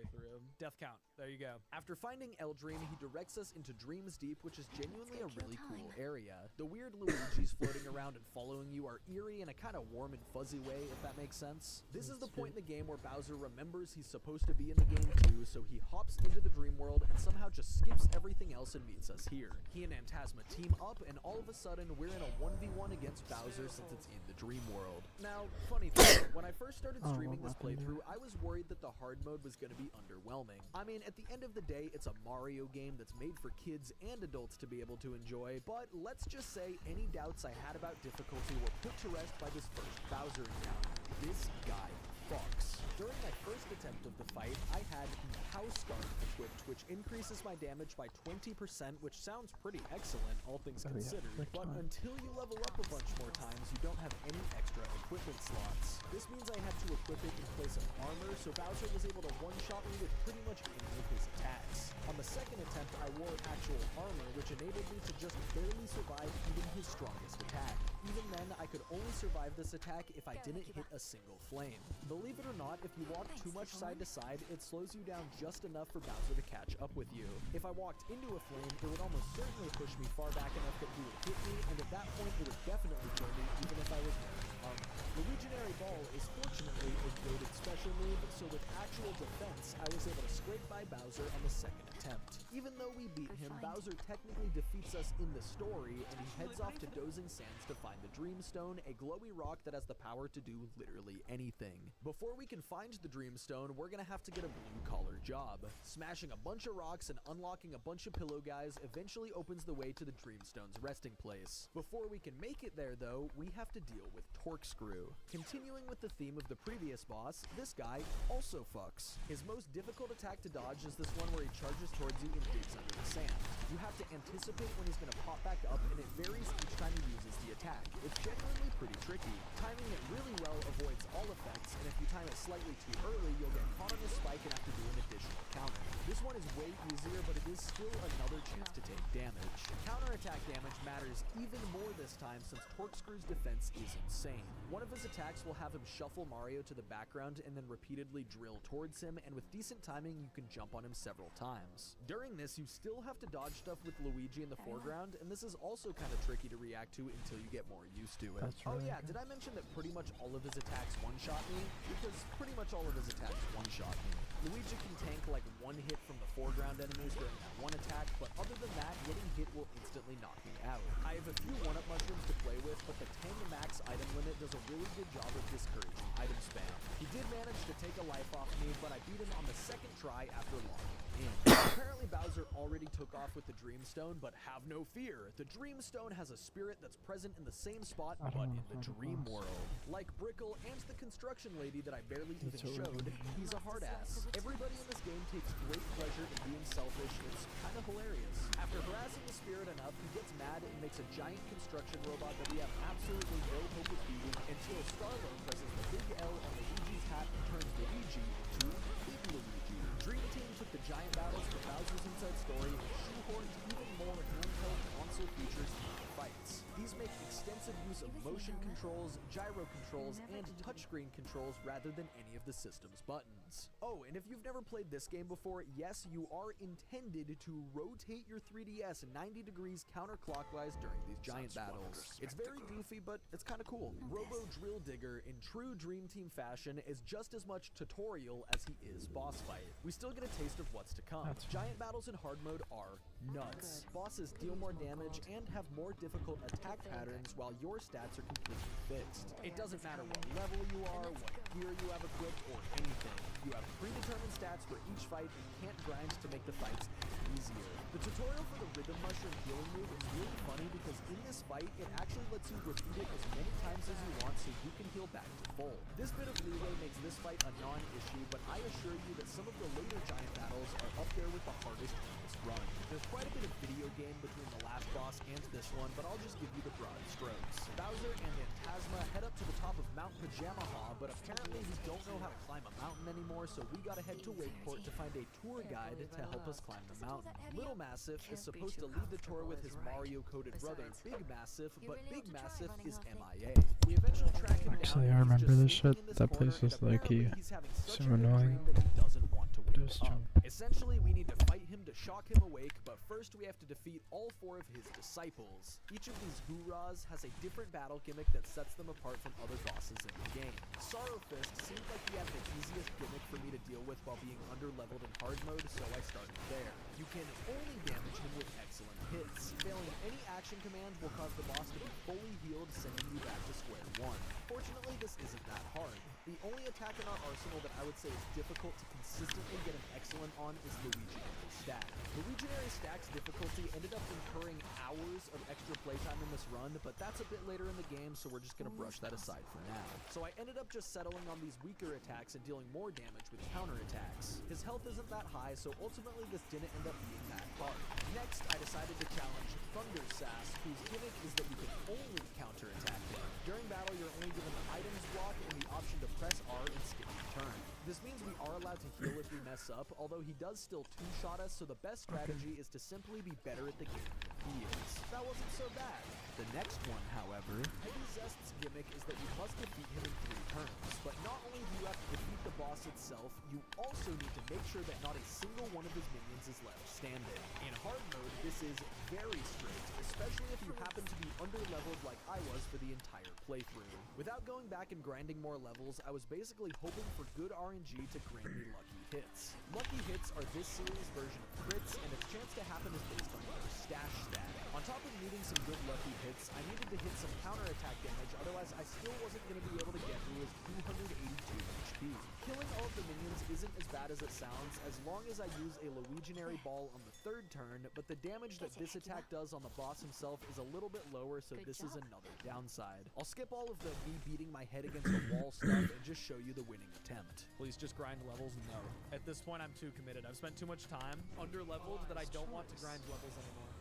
playthrough. Death count. There you go. After finding Eldream, he directs us into Dreams Deep, which is genuinely a really cool area. The weird Luigis floating around and following you are eerie in a kind of warm and fuzzy way, if that makes sense. This is the point in the game where Bowser remembers he's supposed to be in the game too, so he hops into the dream world and somehow just skips everything else and meets us here. He and Phantasma team up, and all of a sudden, we're in a 1v1 against Bowser since it's in the dream world. Now, funny thing, when I first started streaming this playthrough, I was worried that the hard mode was going to be underwhelming. I mean, at the end of the day, it's a Mario game that's made for kids and adults to be able to enjoy, but let's just say any doubts I had about difficulty were put to rest by this first Bowser encounter. This guy fucks. During my first attempt of the fight, I had the House Guard equipped, which increases my damage by 20%, which sounds pretty excellent, all things considered, but until you level up a bunch more times, you don't have any extra equipment slots. This means I had to equip it in place of armor, so Bowser was able to one-shot me with pretty much any of his attacks. On the second attempt, I wore actual armor, which enabled me to just barely survive even his strongest attack. Even then, I could only survive this attack if I didn't hit a single flame. Believe it or not, if you walk too much side to side, it slows you down just enough for Bowser to catch up with you. If I walked into a flame, it would almost certainly push me far back enough that he would hit me, and at that point, it would definitely kill me, even if I was wearing armor. Legionary Ball is fortunately a goated special move, so with actual defense, I was able to scrape by Bowser on the second attempt. Even though we beat him, Bowser technically defeats us in the story, and he heads off to Dozing Sands to find the Dreamstone, a glowy rock that has the power to do literally anything. Before we can find the Dreamstone, we're gonna have to get a blue-collar job. Smashing a bunch of rocks and unlocking a bunch of pillow guys eventually opens the way to the Dreamstone's resting place. Before we can make it there, though, we have to deal with Torkscrew. Continuing with the theme of the previous boss, this guy also fucks. His most difficult attack to dodge is this one where he charges towards you and digs under the sand. You have to anticipate when he's gonna pop back up, and it varies each time he uses the attack. It's genuinely pretty tricky. Timing it really well avoids all effects, and if you time it slightly too early, you'll get caught on a spike and have to do an additional counter. This one is way easier, but it is still another chance to take damage. Counterattack damage matters even more this time since Torkscrew's defense is insane. One of his attacks will have him shuffle Mario to the background and then repeatedly drill towards him, and with decent timing, you can jump on him several times. During this, you still have to dodge stuff with Luigi in the foreground, and this is also kind of tricky to react to until you get more used to it. Oh yeah, did I mention that pretty much all of his attacks one-shot me? Because pretty much all of his attacks one-shot me. Luigi can tank like one hit from the foreground enemies during that one attack, but other than that, getting hit will instantly knock me out. I have a few one-up mushrooms to play with, but the 10 max item limit does a really good job of discouraging item spam. He did manage to take a life off me, but I beat him on the second try after logging in. Apparently Bowser already took off with the Dreamstone, but have no fear. The Dreamstone has a spirit that's present in the same spot, but in the dream world. Like Brickle and the construction lady that I barely even showed, he's a hard ass. Everybody in this game takes great pleasure in being selfish. It's kind of hilarious. After harassing the spirit enough, he gets mad and makes a giant construction robot that we have absolutely no hope of beating until Starlo presses the big L on Luigi's hat and turns Luigi to Big Luigi. Dream Team took the giant battles for Bowser's Inside Story and shoehorned even more handheld console features into the fights. These make extensive use of motion controls, gyro controls, and touchscreen controls rather than any of the system's buttons. Oh, and if you've never played this game before, yes, you are intended to rotate your 3DS 90 degrees counterclockwise during these giant battles. It's very goofy, but it's kind of cool. Robo Drill Digger, in true Dream Team fashion, is just as much tutorial as he is boss fight. We still get a taste of what's to come. Giant battles in hard mode are nuts. Bosses deal more damage and have more difficult attack patterns while your stats are completely fixed. It doesn't matter what level you are, what gear you have equipped, or anything. You have predetermined stats for each fight and can't grind to make the fights easier. The tutorial for the Rhythm Mushroom healing move is really funny because in this fight, it actually lets you repeat it as many times as you want so you can heal back to full. This bit of leeway makes this fight a non-issue, but I assure you that some of the later giant battles are up there with the hardest in this run. There's quite a bit of video game between the last boss and this one, but I'll just give you the broad strokes. Bowser and Phantasma head up to the top of Mount Pajamaha, but apparently we don't know how to climb a mountain anymore, so we gotta head to Wakeport to find a tour guide to help us climb the mountain. Little Massive is supposed to lead the tour with his Mario-coded brother Big Massive, but Big Massive is MIA. We eventually track him down. Actually, I remember this shit. That place is like so annoying. That he doesn't want to wake was up. strong. Essentially, we need to fight him to shock him awake, but first we have to defeat all 4 of his disciples. Each of these hoorahs has a different battle gimmick that sets them apart from other bosses in the game. Sorrow Fist seemed like he had the easiest gimmick for me to deal with while being underleveled in hard mode, so I started there. You can only damage him with excellent hits. Failing any action command will cause the boss to be fully healed, sending you back to square one. Fortunately, this isn't that hard. The only attack in our arsenal that I would say is difficult to consistently get an excellent on is Luiginary Stack. Luiginary Stack's difficulty ended up incurring hours of extra playtime in this run, but that's a bit later in the game, so we're just gonna brush that aside for now. So I ended up just settling on these weaker attacks and dealing more damage with counterattacks. His health isn't that high, so ultimately this didn't end up being that hard. Next, I decided to challenge Thunder Sass, whose gimmick is that you can only counterattack him. During battle, you're only given the items block and the option to press R and skip your turn. This means we are allowed to heal if we mess up, although he does still two-shot us, so the best strategy is to simply be better at the game than he is. That wasn't so bad. The next one, however, Heavy Zest's gimmick is that you must defeat him in 3 turns. But not only do you have to defeat the boss itself, you also need to make sure that not a single one of his minions is left standing. In hard mode, this is very strict, especially if you happen to be underleveled like I was for the entire playthrough. Without going back and grinding more levels, I was basically hoping for good RNG to grant me lucky hits. Lucky hits are this series' version of crits, and its chance to happen is based on your stash stat. On top of needing some good lucky hits, I needed to hit some counterattack damage, otherwise I still wasn't going to be able to get through his 282 HP. Killing all of the minions isn't as bad as it sounds, as long as I use a Luiginary Ball on the 3rd turn, but the damage that this attack does on the boss himself is a little bit lower, so this is another downside. I'll skip all of the me beating my head against a wall stuff and just show you the winning attempt. Please just grind levels? No. At this point, I'm too committed. I've spent too much time under-leveled that I don't want to grind levels anymore.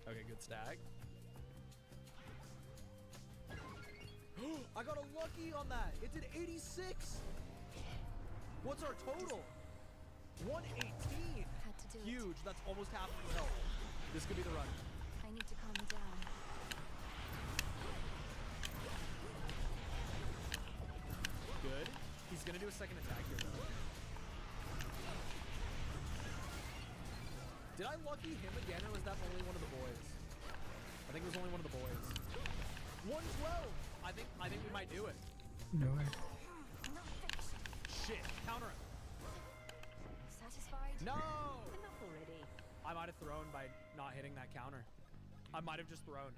Okay, good stack. I got a lucky on that. It did 86. What's our total? 118. Had to do it. Huge. That's almost half of the health. This could be the run. I need to calm down. Good. He's gonna do a second attack here, though. Did I lucky him again, or was that only one of the boys? I think it was only one of the boys. 112. I think we might do it. No way. Shit. Counter him. Satisfied? No. Enough already. I might have thrown by not hitting that counter. I might have just thrown.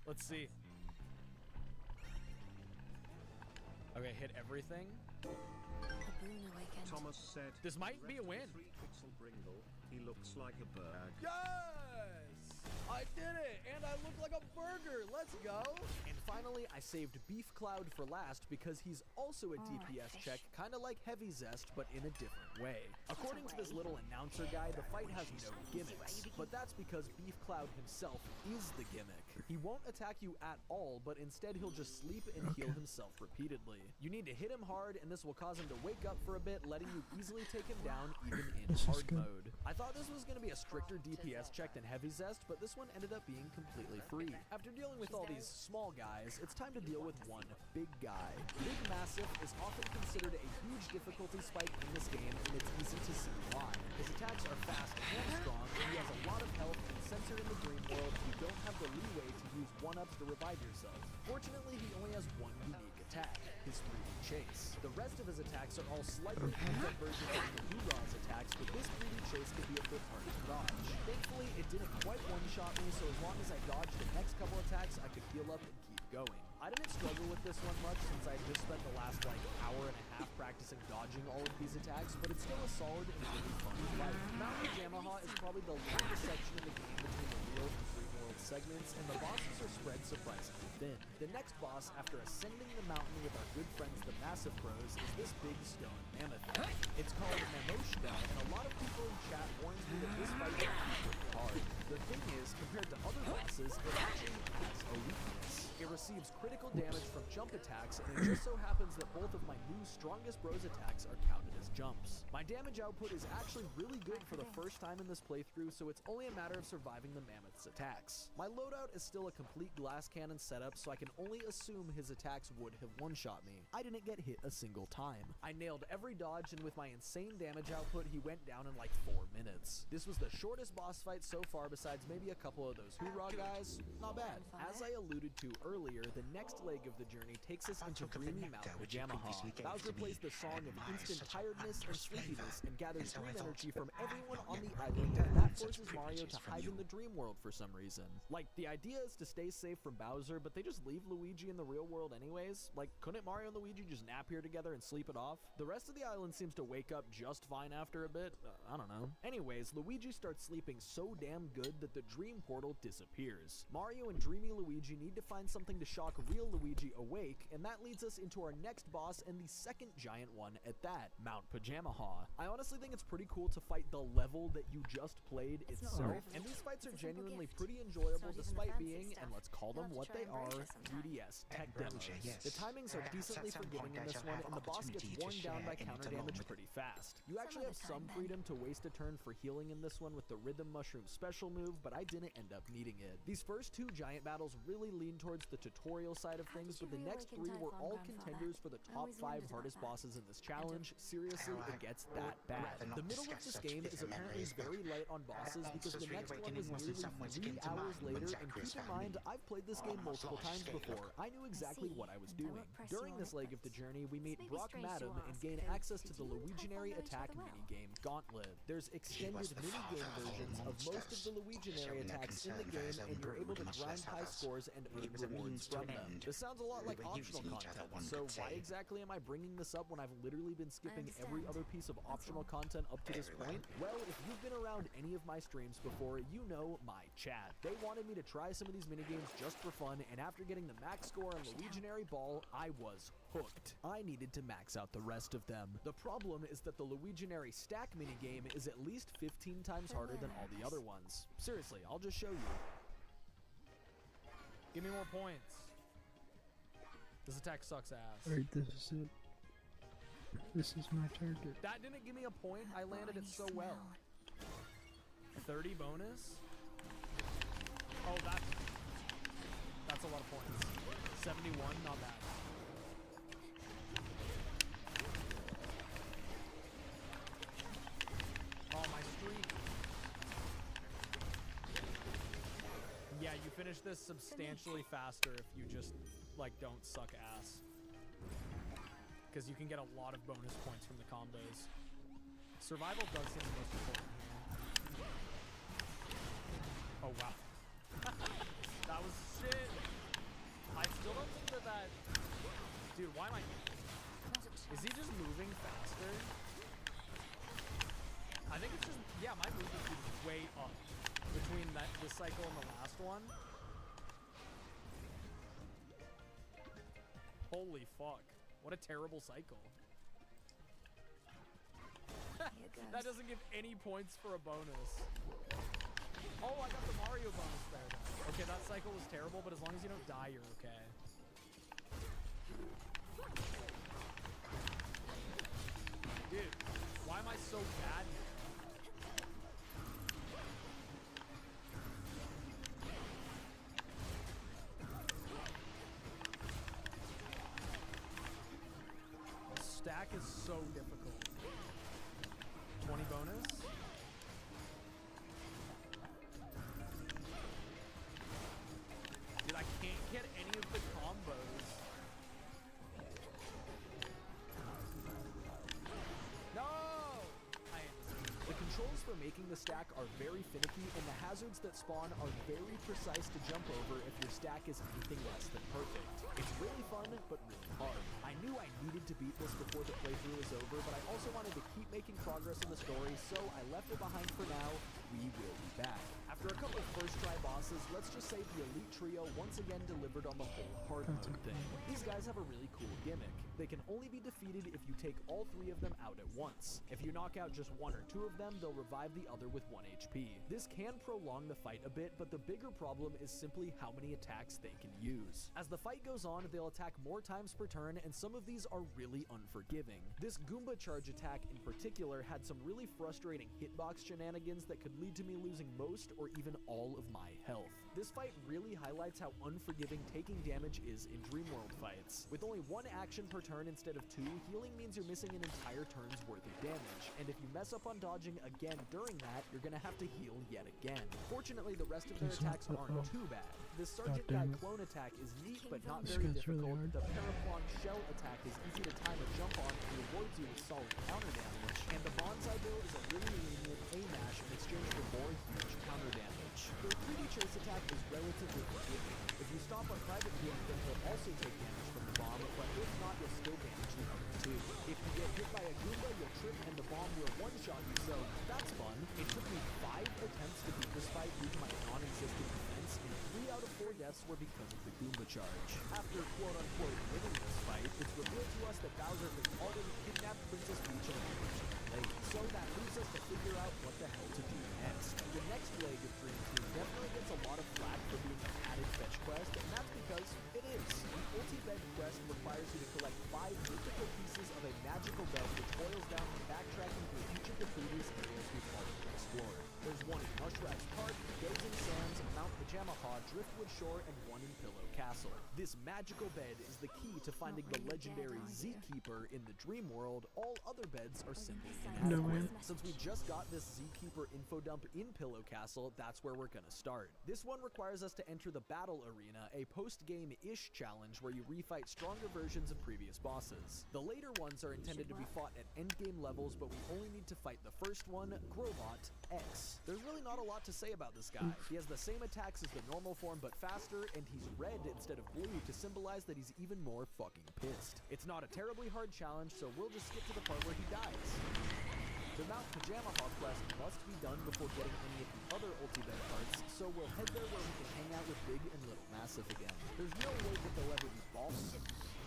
Let's see. Okay, hit everything. A boon awakened. Thomas said, This might be a win. 3-pixel Bringle. He looks like a bird. Yes! I did it! And I look like a burger! Let's go! And finally, I saved Beef Cloud for last because he's also a DPS check, kind of like Heavy Zest, but in a different way. According to this little announcer guy, the fight has no gimmicks, but that's because Beef Cloud himself is the gimmick. He won't attack you at all, but instead he'll just sleep and heal himself repeatedly. You need to hit him hard, and this will cause him to wake up for a bit, letting you easily take him down even in hard mode. I thought this was going to be a stricter DPS check than Heavy Zest, but this one ended up being completely free. After dealing with all these small guys, it's time to deal with one big guy. Big Massive is often considered a huge difficulty spike in this game, and it's easy to see why. His attacks are fast and strong, and he has a lot of health, and since you're in the dream world, you don't have the leeway to use 1-ups to revive yourself. Fortunately, he only has one unique attack, his 3D chase. The rest of his attacks are all slightly different versions of the Hoorah's attacks, but this 3D chase can be a bit hard to dodge. Thankfully, it didn't quite one-shot me, so as long as I dodged the next couple attacks, I could heal up and keep going. I didn't struggle with this one much since I had just spent the last hour and a half practicing dodging all of these attacks, but it's still a solid and really fun fight. Mountain Yamaha is probably the longest section in the game between the real and dream world segments, and the bosses are spread surprisingly thin. The next boss, after ascending the mountain with our good friends the Massive Bros, is this big stone mammoth. It's called Mamoshka, and a lot of people in chat warns me that this fight is pretty hard. The thing is, compared to other bosses, it actually has a weakness. It receives critical damage from jump attacks, and it just so happens that both of my new strongest bros attacks are counted as jumps. My damage output is actually really good for the first time in this playthrough, so it's only a matter of surviving the mammoth's attacks. My loadout is still a complete glass cannon setup, so I can only assume his attacks would have one-shot me. I didn't get hit a single time. I nailed every dodge, and with my insane damage output, he went down in like 4 minutes. This was the shortest boss fight so far, besides maybe a couple of those hoorah guys. Not bad. As I alluded to earlier, the next leg of the journey takes us into dreamy Mount Pajamaha. Bowser plays the song of instant tiredness and sleepiness and gathers dream energy from everyone on the island, and that forces Mario to hide in the dream world for some reason. Like, the idea is to stay safe from Bowser, but they just leave Luigi in the real world anyways. Like, couldn't Mario and Luigi just nap here together and sleep it off? The rest of the island seems to wake up just fine after a bit. I don't know. Anyways, Luigi starts sleeping so damn good that the dream portal disappears. Mario and dreamy Luigi need to find something to shock real Luigi awake, and that leads us into our next boss and the second giant one at that, Mount Pajamaha. I honestly think it's pretty cool to fight the level that you just played itself, and these fights are genuinely pretty enjoyable despite being, and let's call them what they are, 3DS tech demos. The timings are decently forgiving in this one, and the boss gets worn down by counter damage pretty fast. You actually have some freedom to waste a turn for healing in this one with the Rhythm Mushroom special move, but I didn't end up needing it. These first 2 giant battles really lean towards the tutorial side of things, but the next 3 were all contenders for the top 5 hardest bosses in this challenge. Seriously, it gets that bad. The middle of this game is apparently very light on bosses because the next one was nearly 3 hours later, and keep in mind, I've played this game multiple times before. I knew exactly what I was doing. During this leg of the journey, we meet Brock Madam and gain access to the Luiginary attack minigame, Gauntlet. There's extended minigame versions of most of the Luiginary attacks in the game, and you're able to grind high scores and earn rewards from them. This sounds a lot like optional content, so why exactly am I bringing this up when I've literally been skipping every other piece of optional content up to this point? Well, if you've been around any of my streams before, you know my chat. They wanted me to try some of these minigames just for fun, and after getting the max score on Luiginary Ball, I was hooked. I needed to max out the rest of them. The problem is that the Luiginary Stack minigame is at least 15 times harder than all the other ones. Seriously, I'll just show you. Give me more points. This attack sucks ass. Alright, this is it. This is my target. That didn't give me a point. I landed it so well. 30 bonus? Oh, that's a lot of points. 71, not bad. Oh, my streak. Yeah, you finish this substantially faster if you just, like, don't suck ass. Because you can get a lot of bonus points from the combos. Survival does seem the most important here. Oh, wow. That was shit. I still don't think that... Dude, why am I... Is he just moving faster? I think it's just... Yeah, my movement is way up between this cycle and the last one. Holy fuck. What a terrible cycle. That doesn't give any points for a bonus. Oh, I got the Mario bonus there, though. Okay, that cycle was terrible, but as long as you don't die, you're okay. Dude, why am I so bad now? The stack is so difficult. 20 bonus? Dude, I can't get any of the combos. No! The controls for making the stack are very finicky, and the hazards that spawn are very precise to jump over if your stack is anything less than perfect. It's really fun, but really hard. I knew I needed to beat this before the playthrough was over, but I also wanted to keep making progress in the story, so I left it behind for now. We we will be back. After a couple first try bosses, let's just say the Elite Trio once again delivered on the whole hard mode thing. These guys have a really cool gimmick. They can only be defeated if you take all 3 of them out at once. If you knock out just 1 or 2 of them, they'll revive the other with 1 HP. This can prolong the fight a bit, but the bigger problem is simply how many attacks they can use. As the fight goes on, they'll attack more times per turn, and some of these are really unforgiving. This Goomba charge attack in particular had some really frustrating hitbox shenanigans that could lead to me losing most or even all of my health. This fight really highlights how unforgiving taking damage is in Dreamworld fights. With only 1 action per turn instead of 2, healing means you're missing an entire turn's worth of damage, and if you mess up on dodging again during that, you're gonna have to heal yet again. Fortunately, the rest of their attacks aren't too bad. This Sergeant Guy clone attack is neat but not very difficult. The Paraplon shell attack is easy to time a jump on and rewards you with solid counter damage, and the Bonsai Bill is a really lenient A-mash in exchange for more huge counter damage. The 3D chase attack is relatively forgiving. If you stop on Private Beam, then he'll also take damage from the bomb, but if not, you'll still damage the other 2. If you get hit by a Goomba, you'll trip and the bomb will one-shot you, so that's fun. It took me 5 attempts to beat this fight due to my non-existent defense, and 3 out of 4 deaths were because of the Goomba charge. After quote-unquote winning this fight, it's revealed to us that Bowser has already kidnapped Princess Peach and Lake. So that leaves us to figure out what the hell to do next. The next leg of Dream Team definitely gets a lot of flack for being an added fetch quest, and that's because it is. The Ulti-Bed quest requires you to collect 5 mythical pieces of a magical belt, which boils down to backtracking through each of the previous areas we've already explored. There's 1 in Mushrat's Park, Dozing Sands, Mount Pajamaha, Driftwood Shore, and 1 in Pillow Castle. This magical bed is the key to finding the legendary Z-Keeper in the Dream World. All other beds are simply inadequate. Since we just got this Z-Keeper info dump in Pillow Castle, that's where we're gonna start. This one requires us to enter the Battle Arena, a post-game-ish challenge where you refight stronger versions of previous bosses. The later ones are intended to be fought at endgame levels, but we only need to fight the first one, Grobot X. There's really not a lot to say about this guy. He has the same attacks as the normal form, but faster, and he's red instead of blue to symbolize that he's even more fucking pissed. It's not a terribly hard challenge, so we'll just skip to the part where he dies. The Mount Pajamaha quest must be done before getting any of the other Ulti-Bed parts, so we'll head there where we can hang out with Big and Little Massive again. There's no way that they'll ever be boss.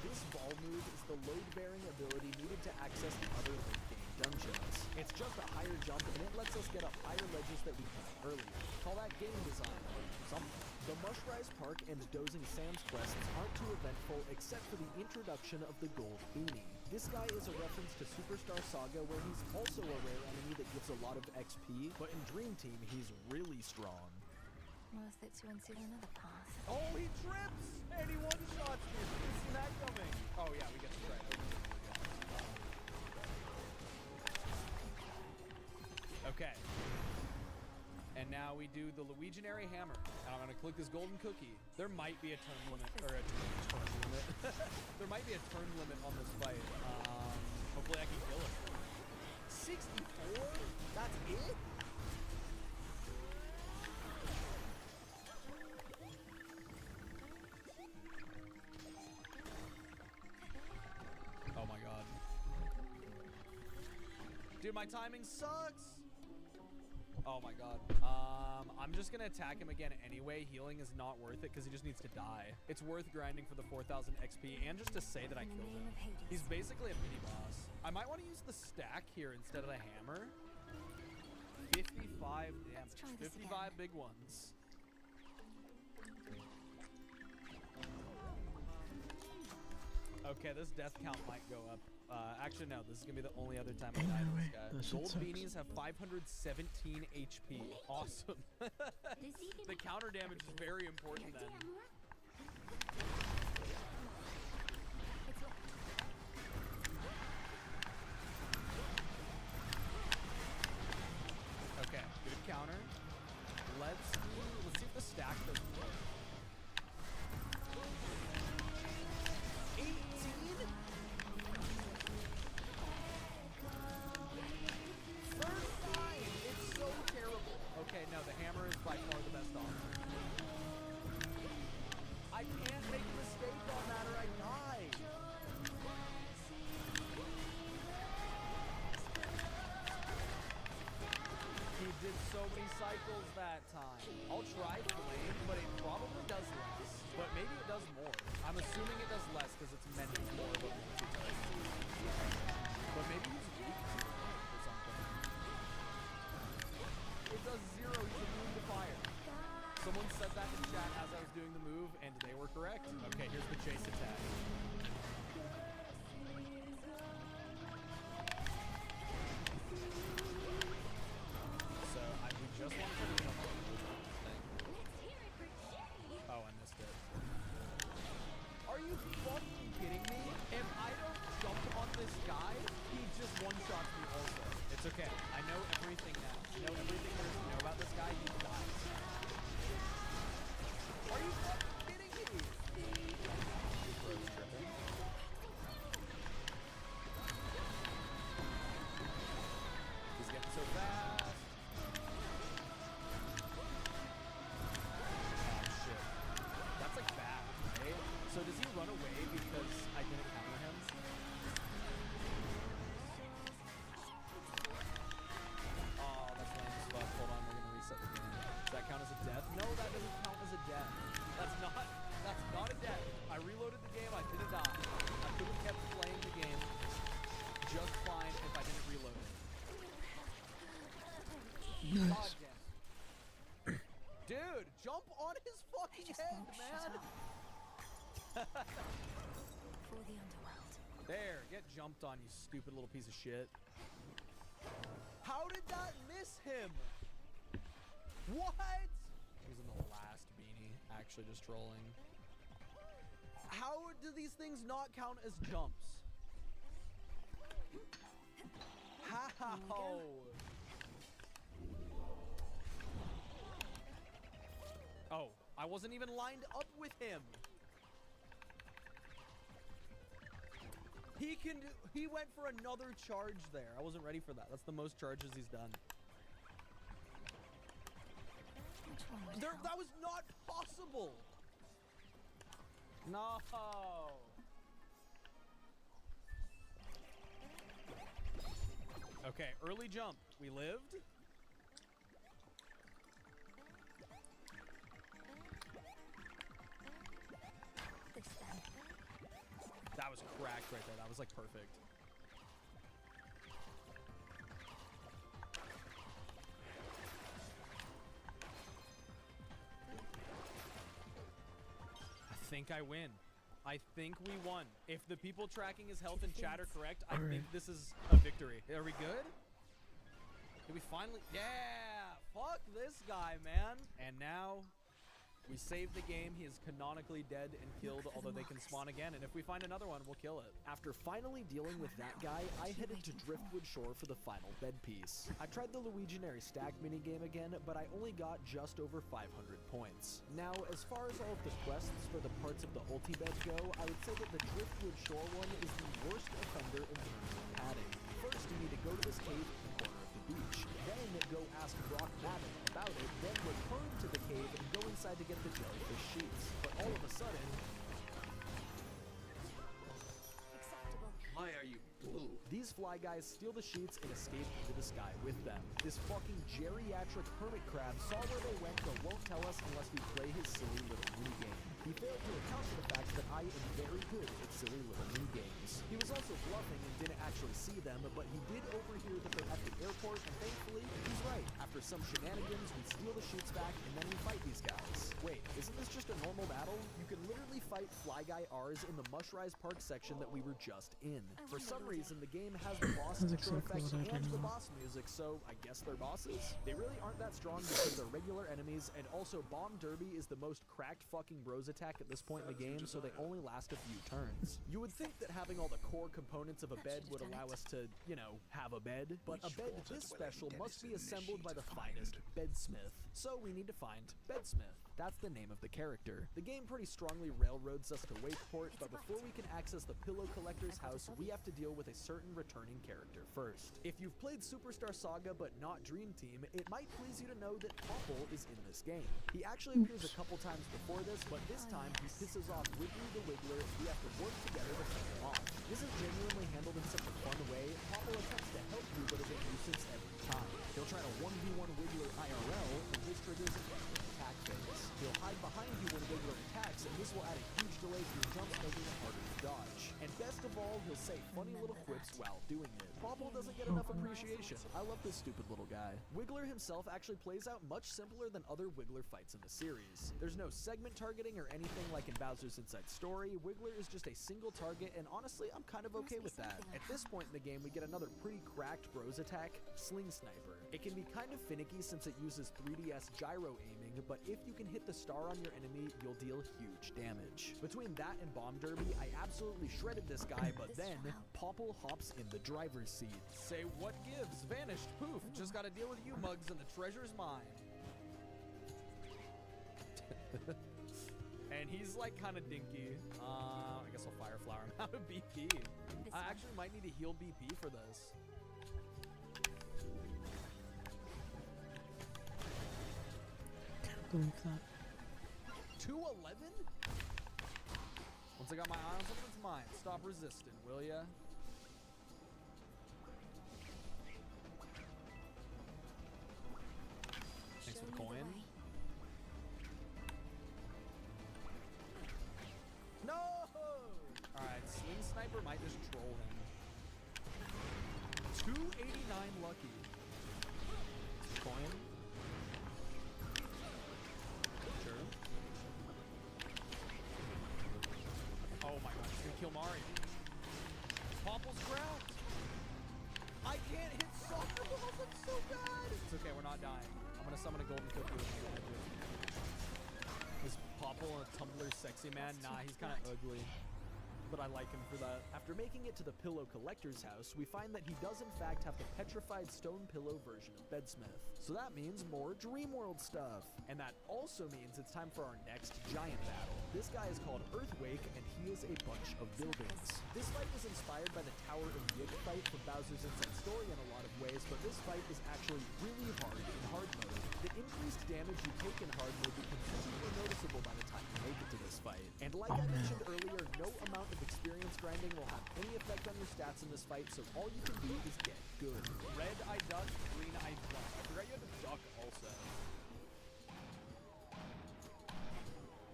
This ball move is the load-bearing ability needed to access the other late-game dungeons. It's just a higher jump, and it lets us get up higher ledges that we couldn't earlier. Call that game design or something. The Mushrise Park and Dozing Sands quests aren't too eventful except for the introduction of the Gold Beanie. This guy is a reference to Superstar Saga, where he's also a rare enemy that gives a lot of XP, but in Dream Team, he's really strong. Worth it to unseal another path. Oh, he trips! And he one-shots me! Isn't that coming? Oh yeah, we get to try it. Okay. And now we do the Legionary Hammer. And I'm gonna click this golden cookie. There might be a turn limit, or a turn limit. There might be a turn limit on this fight. Hopefully I can kill it. 64? That's it? Oh my god. Dude, my timing sucks! Oh my god. I'm just gonna attack him again anyway. Healing is not worth it because he just needs to die. It's worth grinding for the 4,000 XP and just to say that I killed him. He's basically a mini boss. I might want to use the stack here instead of the hammer. 55 damage. 55 big ones. Okay, this death count might go up. Actually, no, this is gonna be the only other time I die to this guy. Gold beanies have 517 HP. Awesome. The counter damage is very important then. Okay, good counter. Let's see if the stack does work. 18? Okay, no, the hammer is by far the best offer. I can't make this so many cycles that time. I'll try flame, but it probably does less. But maybe it does more. I'm assuming it does less because it's meant more of a multi-type. But maybe he's weak to it or something. It does 0, he's immune to fire. Someone said that in chat as I was doing the move, and they were correct. Okay, here's the chase attack. So, we just want to put it up on this thing. Oh, I missed it. Are you fucking kidding me? If I don't jump on this guy, he just one-shots me also. It's okay. I know everything now. I know everything there is to know about this guy. He dies. Are you fucking kidding me? Bro's tripping. He's getting so fast. Oh, shit. That's like bad, right? So does he run away because I didn't counter him? Oh, that's lame as fuck. Hold on, we're gonna reset the game. Does that count as a death? No, that doesn't count as a death. That's not a death. I reloaded the game, I didn't die. I could have kept playing the game just fine if I didn't reload it. Nice. God damn it. Dude, jump on his fucking head, man! For the underworld. There, get jumped on, you stupid little piece of shit. How did that miss him? What? He was in the last beanie, actually just trolling. How do these things not count as jumps? How? Oh, I wasn't even lined up with him. He went for another charge there. I wasn't ready for that. That's the most charges he's done. Which one would There, help? that was not possible. No. Okay, early jump. We lived. This then. That was cracked right there. That was like perfect. I think I win. I think we won. If the people tracking his health in chat are correct, I think this is a victory. Are we good? Did we finally? Yeah! Fuck this guy, man. And now we save the game. He is canonically dead and killed, although they can spawn again. And if we find another one, we'll kill it. After finally dealing with that guy, I headed to Driftwood Shore for the final bed piece. I tried the Luiginary stack minigame again, but I only got just over 500 points. Now, as far as all of the quests for the parts of the ulti bed go, I would say that the Driftwood Shore one is the worst offender in terms of padding. First, you need to go to this cave in the corner of the beach. Then go ask Brock Madden about it, then return to the cave and go inside to get the jellyfish sheets. But all of a sudden... Acceptable. Why are you blue? These fly guys steal the sheets and escape into the sky with them. This fucking geriatric hermit crab saw where they went but won't tell us unless we play his silly little minigame. He failed to account for the fact that I am very good at silly little minigames. He was also bluffing and didn't actually see them, but he did overhear that they're at the airport, and thankfully, he's right. After some shenanigans, we steal the sheets back, and then we fight these guys. Wait, isn't this just a normal battle? You can literally fight Fly Guy R's in the Mushrise Park section that we were just in. For some reason, the game has the boss That's intro exactly effects what I and did the wrong. boss music, so I guess they're bosses. They really aren't that strong because they're regular enemies, and also Bomb Derby is the most cracked fucking bros attack at this point in the game, so they only last a few turns. You would think that having all the core components of a bed would allow us to, you know, have a bed, but a bed this special must be assembled by the finest bedsmith. So we need to find Bedsmith. That's the name of the character. The game pretty strongly railroads us to Wakeport, but before we can access the Pillow Collector's house, we have to deal with a certain returning character first. If you've played Superstar Saga but not Dream Team, it might please you to know that Popple is in this game. He actually appears a couple times before this, but this time he pisses off Wiggly the Wiggler and we have to work together to fend him off. This is genuinely handled in such a fun way. Popple attempts to help you, but is a nuisance every time. He'll try to 1v1 Wiggler Popple doesn't get enough appreciation. I love this stupid little guy. Wiggler himself actually plays out much simpler than other Wiggler fights in the series. There's no segment targeting or anything like in Bowser's Inside Story. Wiggler is just a single target, and honestly, I'm kind of okay with that. At this point in the game, we get another pretty cracked bros attack, Sling Sniper. It can be kind of finicky since it uses 3DS gyro aiming, but if you can hit the star on your enemy, you'll deal huge damage. Between that and Bomb Derby, I absolutely shredded this guy, but then Popple hops in the driver's seat. Say what gives? Vanished. Poof. Just gotta deal with you mugs and the treasure's mine. And he's like kind of dinky. I guess I'll fire flower him out of BP. I actually might need to heal BP for this. Can't believe that. 211? Once I got my eye on something, it's mine. Stop resisting, will ya? Thanks for the coin. No! Alright, Sling Sniper might just troll him. 289 lucky. Coin. Sure. Oh my god, he's gonna kill Mario. Popple's cracked. I can't hit soccer balls, that's so bad. It's okay, we're not dying. I'm gonna summon a golden cookie with me. Is Popple a Tumblr sexy man? Nah, he's kind of ugly. But I like him for that. After making it to the pillow collector's house, we find that he does in fact have the petrified stone pillow version of Bedsmith. So that means more Dream World stuff. And that also means it's time for our next giant battle. This guy is called Earthquake, and he is a bunch of buildings. This fight was inspired by the Tower of Yig fight from Bowser's Inside Story in a lot of ways, but this fight is actually really hard in hard mode. The increased damage you take in hard mode becomes super noticeable by the time you make it to this fight. And like I mentioned earlier, no amount of experience grinding will have any effect on your stats in this fight, so all you can do is get good. Red I duck, green I duck. I forgot you had to duck also.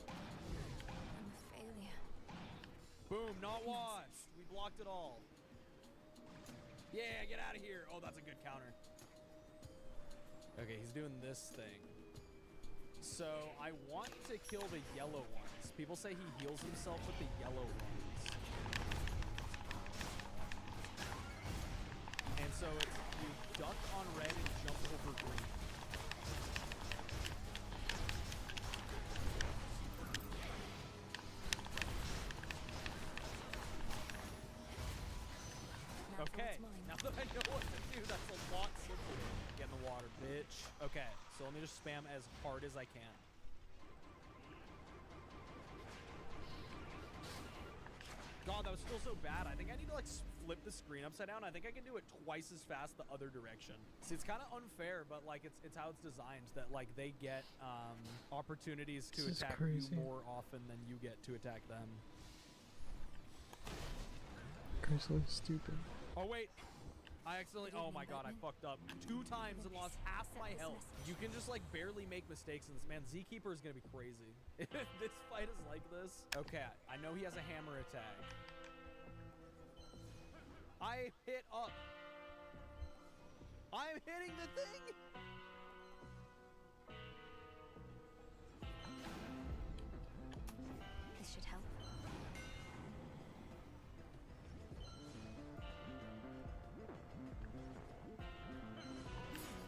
I'm a failure. Boom, not washed. We blocked it all. Yeah, get out of here. Oh, that's a good counter. Okay, he's doing this thing. So I want to kill the yellow ones. People say he heals himself with the yellow ones. And so it's you duck on red and jump over green. Okay, now that I know what to do, that's a lot simpler. Get in the water, bitch. Okay, so let me just spam as hard as I can. God, that was still so bad. I think I need to like flip the screen upside down. I think I can do it twice as fast the other direction. See, it's kind of unfair, but like it's how it's designed that like they get opportunities to attack you more often than you get to attack them. Guys look stupid. Oh wait, I accidentally, oh my god, I fucked up 2 times and lost half my health. You can just like barely make mistakes in this. Man, Zkeeper is gonna be crazy. If this fight is like this. Okay, I know he has a hammer attack. I hit up. I'm hitting the thing. This should help.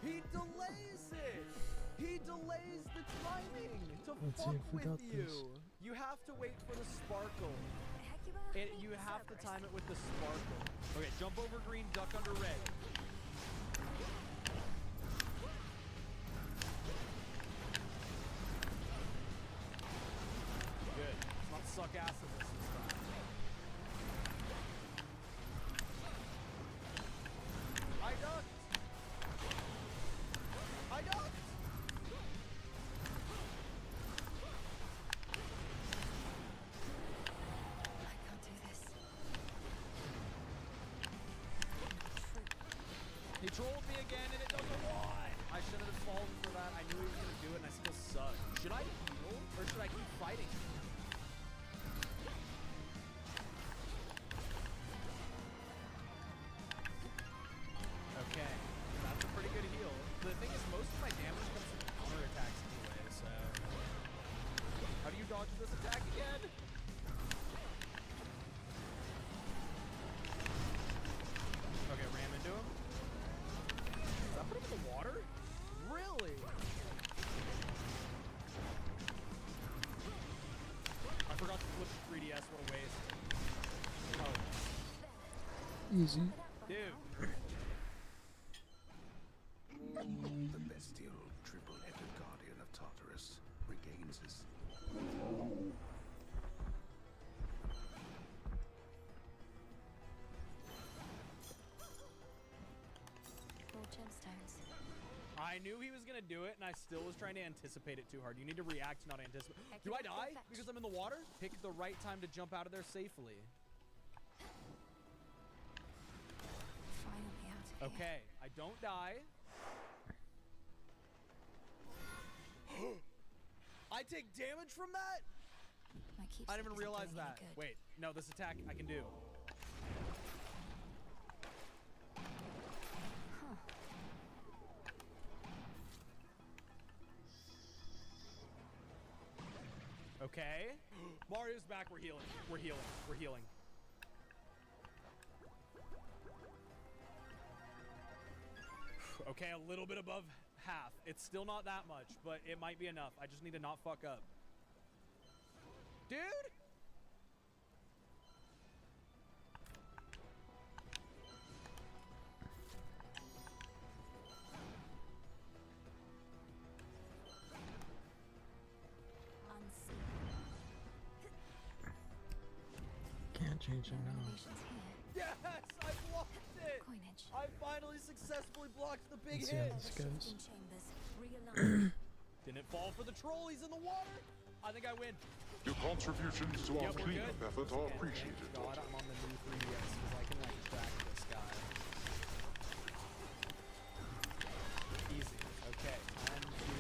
He delays it! He delays the timing to Let's see fuck if we with got you! this. You have to wait for the sparkle. Heck you are. You have to time it with the sparkle. Okay, jump over green, duck under red. Good. Let's not suck ass at this time. I ducked! I ducked! I can't do this. He trolled me again and it doesn't why. I should have fallen for that. I knew he was gonna do it and I still suck. Should I heal or should I keep fighting? Easy. Dude. The bestial triple-headed guardian of Tartarus regains his... More gemstones. I knew he was gonna do it, and I still was trying to anticipate it too hard. You need to react, not anticipate. Do I die because I'm in the water? Pick the right time to jump out of there safely. Finally out of here. Okay, I don't die. I take damage from that? My keepsake I didn't even isn't realize doing any that. good. Wait, no, this attack I can do. Huh. Okay. Mario's back. We're healing. We're healing. We're healing. Okay, a little bit above half. It's still not that much, but it might be enough. I just need to not fuck up. Dude! Unseen. Can't change it now. Renovations here. Yes! I blocked it! Coinage. I finally successfully blocked the big Let's see how hit! this goes. Shifting chambers. Realign. Didn't fall for the troll. He's in the water. I think I win. Your contributions to our Yep, we're cleanup good. effort are And appreciated. thank God I'm on the new 3DS because I can like track this guy. Easy. Okay, time to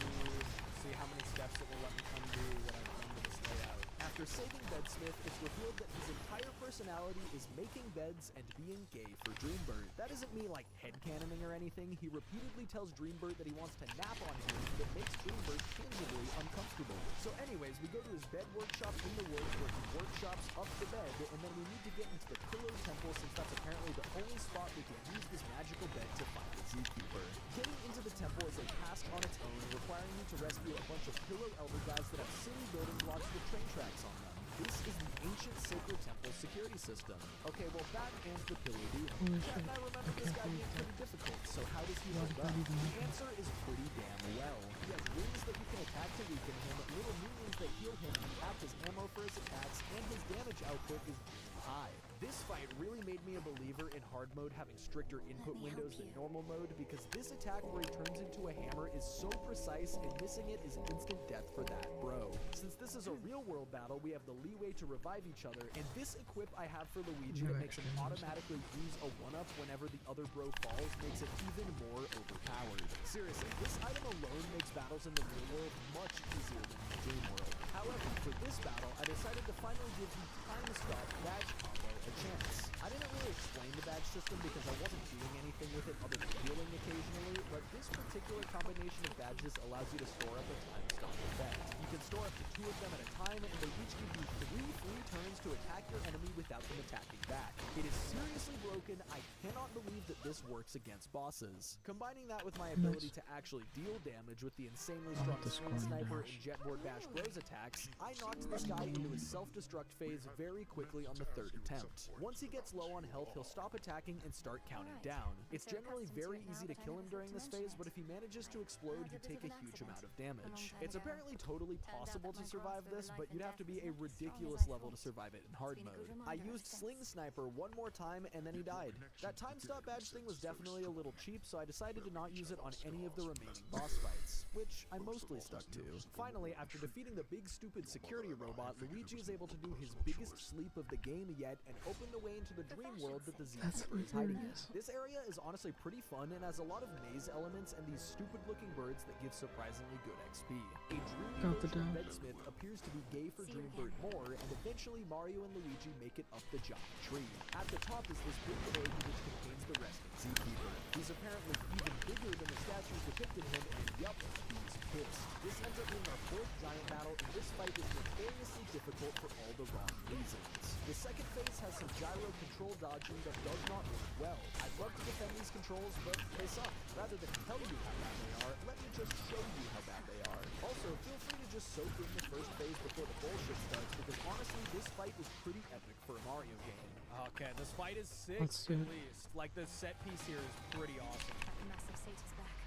see how many steps it will let me undo what I've done to this layout. After saving Bedsmith, it's revealed that his entire personality is making beds and being gay for Dreambird. That isn't me like headcanoning or anything. He repeatedly tells Dreambird that he wants to nap on him that makes Dreambird tangibly uncomfortable. So anyways, we go to his bed workshop in the woods where he workshops up the bed, and then we need to get into the Pillow Temple since that's apparently the only spot we can use this magical bed to find the Zookeeper. Getting into the temple is a task on its own, requiring you to rescue a bunch of Pillow Elder guys that have silly building blocks with train tracks on them. This is the ancient sacred temple security system. Okay, well that and the Pillow Demon. Holy Chad shit. and I remember this guy being pretty difficult, so how does he hold up? The answer is pretty damn well. He has wings that you can attack to weaken him, little minions that heal him and act as ammo for his attacks, and his damage output is high. This fight really made me a believer in hard mode having stricter input windows than normal mode, because this attack where he turns into a hammer is so precise, and missing it is instant death for that bro. Since this is a real world battle, we have the leeway to revive each other, and this equip I have for Luigi that makes him automatically use a 1-up whenever the other bro falls makes it even more overpowered. Seriously, this item alone makes battles in the real world much easier than in the dream world. However, for this battle, I decided to finally give the time stop badge combo a chance. I didn't really explain the badge system because I wasn't doing anything with it other than healing occasionally, but this particular combination of badges allows you to store up a time stop effect. You can store up to 2 of them at a time, and they each give you 3 free turns to attack your enemy without them attacking back. It is seriously broken. I cannot believe that this works against bosses. Combining that with my ability to actually deal damage with the insanely strong Swing Sniper and Jetboard Bash Bros attacks, I knocked this guy into his self-destruct phase very quickly on the 3rd attempt. Once he gets low on health, he'll stop attacking and start counting down. It's generally very easy to kill him during this phase, but if he manages to explode, you take a huge amount of damage. It's apparently totally possible to survive this, but you'd have to be a ridiculous level to survive it in hard mode. I used Sling Sniper one more time and then he died. That time stop badge thing was definitely a little cheap, so I decided to not use it on any of the remaining boss fights, which I mostly stuck to. Finally, after defeating the big stupid security robot, Luigi is able to do his biggest sleep of the game yet and open the way into the dream world that the Zookeeper is hiding in. This area is honestly pretty fun and has a lot of maze elements and these stupid looking birds that give surprisingly good XP. A dreamy version of Bedsmith appears to be gay for Dreambird more, and eventually Mario and Luigi make it up the giant tree. At the top is this big egg which contains the resting Zookeeper. He's apparently even bigger than the statues depicted him, and yup, he's pissed. This ends up being our 4th giant battle, and this fight is notoriously difficult for all the wrong reasons. The second phase has some gyro control dodging that does not work well. I'd love to defend these controls, but they suck. Rather than tell you how bad they are, let me just show you how bad they are. Also, feel free to just soak in the first phase before the bullshit starts, because honestly, this fight is pretty epic for a Mario game. Okay, this fight is sick, Let's do at it. least. Like, the set piece here is pretty awesome. That massive satyr's back.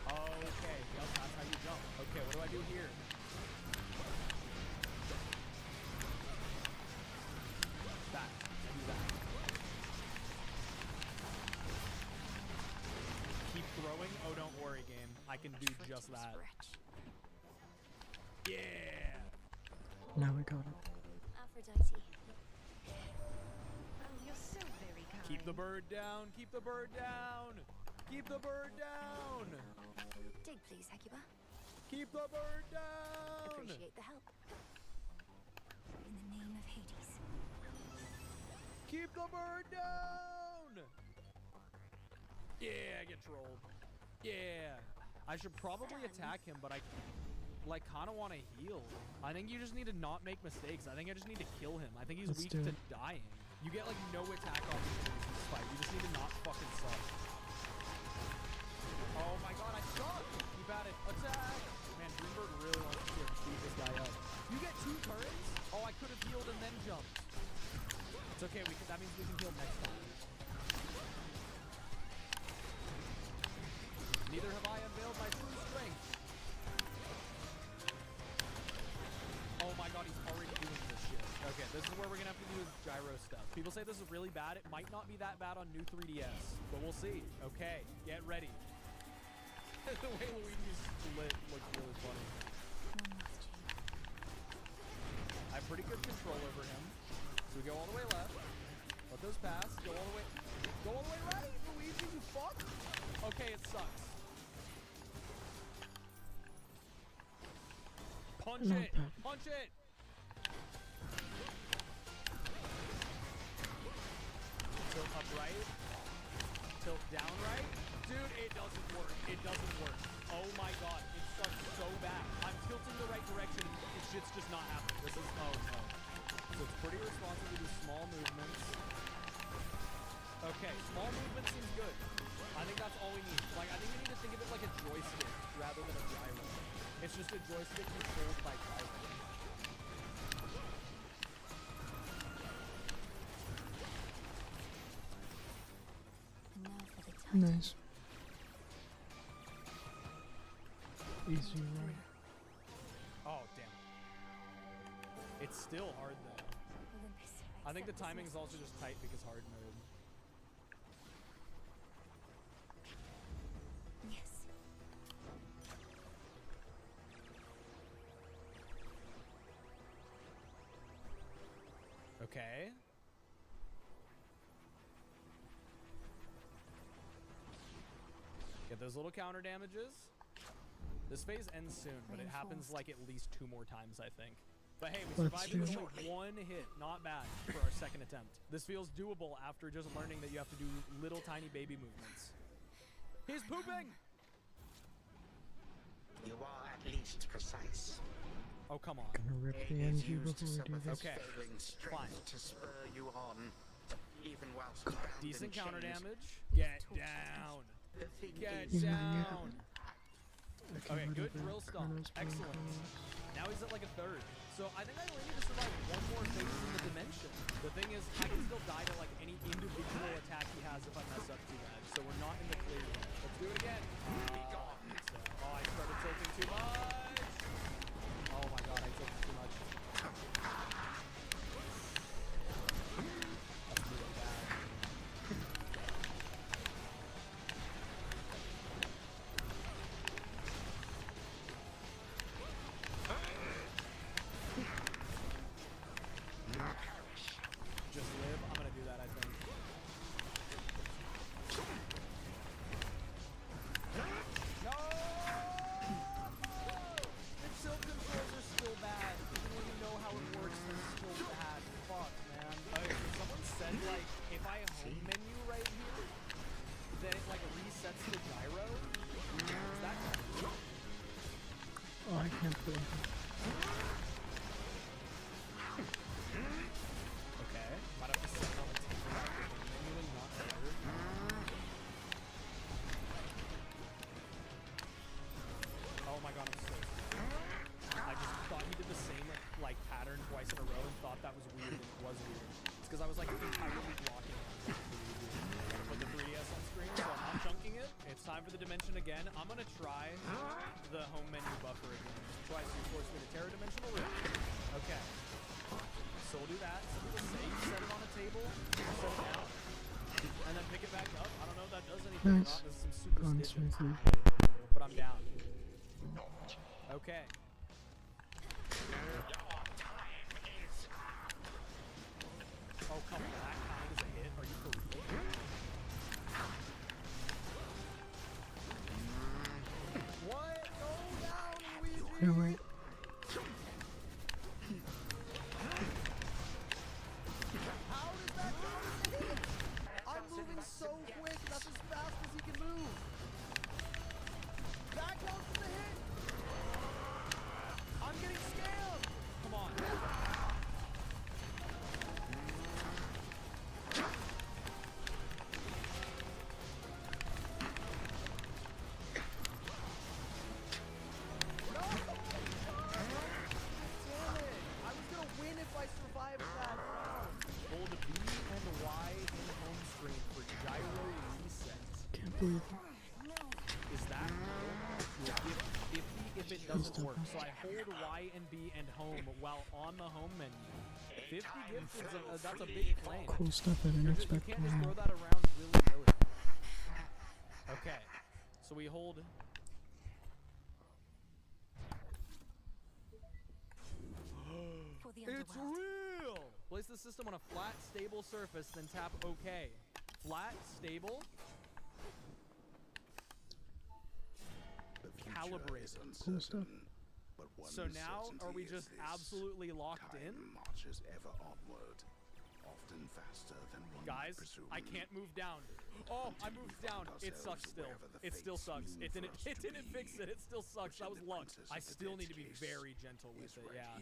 Okay, yep, that's how you jump. Okay, what do I do here? That. I do that. Keep throwing? Oh, don't worry, game. I can do just that. Yeah! Now we got it. Aphrodite. Oh, you're so very kind. Keep the bird down! Keep the bird down! Keep the bird down! Dig, please, Hecuba. Keep the bird down! Appreciate the help. In the name of Hades. Keep the bird down! Yeah, I get trolled. Yeah. I should probably attack him, but I like kind of want to heal. I think you just need to not make mistakes. I think I just need to kill him. I think he's Let's weak do to it. dying. You get like no attack opportunities in this fight. You just need to not fucking suck. Oh my god, I suck! You got it. Attack! Man, Greenberg really wants to beat this guy up. You get 2 turns? Oh, I could have healed and then jumped. It's okay, that means we can heal next time. Neither have I unveiled my true strength. Oh my god, he's already doing this shit. Okay, this is where we're gonna have to do the gyro stuff. People say this is really bad. It might not be that bad on new 3DS, but we'll see. Okay, get ready. The way Luigi's split looks really funny. One last chain. I have pretty good control over him. So we go all the way left. Let those pass. Go all the way. Go all the way right, Luigi, you fuck. Okay, it sucks. Punch Not it! bad. Punch it! Tilt up right. Tilt down right. Dude, it doesn't work. It doesn't work. Oh my god, it sucks so bad. I'm tilting the right direction. Shit's just not happening. This is, oh no. So it's pretty responsive to do small movements. Okay, small movement seems good. I think that's all we need. Like, I think we need to think of it like a joystick rather than a gyro. It's just a joystick controlled by gyro. And now for the title. Nice. Easy right. Oh, damn. It's still hard though. Olympus, I think the accept this timing is also message. just tight because hard mode. Yes. Okay. Get those little counter damages. This phase ends soon, but it happens like at least 2 more times, I think. But hey, we Let's survived it do with like 1 hit. Not bad for our second attempt. This feels doable after just learning that you have to do little tiny baby movements. He's pooping! You are at least precise. Oh, come on. Gonna rip It the is NG used before we some do of this. his Okay, failing strength fine. to spur you on, even whilst bound Decent and counter chained. damage. Get down! The thing Get is, down! Okay, rid good of drill that stomp. Chronos Bone Excellent. Chronos. Now he's at like a 3rd. So I think I only need to survive 1 more phase in the dimension. The thing is, I can still die to like any individual attack he has if I mess up too bad. So we're not in the clear yet. Let's do it again. Oh, I started tilting too much. Oh my god, I tilted too much. That's really bad. Just live. I'm gonna do that, I think. No! The tilt controls are still bad. Even when you know how it works, they're still bad. Fuck, man. Okay, so someone said, like, if I home menu right here, then it, like, resets the gyro. Is that true? Oh, I can't believe it. Okay. Might have to set it on the table after home menu and not here. Oh my god, I'm so dimension again. I'm gonna try the home menu buffer again. Twice you force me to Terra Dimensional Room. Okay. So we'll do that. Some people say you set it on a table, set it down, and then pick it back up. I don't know if that does anything or Nice. not. This is some Gone superstition. smoothly. But I'm down. Okay. Oh, come on. That kind is a hit. Are you for real? What? Go down, Luigi! No, wait. How does that not hit? I'm moving so quick. That's as fast as he can move. That counts as a hit. I'm getting scammed. Come on. No! Damn it. I was going to win if I survived that round. Hold B and Y in home screen for gyro reset. Can't believe it. Is that if it doesn't work? So I hold Y and B and home while on the home menu. 50 gifts is that's a big claim. Cool stuff I didn't You expect. can't just Wow. throw that around willy-nilly. Okay, so we hold. For the It's underworld. real! Place the system on a flat, stable surface, then tap OK. Flat, stable. The future Calibrate. is Cool stuff. uncertain, but one So now, are we certainty is just this. absolutely locked Time in? marches ever onward, often faster than one Guys, would presume. I can't move down. Oh, I moved down. It sucks still. It still sucks. It didn't fix it. It still sucks. That was luck. I still need to be very gentle with it, yeah.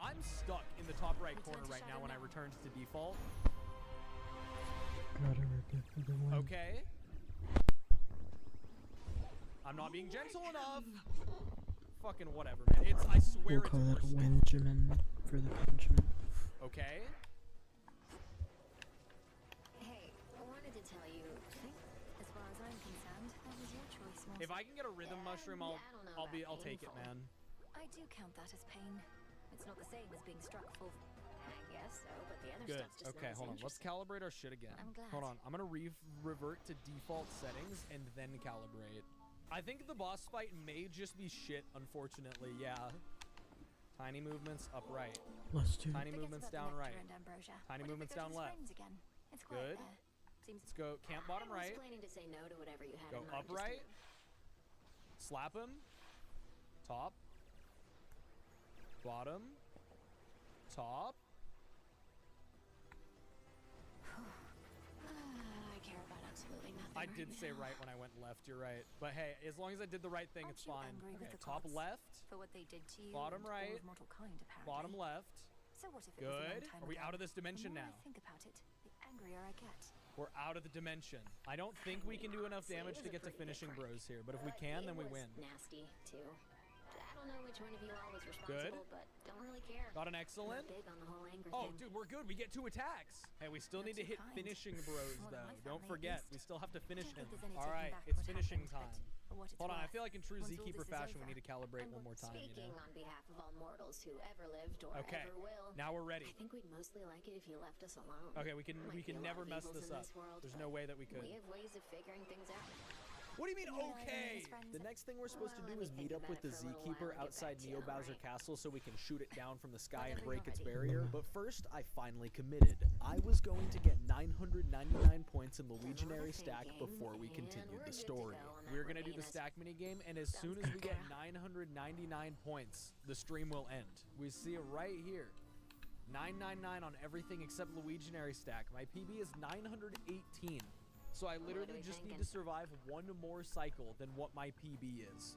I'm stuck in the top right corner right now when I returned to default. Gotta rip it for the win. Okay. I'm not being gentle enough. Fucking whatever, man. It's, I swear We'll it's call it a worse. Benjamin for the Benjamin. Okay. Hey, I wanted to tell you, as far as I'm concerned, that was your choice, Morse. If I can get a rhythm mushroom, I'll take it, man. I do count that as pain. It's not the same as being struck full. I guess so, but the other Good. stuff's just Okay, not as hold on. Let's interesting. calibrate our shit again. I'm glad. Hold on. I'm gonna revert to default settings and then calibrate. I think the boss fight may just be shit, unfortunately. Yeah. Tiny movements up right. Let's do Tiny it. Forget movements about the down nectar right. and ambrosia. Tiny What if we movements go to down the left. springs again? It's quiet Good. there. Seems Let's go camp bottom I was right. planning to say no to whatever you had Go in mind, just upright. Slap him. Top. Bottom. Top. I care about absolutely nothing. I right did say now. right when I went left. You're right. But hey, as long as I did the right thing, Aren't it's you fine. angry with Okay, the top gods? left. For what they did to you. Bottom and all right. of mortal kind, apparently. Bottom left. So what if it was a long Good. time Are we ago? out of this dimension The more now? I think about it, the angrier I get. We're out of the dimension. I don't think we can do enough See, it damage was to a get to pretty good finishing prank. bros here, but if we But can, then it we was win. Nasty too. I don't know which one of you all was Good. responsible, but don't really care. Got an Not excellent. big on the whole anger Oh, thing. dude, we're good. We get 2 attacks. Hey, we still Not need to too hit kind. finishing bros, More than though. my Don't family, at forget, least. we still have to finish Don't him. think there's any All taking right, back it's what finishing happened, time. but for what it's Hold on, I worth, feel like in true once all Zookeeper this is fashion, we over, need to calibrate and one more time, you Speaking know? on behalf of all mortals who ever lived or Okay, ever will, now we're ready. I think we'd mostly like it if you left us alone. Okay, we Might be can a lot never of mess evils this in up. this world, There's but no way that we could. We have ways of figuring things out. What do you mean, You know, okay? his friends The have- next thing we're supposed to Well, do let is me meet think up with about the it for a little Zkeeper while and get outside back to Neo you, Bowser alright? Castle so we can shoot it down from the sky and Whenever break you're its ready. barrier. But first, I finally committed. I was going to get 999 points in the Legionary stack before we continue the story. We're going to do the stack minigame, and as soon as we get 999 points, the stream will end. We see it right here. 999 on everything except Legionary stack. My PB is 918. So I literally we just need thinking? to survive one more cycle than what my PB is.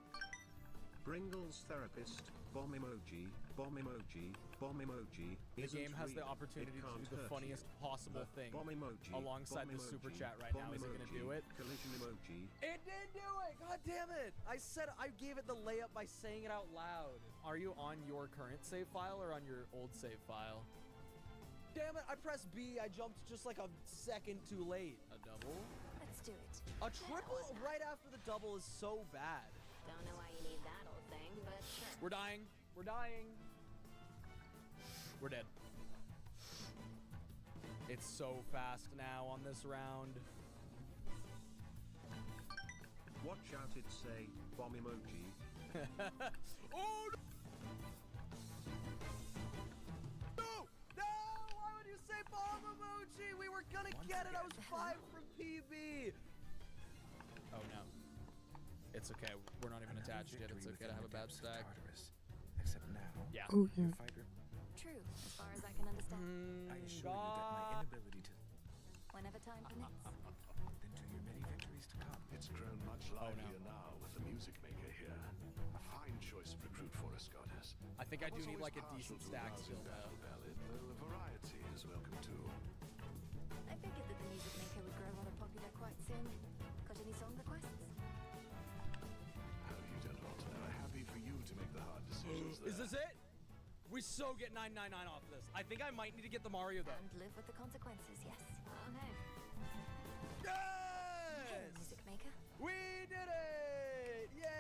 Bringle's therapist, bomb emoji, bomb emoji, bomb emoji. The isn't game has the real. opportunity It to can't do the hurt funniest you. possible thing Bomb emoji, alongside bomb the super emoji, chat right bomb now. Is it gonna emoji, do it? Collision emoji. It did do it! God damn it! I said I gave it the layup by saying it out loud. Are you on your current save file or on your old save file? Damn it! I pressed B. I jumped just like a second too late. A double. Let's do it. A triple right after the double is so bad. Don't know why you need that old thing, but sure. We're dying. We're dying. We're dead. It's so fast now on this round. Watch out, it say bomb emoji. Oh no! No! No! Why would you say bomb emoji? We were gonna get it. I was 5 from PB. Oh no. It's okay. We're not even attached yet. It's okay to have a bad stack. Except now, Yeah. Oh yeah. fighter, True, as far as I can understand. I assure you that my inability to Whenever time permits. then to your many victories to come. It's grown much livelier now with the music maker here. A fine choice of recruit for us, goddess. I think I do Was need always like a partial decent to stack rousing still though. battle ballad, though variety is welcome too. I figured that the music maker would grow rather popular quite soon. Got any song requests? How you don't want to know. Happy for you to make the hard decisions there. Is this it? We so get 999 off this. I think I might need to get the Mario though. And live with the consequences, yes. Okay. Hey, Yes! music maker. We did it! Yeah!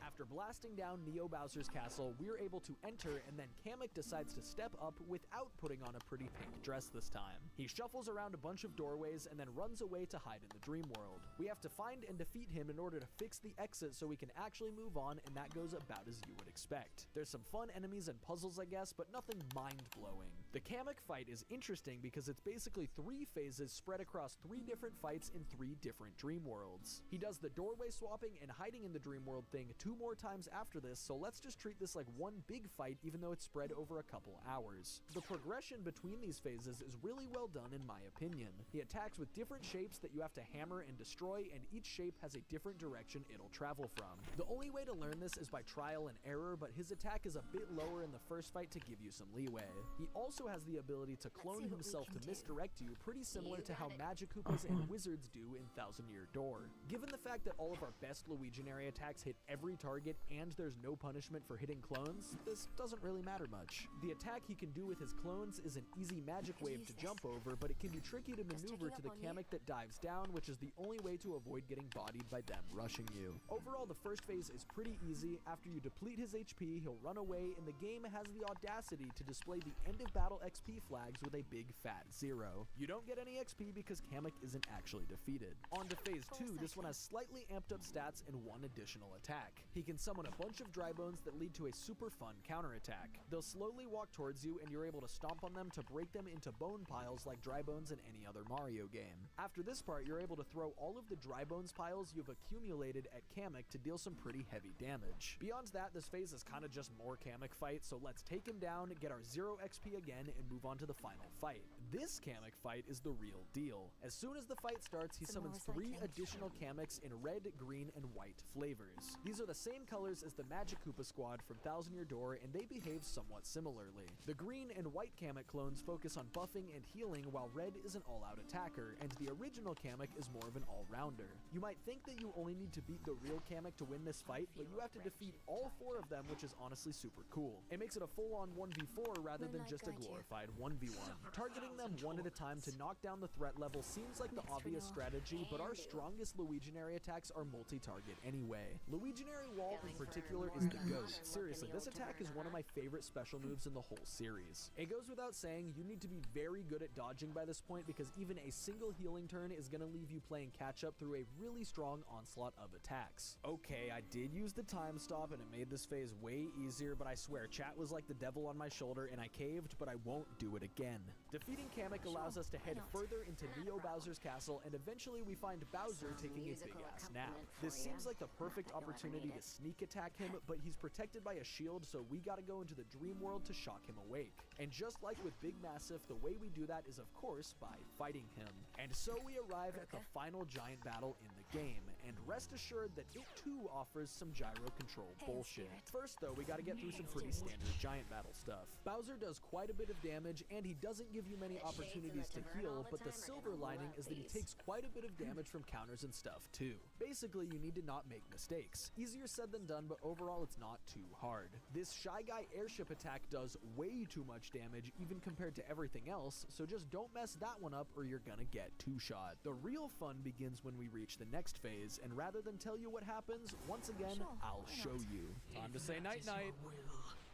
After blasting down Neo Bowser's castle, we're able to enter, and then Kamek decides to step up without putting on a pretty pink dress this time. He shuffles around a bunch of doorways and then runs away to hide in the dream world. We have to find and defeat him in order to fix the exit so we can actually move on, and that goes about as you would expect. There's some fun enemies and puzzles, I guess, but nothing mind-blowing. The Kamek fight is interesting because it's basically 3 phases spread across 3 different fights in 3 different dream worlds. He does the doorway swapping and hiding in the dream world thing 2 more times after this, so let's just treat this like one big fight even though it's spread over a couple hours. The progression between these phases is really well done in my opinion. He attacks with different shapes that you have to hammer and destroy, and each shape has a different direction it'll travel from. The only way to learn this is by trial and error, but his attack is a bit lower in the first fight to give you some leeway. He also has the ability to clone see what we himself can to do. misdirect you, pretty similar You to how got it. Magikoopas and Wizards do in Thousand Year Door. Given the fact that all of our best Luiginary attacks hit every target and there's no punishment for hitting clones, this doesn't really matter much. The attack he can do with his clones is an easy magic could wave use to this. jump over, but it can be tricky to Just maneuver checking to the up on you. Kamek that dives down, which is the only way to avoid getting bodied by them rushing you. Overall, the first phase is pretty easy. After you deplete his HP, he'll run away, and the game has the audacity to display the end of battle XP flags with a big fat 0. You don't get any XP because Kamek isn't actually defeated. On to phase 2, this one has slightly amped up stats and 1 additional attack. He can summon a bunch of dry bones that lead to a super fun counterattack. They'll slowly walk towards you, and you're able to stomp on them to break them into bone piles like dry bones in any other Mario game. After this part, you're able to throw all of the dry bones piles you've accumulated at Kamek to deal some pretty heavy damage. Beyond that, this phase is kind of just more Kamek fight, so let's take him down, get our 0 XP again, and move on to the final fight. This Kamek fight is the real deal. As soon as the fight starts, he Some more summons 3 recycling. additional Kameks in red, green, and white flavors. These are the same colors as the Magikoopa squad from Thousand Year Door, and they behave somewhat similarly. The green and white Kamek clones focus on buffing and healing, while red is an all-out attacker, and the original Kamek is more of an all-rounder. You might think that you only need to beat the real Kamek to win this fight, but you have to defeat all 4 of them, which is honestly super cool. It makes it a full-on 1v4 rather than Moonlight just a Guide you. glorified 1v1. Targeting them one at a time to knock down the threat level seems like the Next obvious renewal. strategy, but our And do. strongest Luiginary attacks are multi-target anyway. Luiginary Wall in Feeling for particular more is the than GOAT. modern look Seriously, in the this old attack is taverna, one of huh? my favorite special moves in the whole series. It goes without saying, you need to be very good at dodging by this point because even a single healing turn is going to leave you playing catch up through a really strong onslaught of attacks. Okay, I did use the time stop and it made this phase way easier, but I swear chat was like the devil on my shoulder and I caved, but I won't do it again. Defeating Kamek allows us to head not? further into Neo Bowser's castle, and eventually we find Bowser taking a musical big ass nap. accompaniment This for seems ya. like the perfect Bet you'll ever opportunity need to it. sneak attack him, but he's protected by a shield, so we gotta go into the dream world to shock him awake. And just like with Big Massive, the way we do that is of course by fighting him. And so we arrive at the final giant battle in the game, and rest assured that it too offers some gyro control bullshit. Spirit. First though, we gotta get through some pretty standard giant battle stuff. Bowser does quite a bit of damage, and he doesn't give you many opportunities to heal, but the silver lining is that he takes quite a bit of damage from counters and stuff too. Basically, you need to not make mistakes. Easier said than done, but overall it's not too hard. This Shy Guy airship attack does way too much damage, even compared to everything else, so just don't mess that one up or you're gonna get two-shot. The real fun begins when we reach the next phase, and rather than tell you what happens, once again, Sure, I'll why show not? you. Time to say night-night.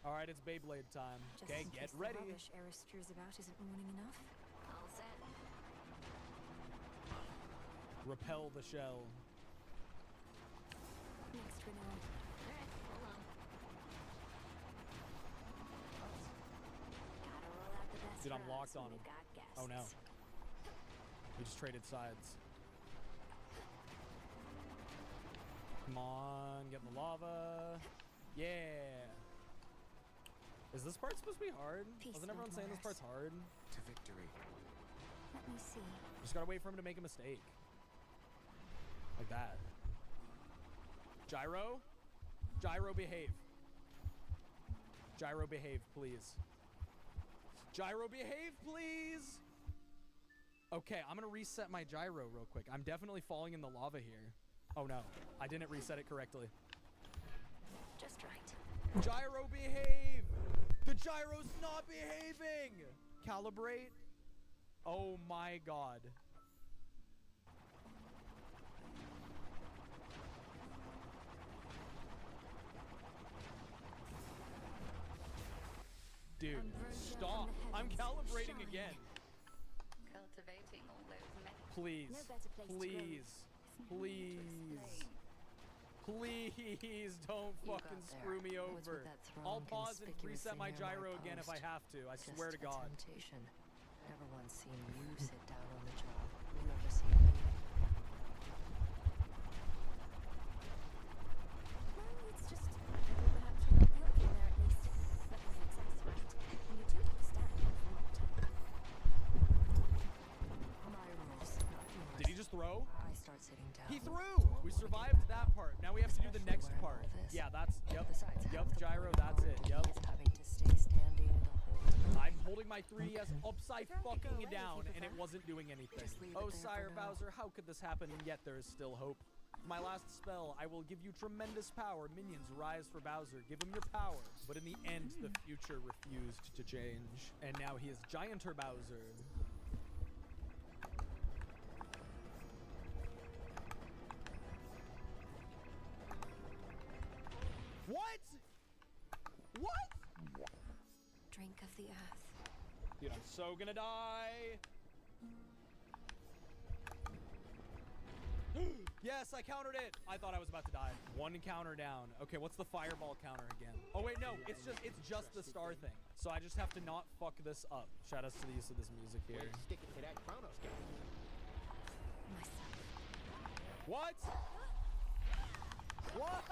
Alright, it's Beyblade time. Just Okay, in get case ready. The rubbish Eris strews about isn't warning enough. All set. Repel the shell. Next renewal. Alright, hold on. Gotta roll out the best Dude, I'm runs locked when on we've him. got guests. Oh no. We just traded sides. Come on, get in the lava. Yeah. Is this part supposed to be hard? Peace, Wasn't everyone saying this Outlaws. part's hard? To victory. Let me see. Just gotta wait for him to make a mistake. Like that. Gyro? Gyro, behave. Gyro, behave, please. Gyro, behave, please! Okay, I'm gonna reset my gyro real quick. I'm definitely falling in the lava here. Oh no, I didn't reset it correctly. Just right. Gyro, behave! The gyro's not behaving! Calibrate. Oh my god. Dude, I'm burned stop. down from the I'm heavens, calibrating shine. again. Cultivating all those metals. Please. No better place to grow. Please. Please. Please don't fucking screw me over. I'll pause and reset my gyro again if I have to. I swear to God. Temptation. Never once seen you sit down on the job. Never seen me. Well, it's just perhaps you got the option there at least. That was exasperate. And you do understand My rules, not yours. Did he just throw? I start sitting down. He threw! We survived that part. Now we have to do the next part. Yeah, that's, yep, Besides, half yep, the gyro, point that's it, already yep. is having to stay standing the whole time. I'm holding my 3DS upside fucking down and it wasn't doing anything. Just leave it Oh, there for Sire now. Bowser, how could this happen and yet there is still hope? My last spell, I will give you tremendous power. Minions, rise for Bowser. Give him your power. But in the end, the future refused to change. And now he is Gianter Bowser. What? What? drink of the earth. Dude, I'm so gonna die. Yes, I countered it. I thought I was about to die. One counter down. Okay, what's the fireball counter again? Oh wait, no, it's just the star thing. So I just have to not fuck this up. Shout outs to the use of this music here. Stick it to that Chronos guy. Myself. What? What?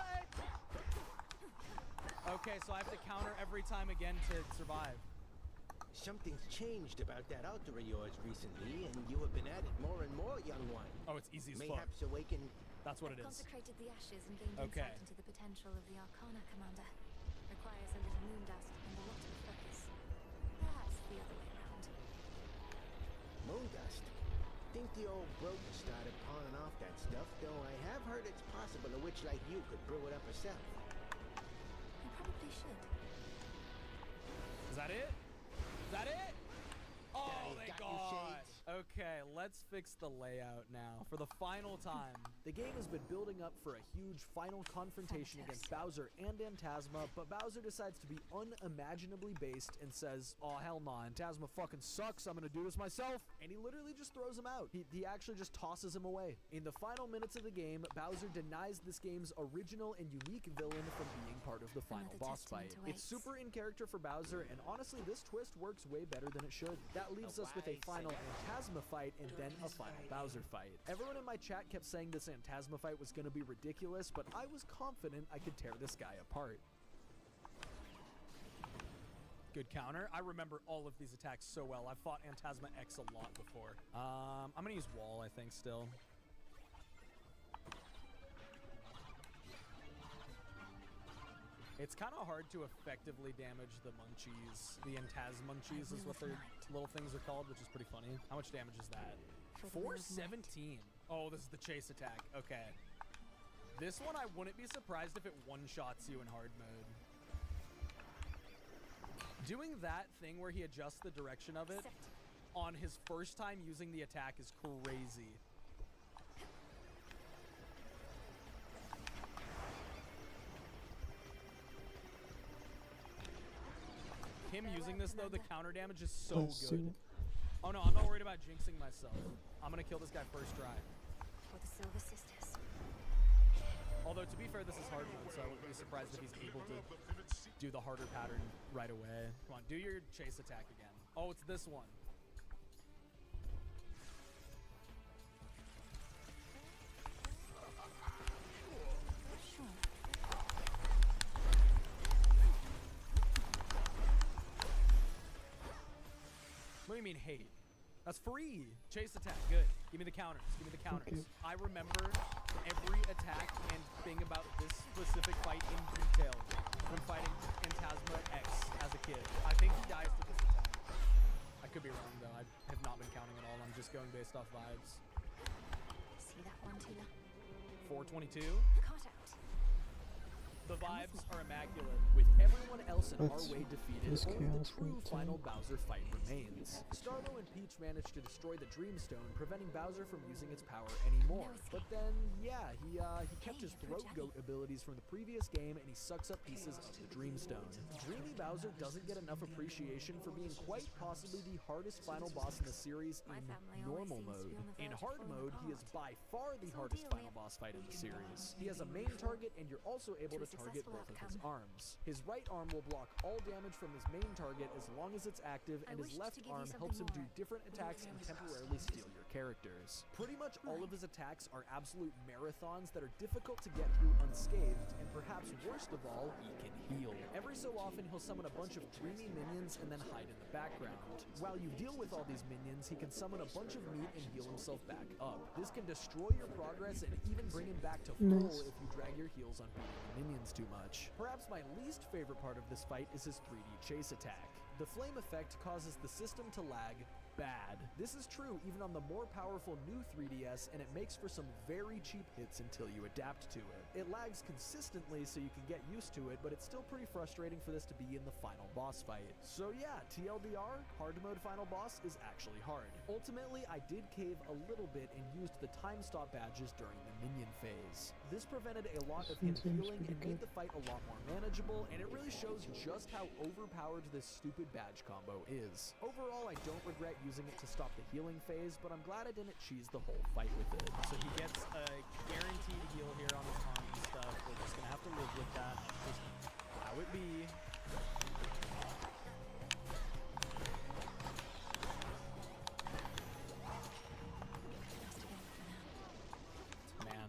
Okay, so I have to counter every time again to survive. Something's changed about that altar of yours recently, and you have been at it more and more, young one. Oh, it's easy as fuck. Mayhaps awaken. That's what it is. Consecrated the ashes and gained Okay. insight into the potential of the Arcana, Commander. Requires a little moon dust and a lot of focus. Perhaps the other way around. Moon dust. Think the old broker started pawning off that stuff, though I have heard it's possible a witch like you could brew it up herself. I probably should. Is that it? Is that it? Oh, Daddy thank got you, God. Shades. Okay, let's fix the layout now for the final time. The game has been building up for a huge final confrontation against Bowser and Antasma, but Bowser decides to be unimaginably based and says, oh, hell nah, Antasma fucking sucks, I'm gonna do this myself. And he literally just throws him out. He actually just tosses him away. In the final minutes of the game, Bowser denies this game's original and unique villain from being part of the final Another boss testament fight. to It's Ace. super in character for Bowser, and honestly, this twist works way better than it should. That leaves us with a final Antasma fight and then a final Bowser fight. Everyone in my chat kept saying this Antasma fight was gonna be ridiculous, but I was confident I could tear this guy apart. Good counter. I remember all of these attacks so well. I've fought Antasma X a lot before. I'm gonna use wall, I think, still. It's kind of hard to effectively damage the munchies. The Entaz munchies is what their little things are called, which is pretty funny. How much damage is that? 417. Oh, this is the chase attack. Okay. This one, I wouldn't be surprised if it one-shots you in hard mode. Doing that thing where he adjusts the direction of it on his first time using the attack is crazy. Him using this, though, the counter damage is so good. Oh, no, I'm not worried about jinxing myself. I'm going to kill this guy first try. For the Silver Sisters. Although, to be fair, this is hard mode, so I wouldn't be surprised if he's able to do the harder pattern right away. Come on, do your chase attack again. Oh, it's this one. What do you mean hate? That's free. Chase attack, good. Give me the counters. Give me the counters. Okay. I remember every attack and thing about this specific fight in detail when fighting Phantasma X as a kid. I think he dies to this attack. I could be wrong though. I have not been counting at all. I'm just going based off vibes. See that one, Tila? 422. Caught out. The vibes are immaculate. With everyone else in our way defeated, only the true final Bowser fight remains. Starlo and Peach managed to destroy the Dreamstone, preventing Bowser from using its power anymore. But then, yeah, he kept his throat goat abilities from the previous game, and he sucks up pieces of the Dreamstone. Dreamy Bowser doesn't get enough appreciation for being quite possibly the hardest final boss in the series in normal mode. In hard mode, he is by far the hardest final boss fight in the series. He has a main target, and you're also able to target both of his arms. His right arm will block all damage from his main target as long as it's active, and his left arm helps him do different attacks and temporarily steal your characters. Pretty much all of his attacks are absolute marathons that are difficult to get through unscathed, and perhaps worst of all, he can heal. Every so often, he'll summon a bunch of dreamy minions and then hide in the background. While you deal with all these minions, he can summon a bunch of meat and heal himself back up. This can destroy your progress and even bring him back to full if you drag your heals on beating the minions too much. Perhaps my least favorite part of this fight is his 3D chase attack. The flame effect causes the system to lag bad. This is true even on the more powerful new 3DS, and it makes for some very cheap hits until you adapt to it. It lags consistently so you can get used to it, but it's still pretty frustrating for this to be in the final boss fight. So yeah, TLDR, hard mode final boss is actually hard. Ultimately, I did cave a little bit and used the time stop badges during the minion phase. This prevented a lot of him healing and made the fight a lot more manageable, and it really shows just how overpowered this stupid badge combo is. Overall, I don't regret using it to stop the healing phase, but I'm glad I didn't cheese the whole fight with it. So he gets a guaranteed heal here on his arm and stuff. We're just gonna have to live with that. Just how it be. Man,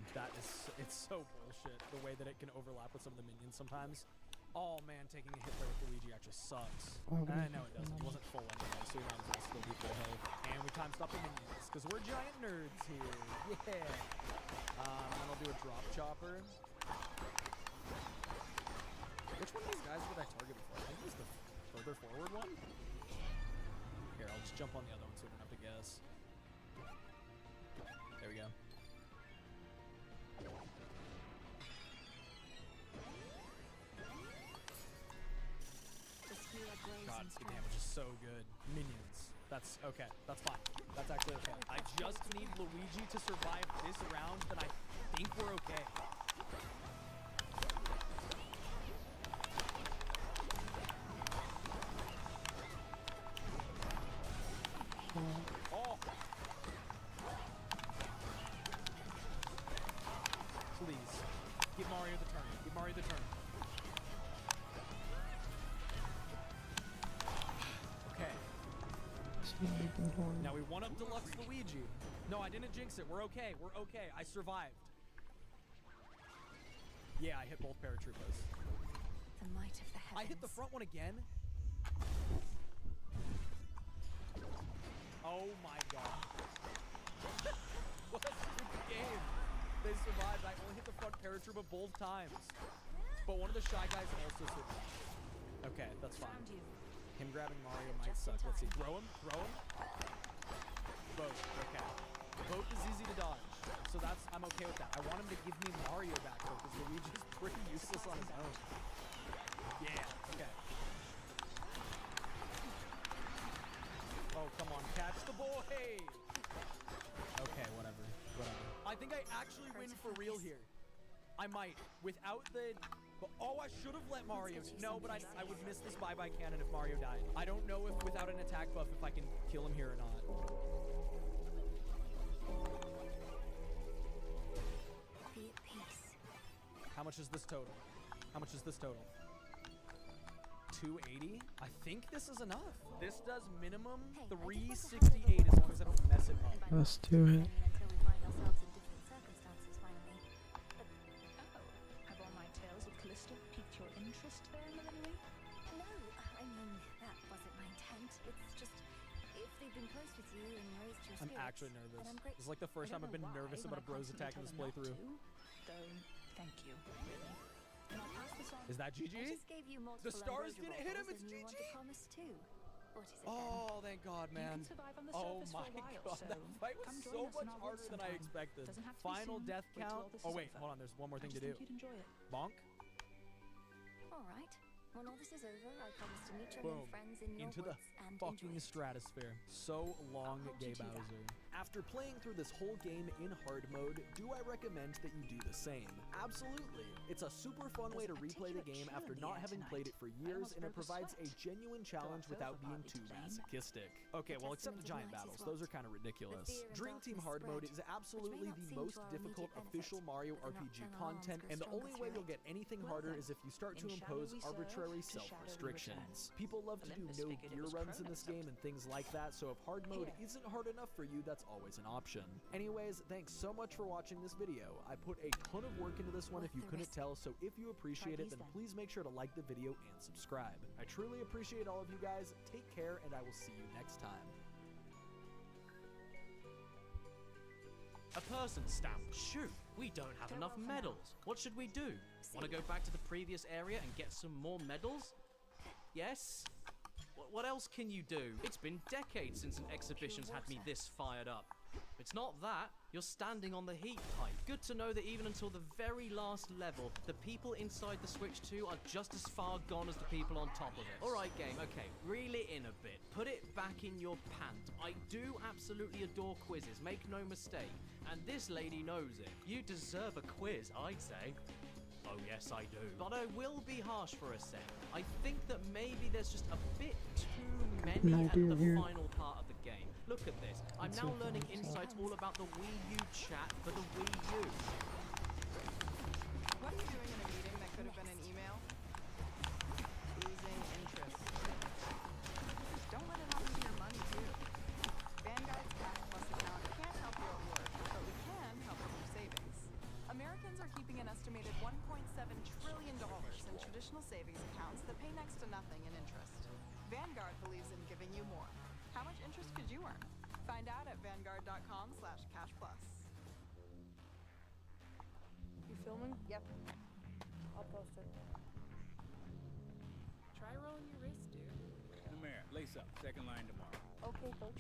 it's so bullshit the way that it can overlap with some of the minions sometimes. Oh man, taking a hit there with Luigi actually sucks. No, it doesn't. It wasn't full anyway, so we might as well still be full health. And we time stop the minions, because we're giant nerds here. Yeah! And I'll do a drop chopper. Which one of these guys did I target before? I think it was the further forward one? Here, I'll just jump on the other one so we don't have to guess. There we go. God, the damage is so good. Minions. That's okay. That's fine. That's actually okay. I just need Luigi to survive this round, then I think we're okay. Oh! Please. Give Mario the turn. Give Mario the turn. Now we one-up Deluxe Luigi. No, I didn't jinx it. We're okay. We're okay. I survived. Yeah, I hit both paratroopers. The might of the heavens. I hit the front one again. Oh my god. What a stupid game. They survived. I only hit the front paratrooper both times. But one of the Shy Guys also switched. Okay, that's fine. Him grabbing Mario might suck. Let's see. Throw him. Boat. Okay. Boat is easy to dodge. So I'm okay with that. I want him to give me Mario back though, because Luigi's pretty useless on his own. Yeah, okay. Oh, come on. Catch the boy! Okay, whatever. I think I actually win for real here. I might. Without the... Oh, I should have let Mario... No, but I would miss this bye-bye cannon if Mario died. I don't know if without an attack buff if I can kill him here or not. Be at peace. How much is this total? 280? I think this is enough. This does minimum 368 as long as I don't mess it up. Let's do it. Until we find ourselves in different circumstances finally. But Have all my tales of Callisto piqued your interest there, Melanie? no, I mean, that wasn't my intent. It's just, if they've been close with you and raised your I'm spirits, actually nervous. then I'm grateful. This is like the first time I've been nervous about a bros attack in this playthrough. Though, thank you, really. And I'll pass this on. Is that I GG? just gave you multiple stars ambrosia didn't hit him, bottles it's and you want GG. a promise too. What is it Oh, thank God, You man. can survive on the Oh surface my for a while, God, so that fight was come so join us much in our harder woods than I sometime. expected. Doesn't have to be Final soon. death Wait till all count. this Oh is wait, over. hold on. There's one more I thing just to do. think you'd enjoy it. Bonk. then? All right. When all this is over, I promise to meet your Boom. new friends in your Into the woods and fucking enjoy it. stratosphere. So long, I'll Gay hold you to that. Bowser. After playing through this whole game in hard mode, do I recommend that you do the same? Absolutely. It's a super fun way to There's a replay the particular game chill after in the not air having played it tonight. for I years, almost and it broke a provides a sweat. genuine challenge Got without over being body too today. masochistic. Okay, well, except the giant testament of battles. light Those is are kind of ridiculous. The fear and Dream Team darkness Hard Mode spread, is absolutely which may the not most seem to our difficult immediate official benefit, Mario but the RPG nocturnal content, alarms and the grow only stronger way through you'll it. get anything Well harder then, is if you start to in shadow impose we serve, arbitrary to shadow we self-restrictions. return. People love to do Olympus no figured it gear was runs in this Cronus game and things like that, so if hard mode Here. isn't hard enough for you, that's always an option. Anyways, thanks so much for watching this video. I put a ton of work into this one if you couldn't tell, so if you appreciate it, then please make sure to like the video and subscribe. I truly appreciate all of you guys. Take care, and I will see you next time. A person stamp. Shoot, we don't have enough medals. What should we do? Want to go back to the previous area and get some more medals? Yes? What else can you do? It's been decades since an exhibition's had me this fired up. It's not that. You're standing on the heat pipe. Good to know that even until the very last level, the people inside the Switch 2 are just as far gone as the people on top of it. Alright game, okay, reel it in a bit. Put it back in your pant. I do absolutely adore quizzes, make no mistake. And this lady knows it. You deserve a quiz, I'd say. Oh yes, I do. But I will be harsh for a sec. I think that maybe there's just a bit too many at the final part of the game. Look at this. I'm now learning insights all about the Wii U chat for the Wii U. What are you doing in a meeting that could have been an email? Losing interest. Don't let it happen to your money, too. Vanguard's Cash Plus account can't help you at work, but we can help with your savings. Americans are keeping an estimated $1.7 trillion in traditional savings accounts that pay next to nothing in interest. Vanguard believes in giving you more. How much interest could you earn? Find out at vanguard.com/cashplus. You filming? Yep. I'll post it. Try rolling your wrist, dude. Lumiere, lace up. Second line tomorrow. Okay, coach.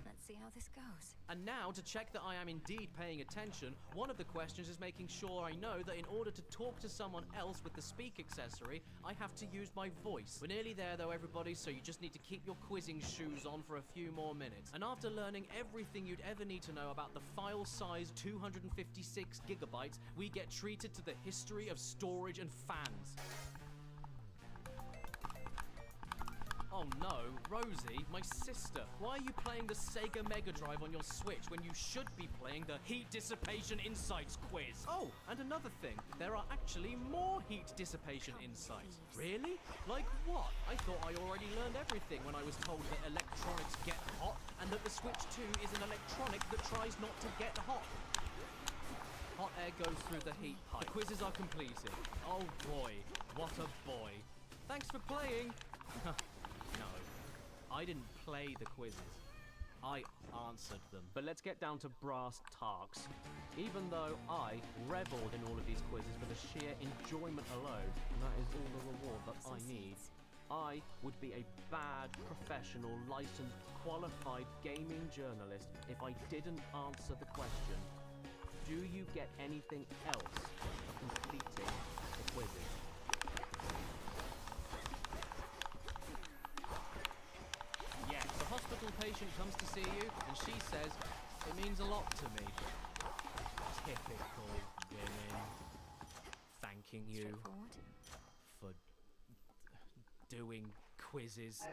Let's see how this goes. And now, to check that I am indeed paying attention, one of the questions is making sure I know that in order to talk to someone else with the speak accessory, I have to use my voice. We're nearly there though, everybody, so you just need to keep your quizzing shoes on for a few more minutes. And after learning everything you'd ever need to know about the file size 256 gigabytes, we get treated to the history of storage and fans. Oh no, Rosie, my sister, why are you playing the Sega Mega Drive on your Switch when you should be playing the Heat Dissipation Insights quiz? Oh, and another thing, there are actually more heat dissipation insights. Really? Like what? I thought I already learned everything when I was told that electronics get hot and that the Switch 2 is an electronic that tries not to get hot. Hot air goes through the heat pipe. The quizzes are completed. Oh boy, what a boy. Thanks for playing. No, I didn't play the quizzes. I answered them. But let's get down to brass tacks. Even though I reveled in all of these quizzes for the sheer enjoyment alone, and that is all the reward that I need, I would be a bad, professional, licensed, qualified gaming journalist if I didn't answer the question, do you get anything else for completing the quizzes? Yes, a hospital patient comes to see you, and she says, it means a lot to me. Typical women. Thanking you for doing quizzes.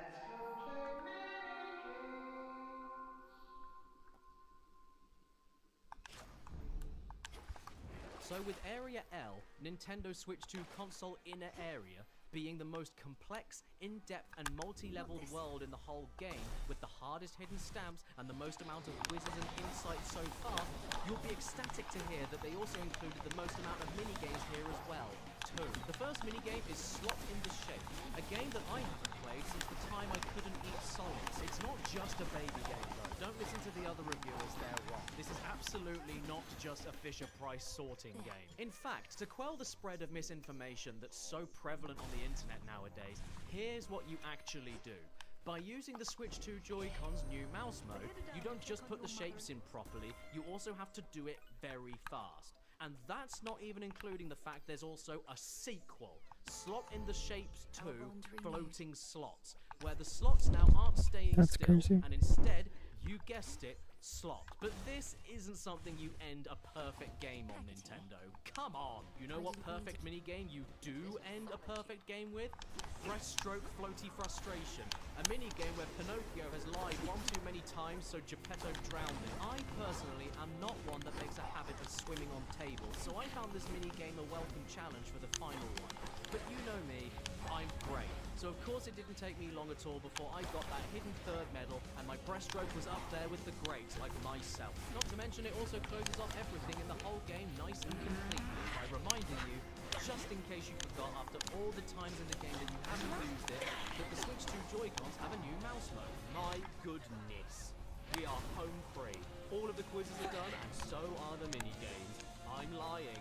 So with Area L, Nintendo Switch 2 console inner area being the most complex, in-depth and multi-leveled world in the whole game, with the hardest hidden stamps and the most amount of quizzes and insights so far, you'll be ecstatic to hear that they also included the most amount of minigames here as well, too. The first minigame is Slot in the Shape, a game that I haven't played since the time I couldn't eat solids. It's not just a baby game though, don't listen to the other reviewers, they're wrong. This is absolutely not just a Fisher-Price sorting game. In fact, to quell the spread of misinformation that's so prevalent on the internet nowadays, here's what you actually do. By using the Switch 2 Joy-Con's new mouse mode, you don't just put the shapes in properly, you also have to do it very fast. And that's not even including the fact there's also a sequel, Slot in the Shapes 2 Floating Slots, where the slots now aren't staying still, crazy. and instead, you guessed it, slot. But this isn't something you end a perfect game on, Nintendo. Come on! You know what perfect minigame you do end a perfect game with? Breaststroke Floaty Frustration, a minigame where Pinocchio has lied one too many times so Geppetto drowned him. I personally am not one that makes a habit of swimming on tables, so I found this minigame a welcome challenge for the final one. But you know me, I'm great. So of course it didn't take me long at all before I got that hidden third medal and my breaststroke was up there with the greats like myself. Not to mention it also closes off everything in the whole game nice and completely by reminding you, just in case you forgot after all the times in the game that you haven't used it, that the Switch 2 Joy-Cons have a new mouse mode. My goodness. We are home free. All of the quizzes are done and so are the minigames. I'm lying.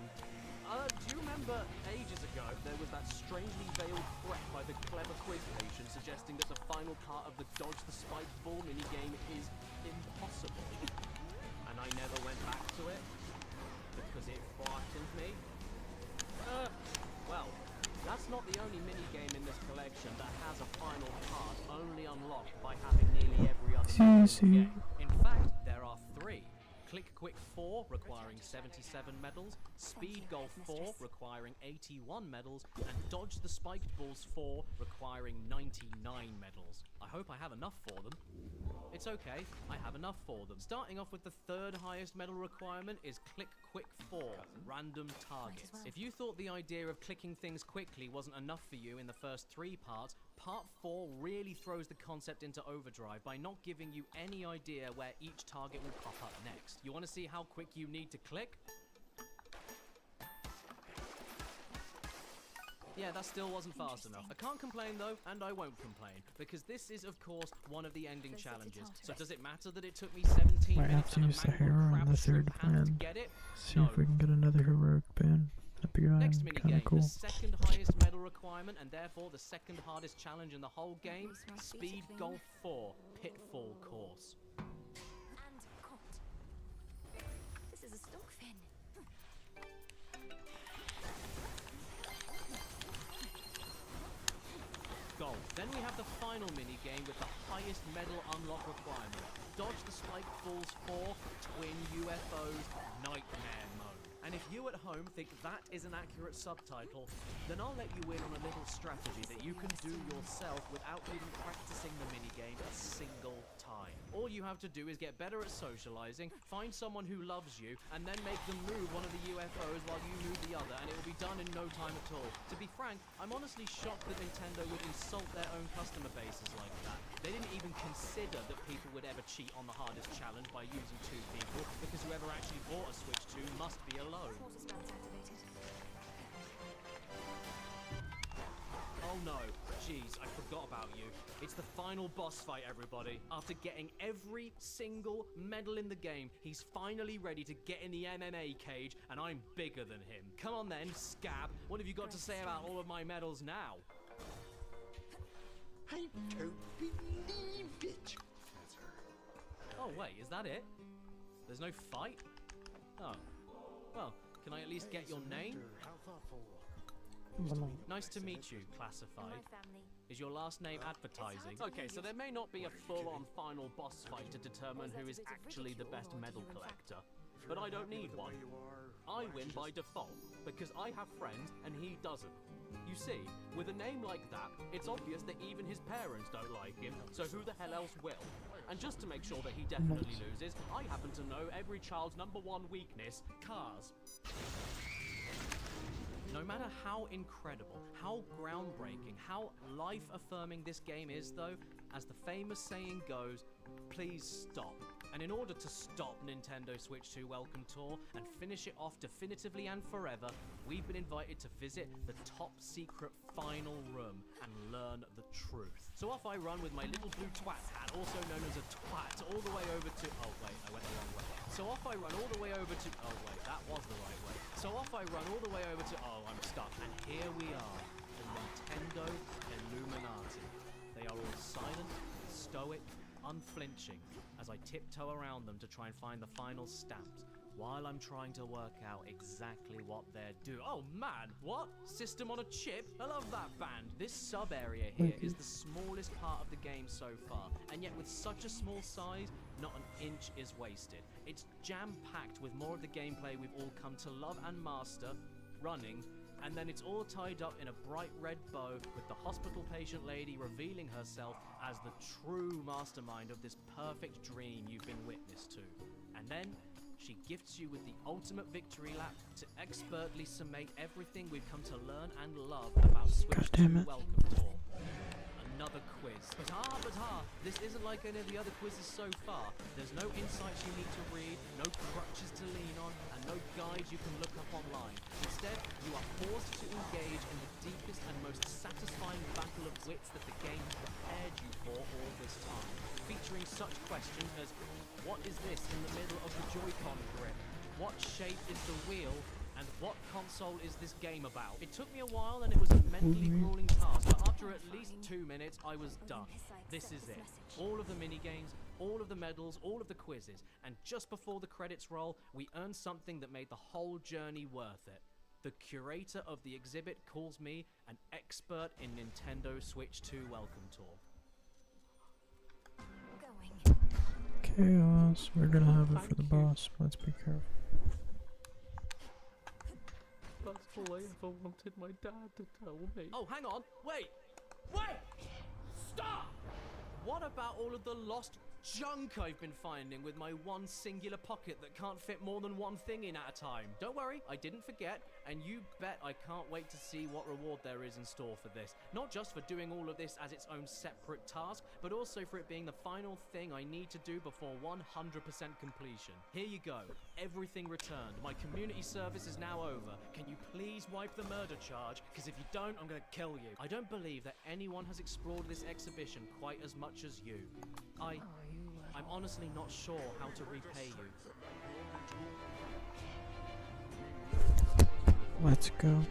Do you remember ages ago there was that strangely veiled threat by the clever quiz patient suggesting that the final part of the Dodge the Spiked Ball minigame is impossible? And I never went back to it because it frightened me. Well, that's not the only minigame in this collection that has a final part only unlocked by having nearly every other minigame in the game. In fact, there are 3. Click Quick 4 requiring 77 medals, Speed Golf 4 requiring 81 medals, and Dodge the Spiked Balls 4 requiring 99 medals. I hope I have enough for them. It's okay, I have enough for them. Starting off with the 3rd highest medal requirement is Click Quick 4, Random Targets. If you thought the idea of clicking things quickly wasn't enough for you in the first 3 parts, Part 4 really throws the concept into overdrive by not giving you any idea where each target will pop up next. You want to see how quick you need to click? Yeah, that still wasn't fast enough. I can't complain though, and I won't complain, because this is of course one of the ending challenges. So does it matter that it took me 17 Might have minutes to and use a the mangled hero on crab the shrimp 3rd hand to band. get it? See if we can get another heroic band. That'd be Next kind minigame, of cool. the 2nd highest medal requirement and therefore the 2nd hardest challenge in the whole game, Speed Golf 4 Pitfall Course. And caught. This is a stockfin. Golf. Then we have the final minigame with the highest medal unlock requirement, Dodge the Spiked Balls 4 Twin UFOs Nightmare Mode. And if you at home think that is an accurate subtitle, then I'll let you in on a little strategy that you can do yourself without even practicing the minigame a single time. All you have to do is get better at socializing, find someone who loves you, and then make them move one of the UFOs while you move the other, and it will be done in no time at all. To be frank, I'm honestly shocked that Nintendo would insult their own customer bases like that. They didn't even consider that people would ever cheat on the hardest challenge by using 2 people, because whoever actually bought a Switch 2 must be alone. Water spell's activated. Oh no, jeez, I forgot about you. It's the final boss fight, everybody. After getting every single medal in the game, he's finally ready to get in the MMA cage, and I'm bigger than him. Come on then, scab. What have you got to say about all of my medals now? I don't believe it. Oh wait, is that it? There's no fight? Oh. Well, can I at least get your name? Nice to meet you, Classified. Is your last name advertising? Okay, so there may not be a full-on final boss fight to determine who is actually the best medal collector. But I don't need one. I win by default, because I have friends and he doesn't. You see, with a name like that, it's obvious that even his parents don't like him, so who the hell else will? And just to make sure that he definitely loses, I happen to know every child's #1 weakness, cars. No matter how incredible, how groundbreaking, how life-affirming this game is though, as the famous saying goes, please stop. And in order to stop Nintendo Switch 2 Welcome Tour and finish it off definitively and forever, we've been invited to visit the top secret final room and learn the truth. So off I run with my little blue twat hat, also known as a twat, all the way over to... Oh wait, I went the wrong way. So off I run all the way over to... Oh wait, that was the right way. So off I run all the way over to... Oh, I'm stuck. And here we are, the Nintendo Illuminati. They are all silent, stoic, unflinching, as I tiptoe around them to try and find the final stamps, while I'm trying to work out exactly what they're doing. Oh man, what? System on a chip? I love that band. This sub-area here is the smallest part of the game so far, and yet with such a small size, not an inch is wasted. It's jam-packed with more of the gameplay we've all come to love and master, running, and then it's all tied up in a bright red bow with the hospital patient lady revealing herself as the true mastermind of this perfect dream you've been witness to. And then she gifts you with the ultimate victory lap to expertly summate everything we've come to learn and love about Switch 2 Welcome Tour. Another quiz. But this isn't like any of the other quizzes so far. There's no insights you need to read, no crutches to lean on, and no guides you can look up online. Instead, you are forced to engage in the deepest and most satisfying battle of wits that the game has prepared you for all this time. Featuring such questions as, what is this in the middle of the Joy-Con grip? What shape is the wheel? And what console is this game about? It took me a while and it was a mentally grueling task, but after at least 2 minutes, I was done. This is it. All of the minigames, all of the medals, all of the quizzes, and just before the credits roll, we earned something that made the whole journey worth it. The curator of the exhibit calls me an expert in Nintendo Switch 2 Welcome Tour. Chaos. We're gonna have it for the boss. Let's be careful. That's all I ever wanted my dad to tell me. Oh, hang on. Wait! Stop! What about all of the lost junk I've been finding with my one singular pocket that can't fit more than one thing in at a time? Don't worry, I didn't forget, and you bet I can't wait to see what reward there is in store for this. Not just for doing all of this as its own separate task, but also for it being the final thing I need to do before 100% completion. Here you go. Everything returned. My community service is now over. Can you please wipe the murder charge? Because if you don't, I'm gonna kill you. I don't believe that anyone has explored this exhibition quite as much as you. I'm honestly not sure how to repay you. Let's go.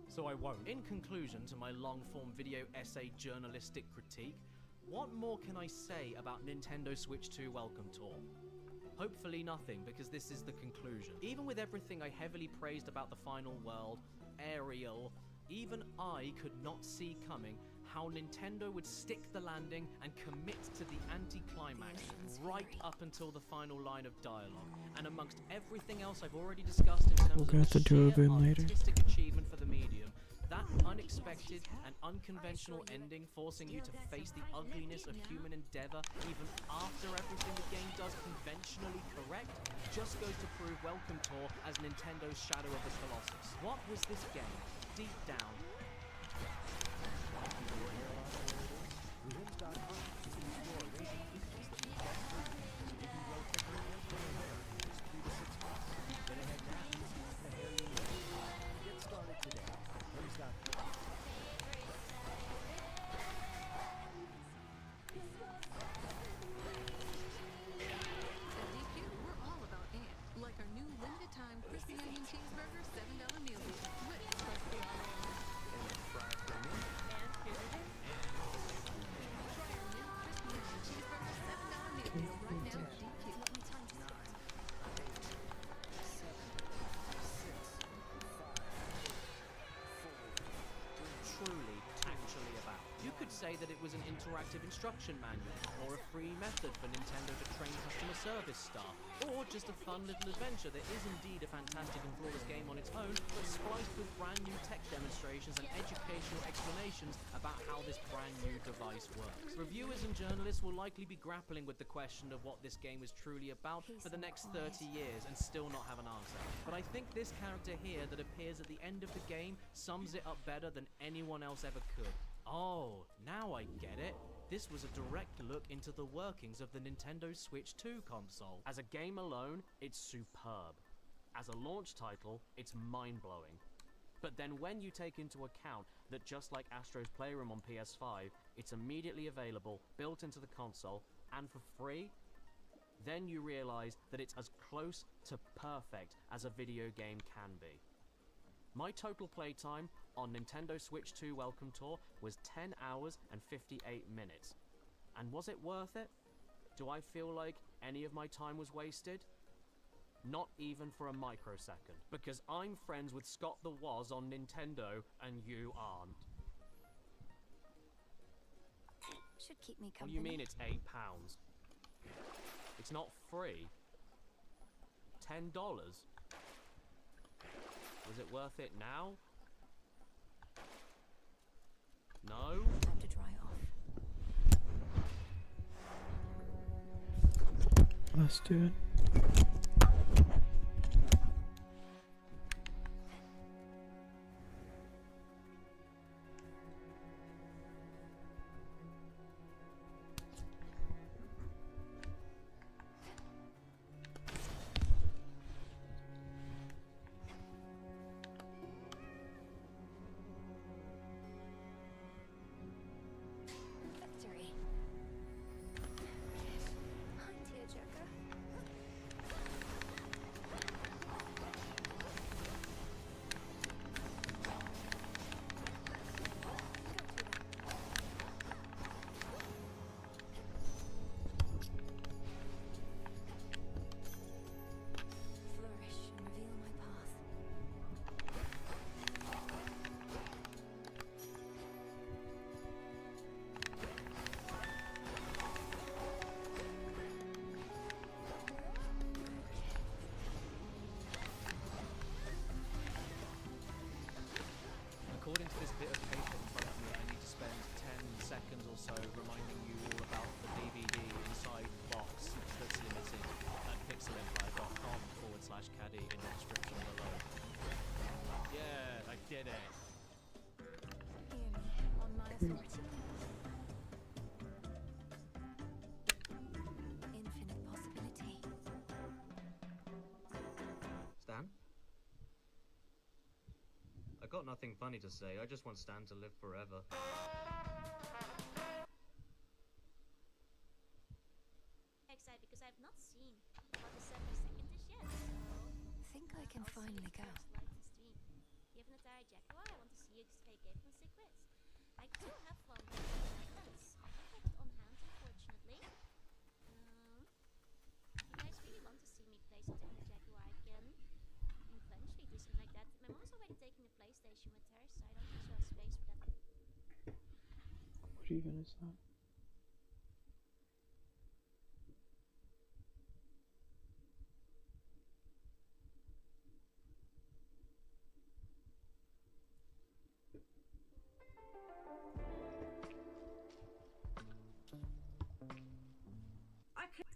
So I won't. In conclusion to my long-form video essay journalistic critique, what more can I say about Nintendo Switch 2 Welcome Tour? Hopefully nothing, because this is the conclusion. Even with everything I heavily praised about the final world, Ariel, even I could not see coming how Nintendo would stick the landing and commit to the anti-climax right up until the final line of dialogue. And amongst everything else I've already discussed in terms of the sheer artistic achievement for the medium, that unexpected and unconventional ending forcing you to face the ugliness of human endeavor even after everything the game does conventionally correct just goes to prove Welcome Tour as Nintendo's Shadow of the Colossus. What was this game, deep down? Get started today. say that it was an interactive instruction manual, or a free method for Nintendo to train customer service staff, or just a fun little adventure that is indeed a fantastic and flawless game on its own, but spliced with brand new tech demonstrations and educational explanations about how this brand new device works. Reviewers and journalists will likely be grappling with the question of what this game is truly about for the next 30 years and still not have an answer. But I think this character here that appears at the end of the game sums it up better than anyone else ever could. Oh, now I get it. This was a direct look into the workings of the Nintendo Switch 2 console. As a game alone, it's superb. As a launch title, it's mind-blowing. But then when you take into account that just like Astro's Playroom on PS5, it's immediately available, built into the console, and for free, then you realize that it's as close to perfect as a video game can be. My total playtime on Nintendo Switch 2 Welcome Tour was 10 hours and 58 minutes. And was it worth it? Do I feel like any of my time was wasted? Not even for a microsecond, because I'm friends with Scott the Woz on Nintendo and you aren't. Should keep me company. What do you mean it's £8? It's not free. $10? Was it worth it now? No? Time to dry off. Let's do it. Victory. Hi, tearjerker. Flourish and reveal my path. According to this bit of paper in front of me, I need to spend 10 seconds or so reminding you all about the DVD inside the box that's limited at pixelempire.com/caddy in the description below. Yeah, I did it. Hear me on my authority. Infinite possibility. Stan? I got nothing funny to say, I just want Stan to live forever. Excited because I've not seen what the 72nd is yet, so Think I can I'll see finally if go. there's light to stream. Given that I Jaguar, I want to see you take it from secrets. I do have fun with friends. I don't have it on hand, unfortunately. If you guys really want to see me play something with Jaguar, I can eventually do something like that. My mom's already taking a PlayStation with her, so I don't usually have space for that. What even is that? I could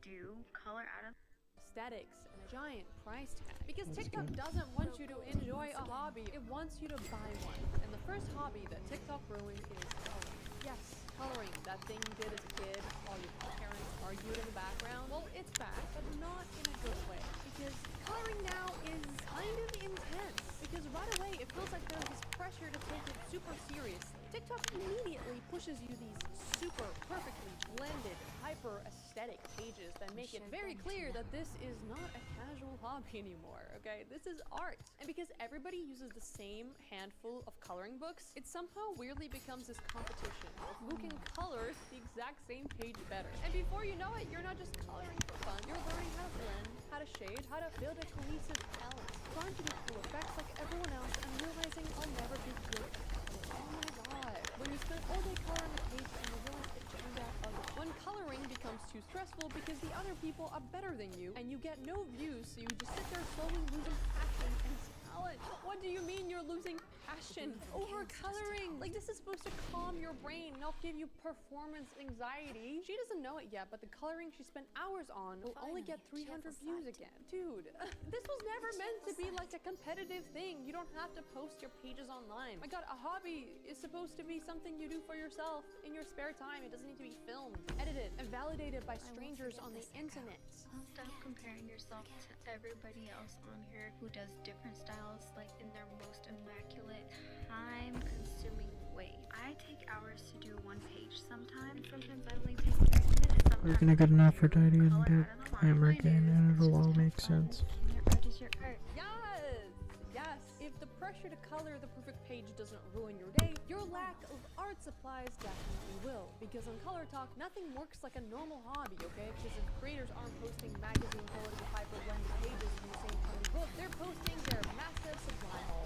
do color out of Aesthetics and a giant price tag. Because TikTok doesn't want you to enjoy a hobby, it wants you to buy one. And the first hobby that TikTok ruined is coloring. Yes, coloring. That thing you did as a kid while your parents argued in the background. Well, it's back, but not in a good way. Because coloring now is kind of intense. Because right away, it feels like there's this pressure to take it super seriously. TikTok immediately pushes you these super perfectly blended, hyper aesthetic pages that make it very clear that this is not a casual hobby anymore, okay? This is art. And because everybody uses the same handful of coloring books, it somehow weirdly becomes this competition of who can color the exact same page better. And before you know it, you're not just coloring for fun, you're learning how to blend, how to shade, how to build a cohesive palette, trying to do cool effects like everyone else and realizing I'll never be good at coloring. Oh my god. When you spend all day coloring a page and you realize it turned out ugly. When coloring becomes too stressful because the other people are better than you and you get no views, so you just sit there slowly losing passion and talent. What do you mean you're losing passion over coloring? Like, this is supposed to calm your brain, not give you performance anxiety. She doesn't know it yet, but the coloring she spent hours on will only get 300 views again. Dude, this was never meant to be like a competitive thing. You don't have to post your pages online. My god, a hobby is supposed to be something you do for yourself in your spare time. It doesn't need to be filmed, edited, and validated by strangers on the internet. Stop comparing yourself to everybody else on here who does different styles, like in their most immaculate, time-consuming way. I take hours to do one page sometimes. Sometimes I only take 30 minutes. We're gonna get an Aphrodite and get hammer again, and it'll all make sense. Your art is your art. Yes! Yes! If the pressure to color the perfect page doesn't ruin your day, your lack of art supplies definitely will. Because on Color Talk, nothing works like a normal hobby, okay? Because if creators aren't posting magazine quality hyper-blended pages in the same funny book, they're posting their massive supply haul.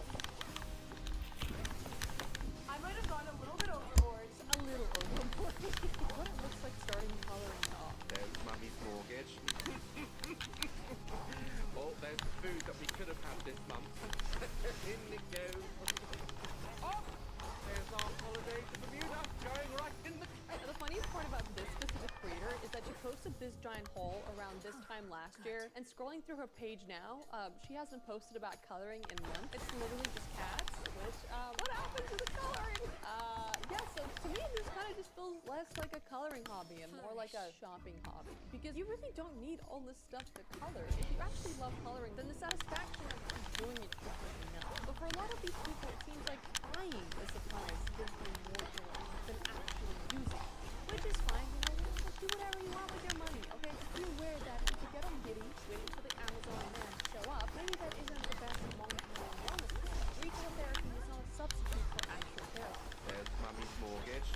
I might have gone a little bit overboard. A little overboard. What it looks like starting coloring off. There's Mummy's mortgage. Oh, there's the food that we could have had this month. In it goes. Oh, there's our holiday to Bermuda going right in the... The funniest part about this specific creator is that she posted this giant haul around this time last year, and scrolling through her page now, she hasn't posted about coloring in months. It's literally just cats, which, what happened to the coloring? Yeah, so to me this kind of just feels less like a coloring hobby and more like a shopping hobby, because you really don't need all this stuff to color. If you actually love coloring, then the satisfaction of doing it is really enough. But for a lot of these people, it seems like buying the supplies gives them more joy than actually using it. Which is fine, you know, just do whatever you want with your money, okay? Just be aware that if you get on giddy, waiting for the Amazon man to show up, maybe that isn't the best long-term wellness plan. Retail therapy is not a substitute for actual therapy. There's Mummy's mortgage.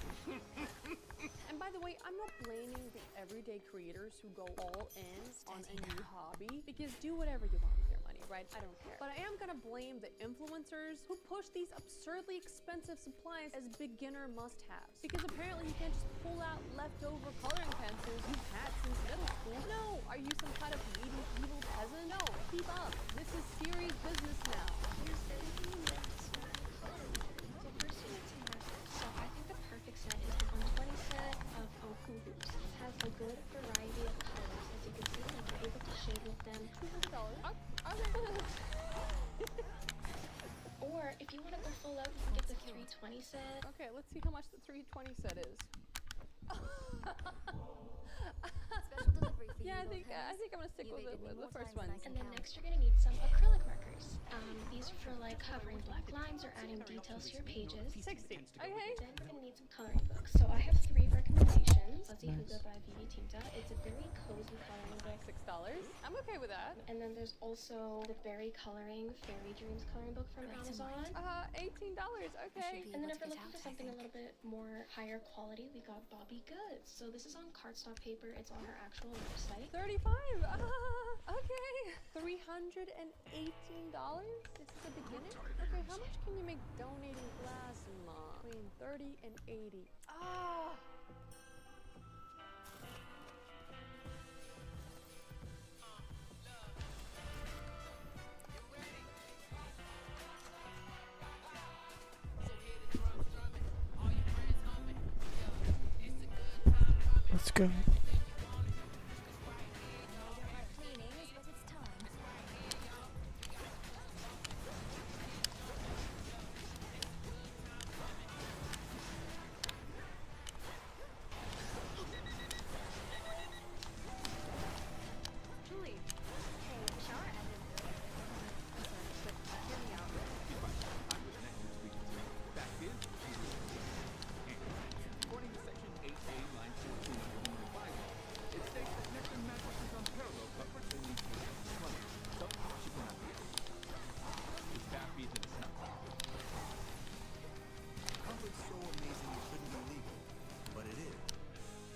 And by the way, I'm not blaming the everyday creators who go all in on a new hobby, because do whatever you want with your money, right? I don't care. But I am gonna blame the influencers who push these absurdly expensive supplies as beginner must-haves. Because apparently you can't just pull out leftover coloring pencils you've had since middle school. No! Are you some kind of needy, evil peasant? No! Keep up! This is serious business now. So I think the perfect set is the 120 set of Oku hoops. It has a good variety of colors, as you can see, like you're able to shade with them. $200. Or if you want to go full out, you can get the 320 set. Okay, let's see how much the 320 set is. Special delivery for Yeah, you, I think I'm gonna stick with the first one. And then next you're gonna need some acrylic markers. These are for like covering black lines or adding details to your pages. 60. Okay. Then you're gonna need some coloring books. So I have 3 recommendations. Fuzzy Huga by Vivi Tinta. It's a very cozy coloring book. $6. I'm okay with that. And then there's also the Berry Coloring Fairy Dreams coloring book from Amazon. $18. Okay. And then if you're looking for something a little bit more higher quality, we got Bobby Goods. So this is on cardstock paper. It's on her actual website. 35. Okay. $318. This is the beginning. Okay, how much can you make donating plasma? Between 30 and 80. Ah. Let's go.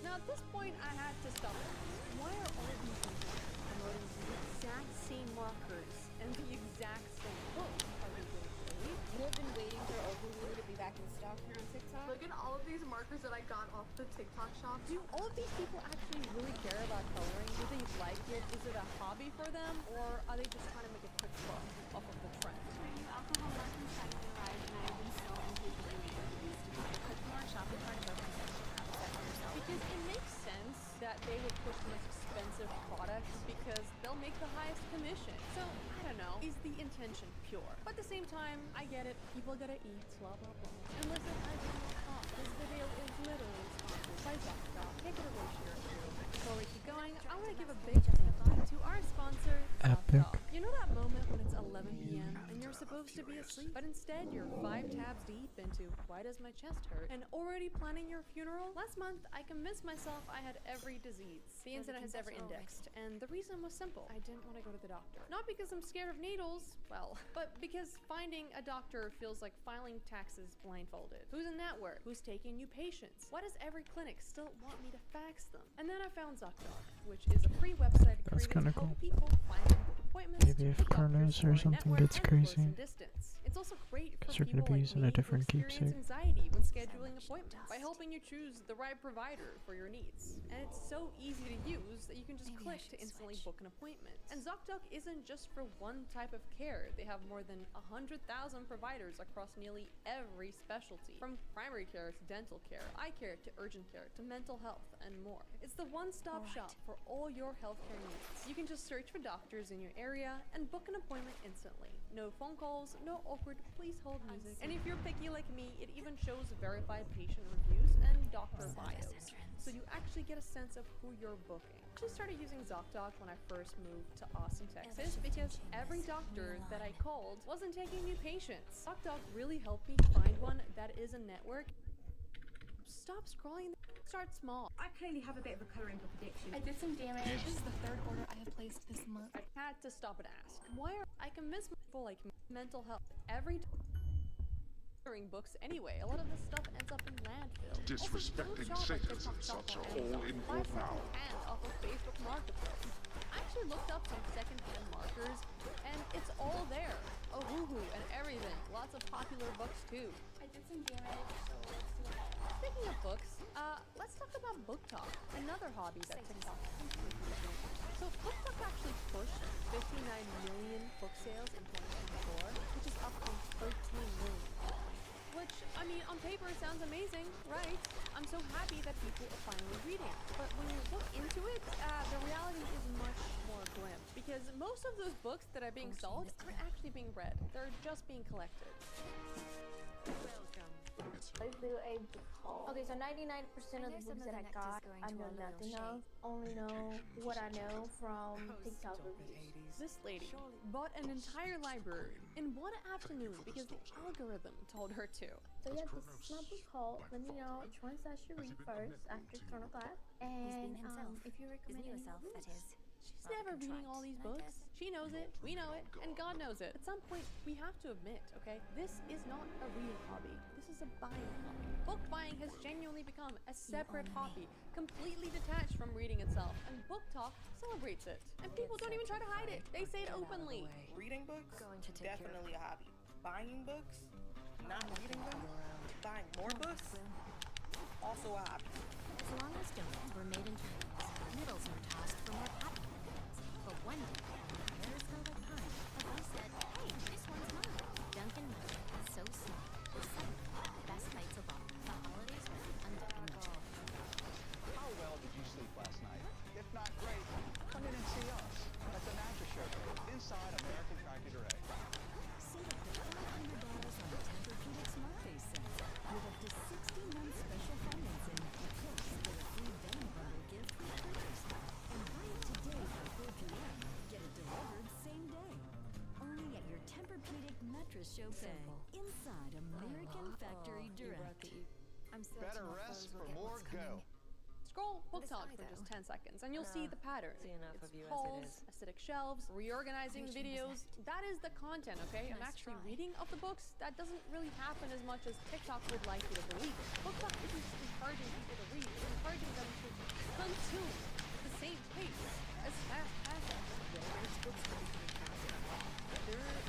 At this point, I had to stop. Why are all these people promoting the exact same markers and the exact same book? Are they doing We have been waiting for Overview to be back in stock here on TikTok. Look at all of these markers that I got off the TikTok shop. Do all of these people actually really care about coloring? Do they like it? Is it a hobby for them? Or are they just trying to make a quick buck off of the trend? Alcohol markers finally arrived, and I've been so impatient waiting for these to be. Click more shopping cart above the section. Set for yourself. Because it makes sense that they would push the most expensive products because they'll make the highest commission. So, I don't know, is the intention pure? But at the same time, I get it. People gotta eat, blah, blah, blah. And listen, I do not talk. This video is literally sponsored by Zocdoc. Take it away, Shiro. Before we keep going, I want to give a big thank you to our sponsor, Epic. Zocdoc. You know that moment when it's 11 p.m. and you're supposed to be asleep, but instead you're 5 tabs deep into why does my chest hurt and already planning your funeral? Last month, I convinced myself I had every disease the internet has ever indexed, and the reason was simple. I didn't want to go to the doctor. Not because I'm scared of needles, well, but because finding a doctor feels like filing taxes blindfolded. Who's in network? Who's taking new patients? Why does every clinic still want me to fax them? And then I found Zocdoc, which is a free website That's created kinda to help cool. people find appointments. Maybe if with doctors Carnos who are or in something network gets and close crazy, in distance. It's also great for 'cause you're people gonna be like using me a different who experience keepsake. anxiety when scheduling appointments by helping you choose the right provider for your needs. And it's so easy to use that you can just click to instantly book an appointment. And Zocdoc isn't just for one type of care. They have more than 100,000 providers across nearly every specialty, from primary care to dental care, eye care to urgent care to mental health and more. It's the one-stop shop for all your healthcare needs. You can just search for doctors in your area and book an appointment instantly. No phone calls, no awkward please hold music. And if you're picky like me, it even shows verified patient reviews and doctor bios, so you actually get a sense of who you're booking. I actually started using Zocdoc when I first moved to Austin, Texas, because every doctor that I called wasn't taking new patients. Zocdoc really helped me find one that is a network. Stop scrolling. Start small. I clearly have a bit of a colouring book addiction. I did some damage. This is the third order I have placed this month. I had to stop and ask, why are I convinced people like mental health every books anyway? A lot of this stuff ends up in landfill. Disrespecting Satan's in such a hole in good now. And off of Facebook Marketplace. I actually looked up some second-hand markers, and it's all there. A woohoo and everything. Lots of popular books too. I did some damage, so let's see what happens. Speaking of books, let's talk about Book Talk, another hobby that TikTok is completely doing. So Book Talk actually pushed 59 million book sales in 2024, which is up from 13 million. Which, I mean, on paper sounds amazing, right? I'm so happy that people are finally reading. But when you look into it, the reality is much more grim. Because most of those books that are being sold aren't actually being read. They're just being collected. Let's do a book haul. Okay, so 99% of the books that I got, I know nothing of. Only know what I know from TikTok reviews. This lady bought an entire library in one afternoon because the algorithm told her to. So yeah, this is my book haul. Let me know which ones I should read first after 10 o'clock. And if you recommend yourself, that is. She's never reading all these books. She knows it, we know it, and God knows it. At some point, we have to admit, okay, this is not a reading hobby. This is a buying hobby. Book buying has genuinely become a separate hobby, completely detached from reading itself, and Book Talk celebrates it. And people don't even try to hide it. They say it openly. Reading books? Definitely a hobby. Buying books? Not reading them? Buying more books? Also a hobby. As long as donuts were made into rings, needles were tossed for more cotton. But one day, there's no like pine. A boy said, hey, this one's mine. Dunkin' Mustard is so small. Suddenly, the best bites of all. The holidays were undone. How well did you sleep last night? If not great, come in and see us at the Mattress Showcase inside American Factory Direct. See up to $500 on the Tempur-Pedic Smart Face sensor with up to 60-month special financing. Plus, get a free Venmo bundle gift with purchase. And buy it today by 4 p.m. Get it delivered same day. Only at your Tempur-Pedic Mattress Showcase inside American Factory Direct. I'm so Better rest for more go. Scroll Book Talk for just 10 seconds and you'll see the pattern. It's polls, aesthetic shelves, reorganizing videos. That is the content, okay? I'm actually reading of the books. That doesn't really happen as much as TikTok would like you to believe. Book Talk isn't just encouraging people to read, it's encouraging them to consume at the same pace as fast fashion. There are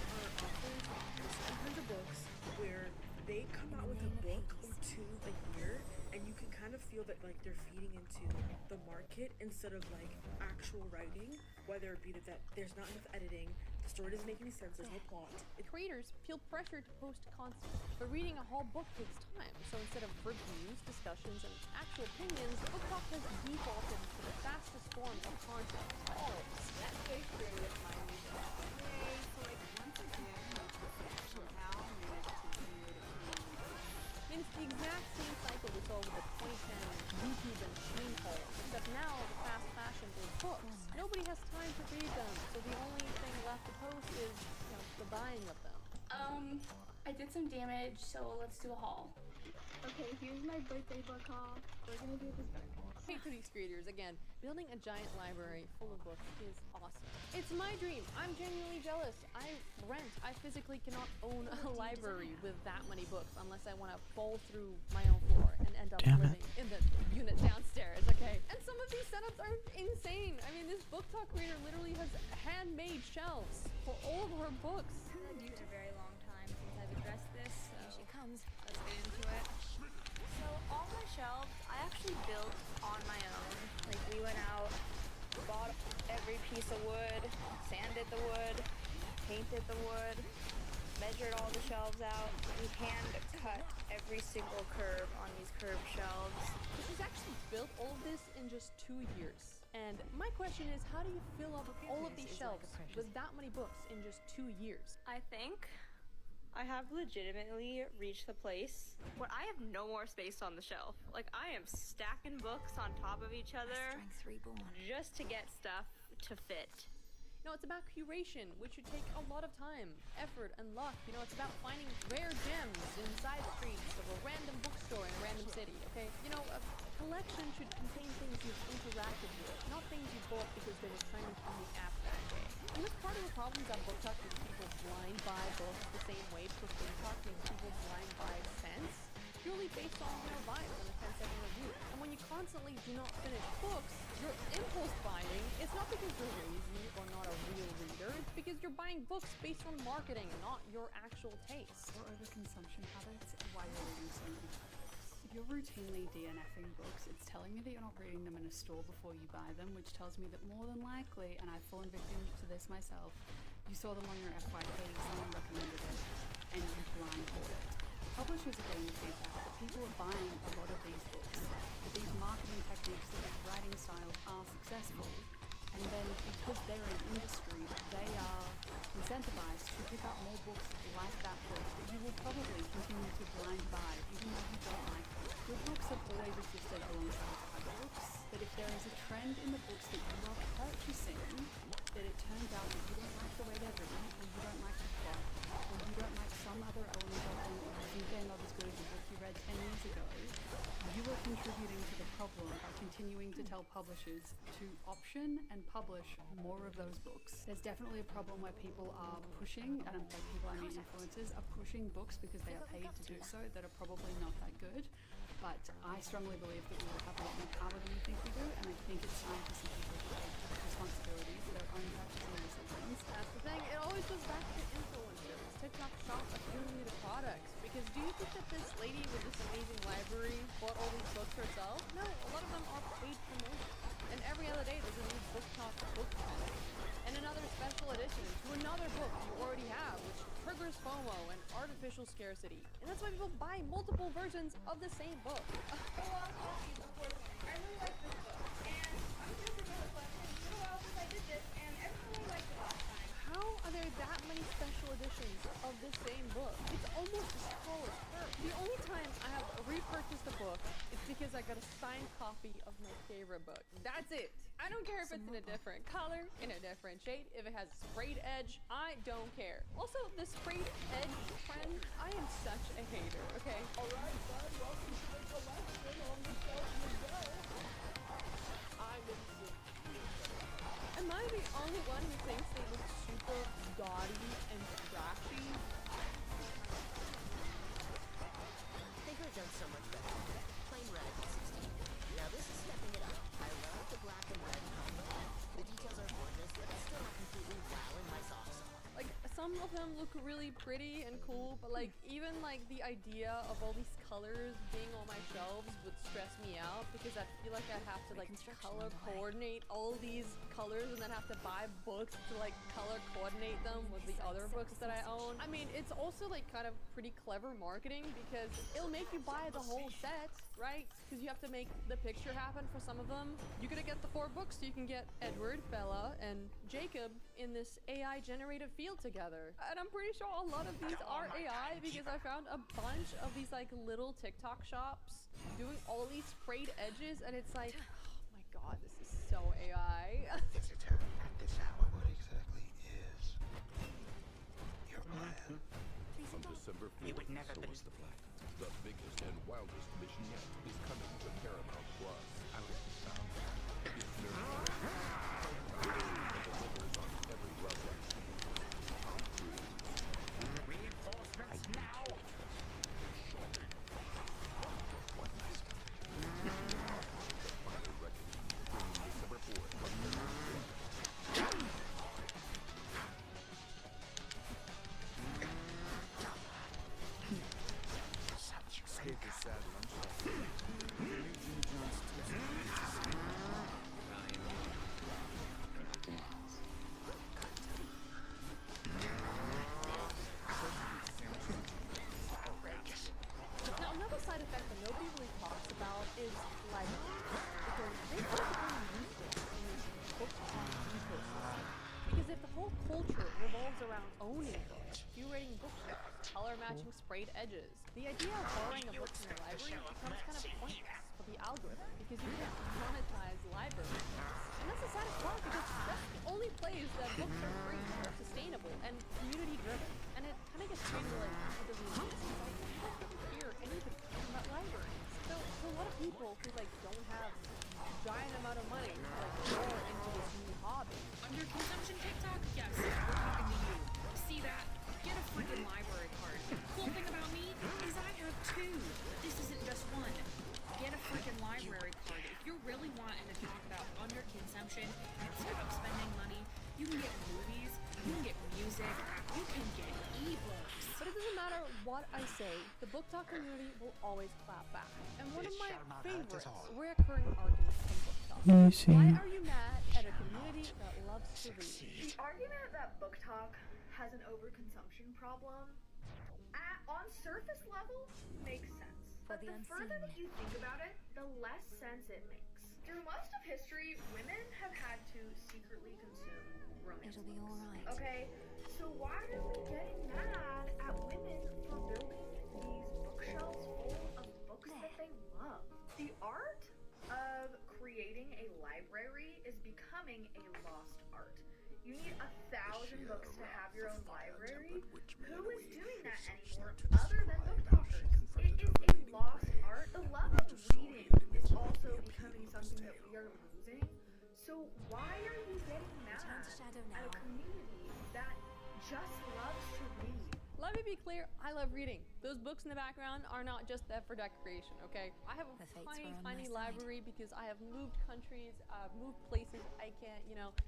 authors with 100 books where they come out with a book or two a year, and you can kind of feel that like they're feeding into the market instead of like actual writing, whether it be that there's not enough editing, the story doesn't make any sense, there's no plot. Creators feel pressure to post constantly, but reading a whole book takes time. So instead of reviews, discussions, and actual opinions, Book Talk has defaulted to the fastest form of content. Oh, that's basically with my music. Yay, so like once again, somehow managed to create a community. I mean, it's the exact same cycle we saw with the 2010 YouTube and Shein haul, except now the fast fashion is books. Nobody has time to read them, so the only thing left to post is, the buying of them. I did some damage, so let's do a haul. Okay, here's my birthday book haul. We're gonna do this better. Hey to these creators, again, building a giant library full of books is awesome. It's my dream. I'm genuinely jealous. I rent. I physically cannot own a library with that many books unless I want to fall through my own floor and end up living in the unit downstairs, okay? And some of these setups are insane. I mean, this Book Talk creator literally has handmade shelves for all of her books. It's been a very long time since I've addressed this, so Here she comes. let's get into it. So all my shelves, I actually built on my own. Like we went out, bought every piece of wood, sanded the wood, painted the wood, measured all the shelves out. We hand cut every single curve on these curved shelves. She's actually built all of this in just 2 years. And my question is, how do you fill up all of these shelves with that many books in just 2 years? I think I have legitimately reached the place where I have no more space on the shelf. Like I am stacking books on top of each other just to get stuff to fit. No, it's about curation, which should take a lot of time, effort, and luck. It's about finding rare gems inside the streets of a random bookstore in a random city, okay? A collection should contain things you've interacted with, not things you bought because they were trending on the app that day. And that's part of the problems on Book Talk is people blind buy books the same way because Book Talk makes people blind buy scents, purely based on vibes and a 10-second review. And when you constantly do not finish books, your impulse buying, it's not because you're lazy or not a real reader, it's because you're buying books based on marketing, not your actual taste. Or overconsumption habits while you're reading so many books. If you're routinely DNFing books, it's telling me that you're not reading them in a store before you buy them, which tells me that more than likely, and I've fallen victim to this myself, you saw them on your FYP, someone recommended it, and you blind bought it. Publishers are getting the feedback that people are buying a lot of these books, that these marketing techniques, that these writing styles are successful, and then because they're an industry, they are incentivized to pick up more books like that book that you will probably continue to blind buy even though you don't like them. Good books have always existed alongside other books, but if there is a trend in the books that you are purchasing, that it turns out that you don't like the way they're written, or you don't like the plot, or you don't like some other element of them, or you think they're not as good as a book you read 10 years ago, you are contributing to the problem by continuing to tell publishers to option and publish more of those books. There's definitely a problem where people are pushing, and by people I mean influencers, are pushing books because they are paid to do so that are probably not that good. But I strongly believe that we will have a lot more power than we think we do, and I think it's time for some people to take responsibility for their own purchasing decisions. That's the thing, it always goes back to influencers. TikTok shop purely the products. Because do you think that this lady with this amazing library bought all these books herself? No, a lot of them are paid promotion. And every other day there's a new Book Talk book comic. And another special edition to another book you already have, which triggers FOMO and artificial scarcity. And that's why people buy multiple versions of the same book. I really like this book, and I'm here for another collection. It's been a while since I did this, and everyone really liked it last time. How are there that many special editions of the same book? It's almost as tall as her. The only time I have repurchased a book is because I got a signed copy of my favorite book. That's it. I don't care if it's in a different color, in a different shade, if it has a sprayed edge, I don't care. Also, the sprayed edge trend, I am such a hater, okay? Alright, bud, welcome to the collection. On the shelf you go. I'm in. Am I the only one who thinks they look super gaudy and trashy? They could have done so much better. Plain red, 16. Now this is stepping it up. I love the black and red combo. The details are gorgeous, but it's still not completely wowing my socks off. Like, some some of them look really pretty and cool, but like even like the idea of all these colors being on my shelves would stress me out because I feel like I'd have to like color coordinate all these colors and then have to buy books to like color coordinate them with the other books that I own. I mean, it's also like kind of pretty clever marketing because it'll make you buy the whole set, right? Because you have to make the picture happen for some of them. You're gonna get the 4 books so you can get Edward, Bella, and Jacob in this AI generated field together. And I'm pretty sure a lot of these are AI because I found a bunch of these like little TikTok shops doing all these sprayed edges and it's like, oh my god, this is so AI. Visitor at this hour. What exactly is your plan? On December 4th, so is the plan. The biggest and wildest mission yet is coming to Paramount Plus. I like the sound. It's delivers on every level. Reinforcements now! One last Final Reckoning, bringing December 4th on Paramount. Escape the sad lunch. Jimmy John's Now another side effect that nobody really talks about is libraries. Because they really use it in this book ecosystem. Because if the whole culture revolves around owning books, curating bookshelves, color matching sprayed edges, the idea of borrowing a book from the library becomes kind of pointless for the algorithm because you can't monetize libraries. And that's the saddest part because that's the only place that books are free, are sustainable, and community driven. And it kind of gets treated like it doesn't exist. Like, you don't really hear anybody talking about libraries. So a lot of people who like don't have a giant amount of money to like pour into this new hobby. Under consumption TikTok? Yes, we're talking to you. See that? Get a freaking library card. Cool thing about me is I have 2. This isn't just one. Get a freaking library card. If you're really wanting to talk about under consumption instead of spending money, you can get movies, you can get music, you can get ebooks. But it doesn't matter what I say, the book talk community will always clap back. And one of my favorites recurring arguments from book talk. Why are you mad at a community that loves to read? The argument that book talk has an overconsumption problem, on surface level, makes sense. But the further that you think about it, the less sense it makes. Through most of history, women have had to secretly consume romance. It'll be alright. Okay, so why are we getting mad at women for building these bookshelves full of books that they love? The art of creating a library is becoming a lost art. You need 1,000 books to have your own library. Who is doing that anymore other than book talkers? It is a lost art. The love of reading is also becoming something that we are losing. So why are you getting mad at a community that just loves to read? Let me be clear, I love reading. Those books in the background are not just there for decoration, okay? I have a tiny library because I have moved countries, moved places. I can't,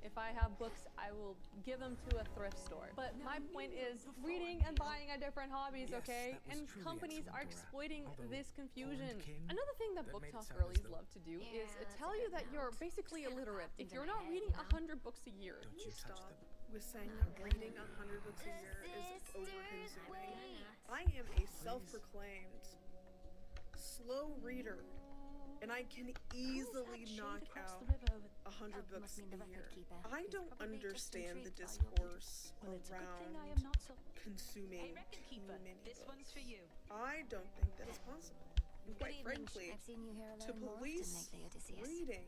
if I have books, I will give them to a thrift store. But my point is, reading and buying are different hobbies, okay? And companies are exploiting this confusion. Another thing that book talk girlies love to do is tell you that you're basically illiterate if you're not reading 100 books a year. Don't you stop with saying that reading 100 books a year is over-consuming. I am a self-proclaimed slow reader, and I can easily knock out 100 books a year. I don't understand the discourse around consuming too many books. I don't think that is possible. And quite frankly, to police reading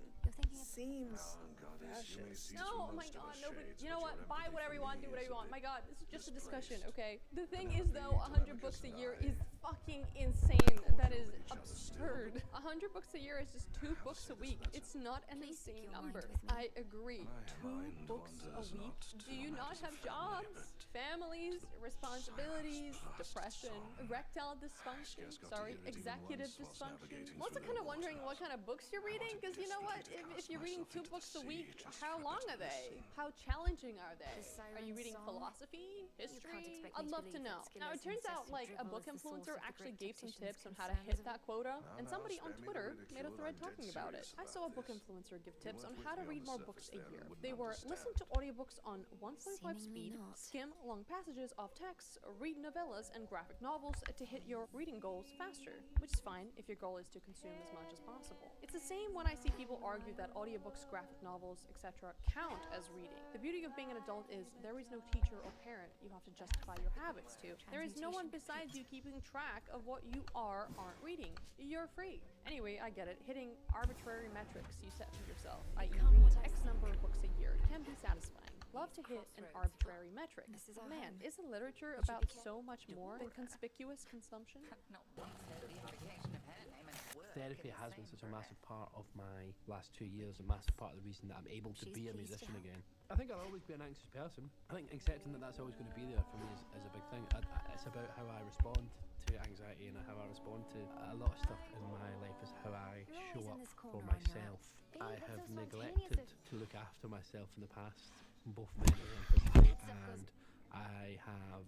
seems fascist. No, oh my god, nobody. You know what? Buy whatever you want, do whatever you want. My god, this is just a discussion, okay? The thing is, though, 100 books a year is fucking insane. That is absurd. 100 books a year is just 2 books a week. It's not an insane number. I agree. 2 books a week? Do you not have jobs, families, responsibilities, depression, erectile dysfunction, sorry, executive dysfunction? I'm also kind of wondering what kind of books you're reading, because you know what? If you're reading 2 books a week, how long are they? How challenging are they? Are you reading philosophy, history? I'd love to know. Now, it turns out like a book influencer actually gave some tips on how to hit that quota, and somebody on Twitter made a thread talking about it. I saw a book influencer give tips on how to read more books a year. They were listen to audiobooks on 1.5 speed, skim long passages of text, read novellas and graphic novels to hit your reading goals faster, which is fine if your goal is to consume as much as possible. It's the same when I see people argue that audiobooks, graphic novels, etc. count as reading. The beauty of being an adult is there is no teacher or parent you have to justify your habits to. There is no one besides you keeping track of what you are or aren't reading. You're free. Anyway, I get it. Hitting arbitrary metrics you set for yourself, i.e. reading X number of books a year, can be satisfying. Love to hit an arbitrary metric. Man, isn't literature about so much more than conspicuous consumption? Therapy has been such a massive part of my last 2 years, a massive part of the reason that I'm able to be a musician again. I think I'll always be an anxious person. I think accepting that that's always going to be there for me is a big thing. It's about how I respond to anxiety and how I respond to a lot of stuff in my life is how I show up for myself. I have neglected to look after myself in the past, both mentally and physically, and I have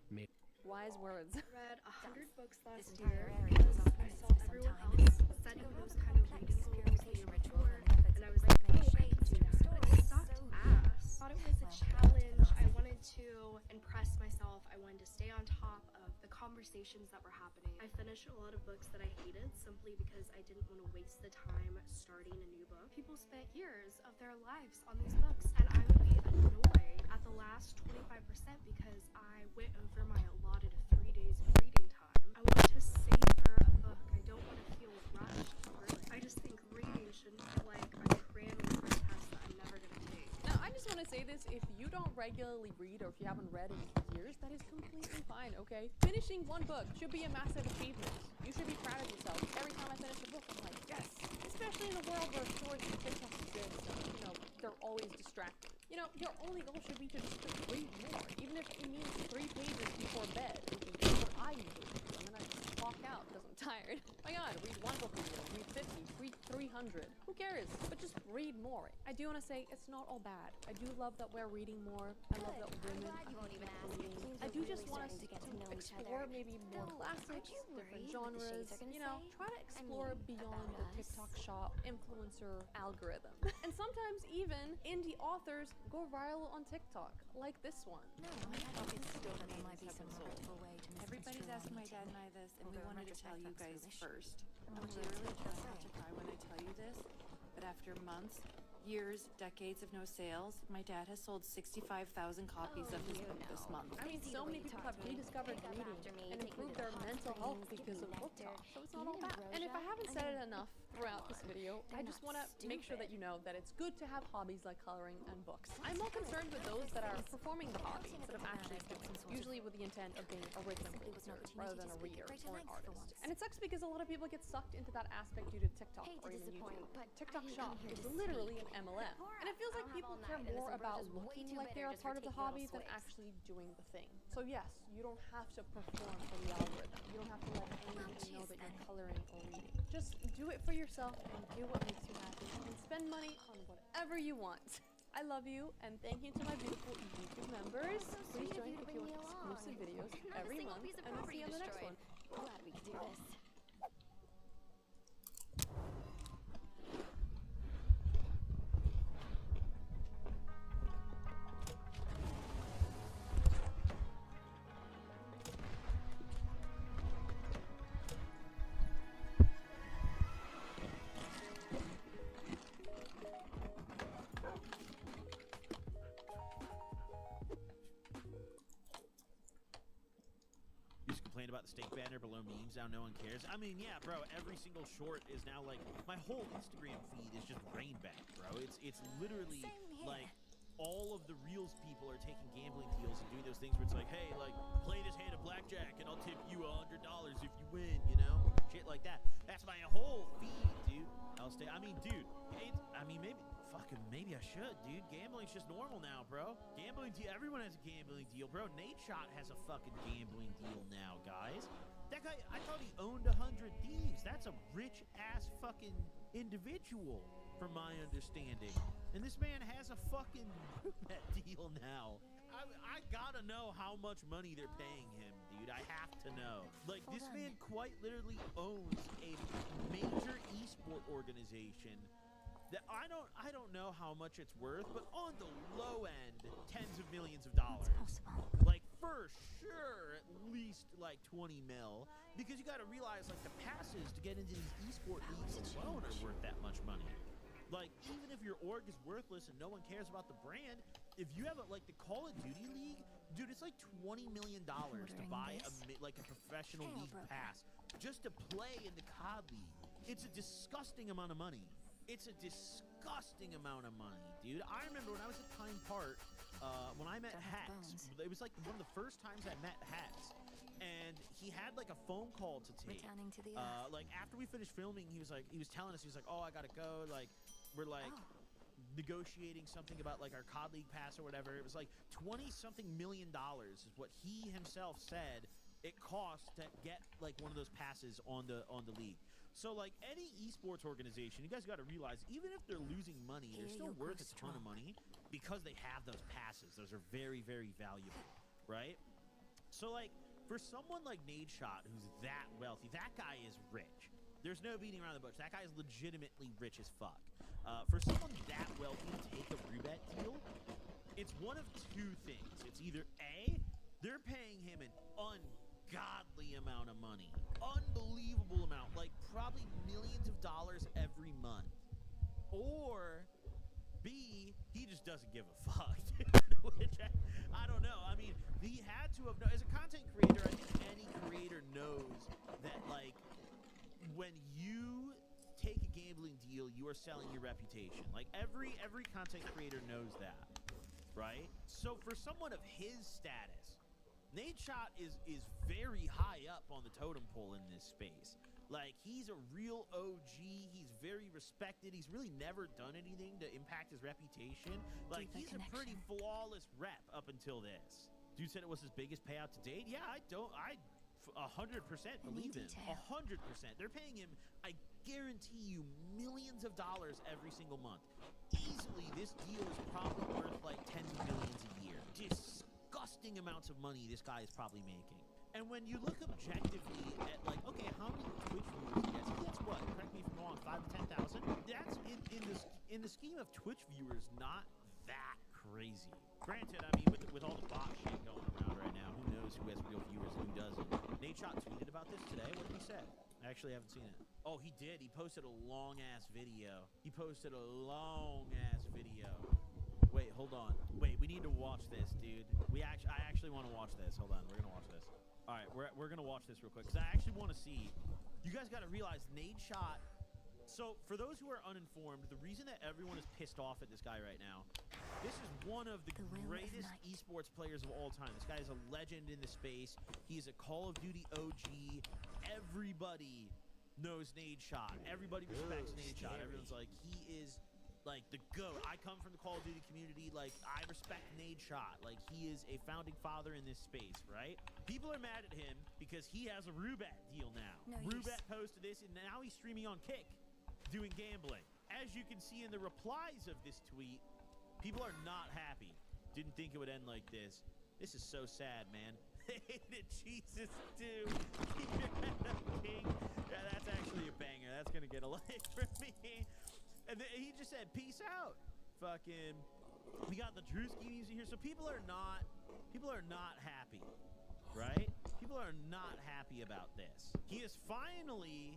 made wise words. I read 100 books last year because I saw everyone else setting those kind of reading goals the year before, and I was like, oh wait, I do that. But it sucked ass. I thought it was a challenge. I wanted to impress myself. I wanted to stay on top of the conversations that were happening. I finished a lot of books that I hated simply because I didn't want to waste the time starting a new book. People spent years of their lives on these books, and I would be annoyed at the last 25% because I went over my allotted 3 days of reading time. I want to savor a book. I don't want to feel rushed through it. I just think reading shouldn't feel like I'm cramming for a test that I'm never going to take. Now, I just want to say this, if you don't regularly read or if you haven't read in years, that is completely fine, okay? Finishing one book should be a massive achievement. You should be proud of yourself. Every time I finish a book, I'm like, yes! Especially in a world where shorts and TikTok exist, you know, they're always distracting. You know, your only goal should be to just read more, even if it means 3 pages before bed, which is what I usually do, and then I just walk out because I'm tired. My god, read 1 book a year, read 50, read 300. Who cares? But just read more. I do want to say, it's not all bad. I do love that we're reading more. I love that women are reading. I do just want us to explore maybe more classics, different genres, you know, try to explore beyond the TikTok shop influencer algorithm. And sometimes even indie authors go viral on TikTok, like this one. Everybody's asking my dad and I this, and we wanted to tell you guys first. I'm literally just about to cry when I tell you this, but after months, years, decades of no sales, my dad has sold 65,000 copies of his book this month. I mean, so many people have rediscovered reading and improved their mental health because of book talk, so it's not all bad. And if I haven't said it enough throughout this video, I just want to make sure that you know that it's good to have hobbies like coloring and books. I'm more concerned with those that are performing the hobby instead of actually doing, usually with the intent of being a written influencer rather than a reader or an artist. And it sucks because a lot of people get sucked into that aspect due to TikTok or even YouTube. TikTok Shop is literally an MLM. And it feels like people care more about looking like they're a part of the hobby than actually doing the thing. So yes, you don't have to perform for the algorithm. You don't have to let anybody know that you're coloring or reading. Just do it for yourself and do what makes you happy. And spend money on whatever you want. I love you, and thank you to my beautiful YouTube members. Please join if you want exclusive videos every month, and I'll see you on the next one. Glad we could do this. About the steak banner below memes, now no one cares. I mean, yeah, bro, every single short is now like, my whole Instagram feed is just rain back, bro. It's literally like all of the reals people are taking gambling deals and doing those things where it's like, hey, like, play this hand of blackjack and I'll tip you $100 if you win, you know? Shit like that. That's my whole feed, dude. I mean, dude, maybe I should, dude. Gambling's just normal now, bro. Gambling deal, everyone has a gambling deal, bro. Nate Shot has a fucking gambling deal now, guys. That guy, I thought he owned 100 Thieves. That's a rich-ass fucking individual, from my understanding. And this man has a fucking roulette deal now. I gotta know how much money they're paying him, dude. I have to know. Like, this man quite literally owns a major esport organization that I don't know how much it's worth, but on the low end, tens of millions of dollars. Like, for sure, at least like 20 mil, because you gotta realize, like, the passes to get into these esport leagues alone are worth that much money. Like, even if your org is worthless and no one cares about the brand, if you have like the Call of Duty League, dude, it's like $20 million to buy a professional league pass just to play in the COD League. It's a disgusting amount of money. It's a disgusting amount of money, dude. I remember when I was at Pine Park, when I met Hex, it was like one of the first times I met Hex, and he had like a phone call to take. Like after we finished filming, he was telling us, oh, I gotta go, like, we're like negotiating something about like our COD League pass or whatever. It was like $20-something million is what he himself said it costs to get like one of those passes on the league. So like any esports organization, you guys got to realize, even if they're losing money, they're still worth a ton of money because they have those passes. Those are very, very valuable, right? So like for someone like Nadeshot, who's that wealthy, that guy is rich. There's no beating around the bush. That guy is legitimately rich as fuck. For someone that wealthy to take a roulette deal, it's one of two things. It's either A, they're paying him an ungodly amount of money, unbelievable amount, like probably millions of dollars every month, or B, he just doesn't give a fuck, which I don't know. I mean, he had to have known. As a content creator, I think any creator knows that, like, when you take a gambling deal, you are selling your reputation. Like, every content creator knows that, right? So for someone of his status, Nadeshot is very high up on the totem pole in this space. Like, he's a real OG. He's very respected. He's really never done anything to impact his reputation. Like, he's a pretty flawless rep up until this. Dude said it was his biggest payout to date. Yeah, I 100% believe him. 100%. They're paying him, I guarantee you, millions of dollars every single month. Easily, this deal is probably worth like tens of millions a year. Disgusting amounts of money this guy is probably making. And when you look objectively at, like, okay, how many Twitch viewers he gets? He gets what? Correct me if I'm wrong, 5,000 to 10,000? That's in the scheme of Twitch viewers, not that crazy. Granted, I mean, with all the bot shit going around right now, who knows who has real viewers and who doesn't? Nadeshot tweeted about this today. What did he say? I actually haven't seen it. Oh, he did. He posted a long-ass video. Wait, hold on. Wait, we need to watch this, dude. I actually want to watch this. Hold on, we're gonna watch this. All right, we're gonna watch this real quick because I actually want to see. You guys got to realize Nadeshot. So for those who are uninformed, the reason that everyone is pissed off at this guy right now, this is one of the greatest esports players of all time. This guy is a legend in the space. He is a Call of Duty OG. Everybody knows Nadeshot. Everybody respects Nadeshot. Everyone's like, he is like the GOAT. I come from the Call of Duty community. Like, I respect Nadeshot. Like, he is a founding father in this space, right? People are mad at him because he has a roulette deal now. Roulette posted this, and now he's streaming on Kick doing gambling. As you can see in the replies of this tweet, people are not happy. Didn't think it would end like this. This is so sad, man. Hated Jesus, too. King. Yeah, that's actually a banger. That's gonna get a like from me. And then he just said, peace out. Fucking, we got the Drewski music here. So people are not happy, right? People are not happy about this. He has finally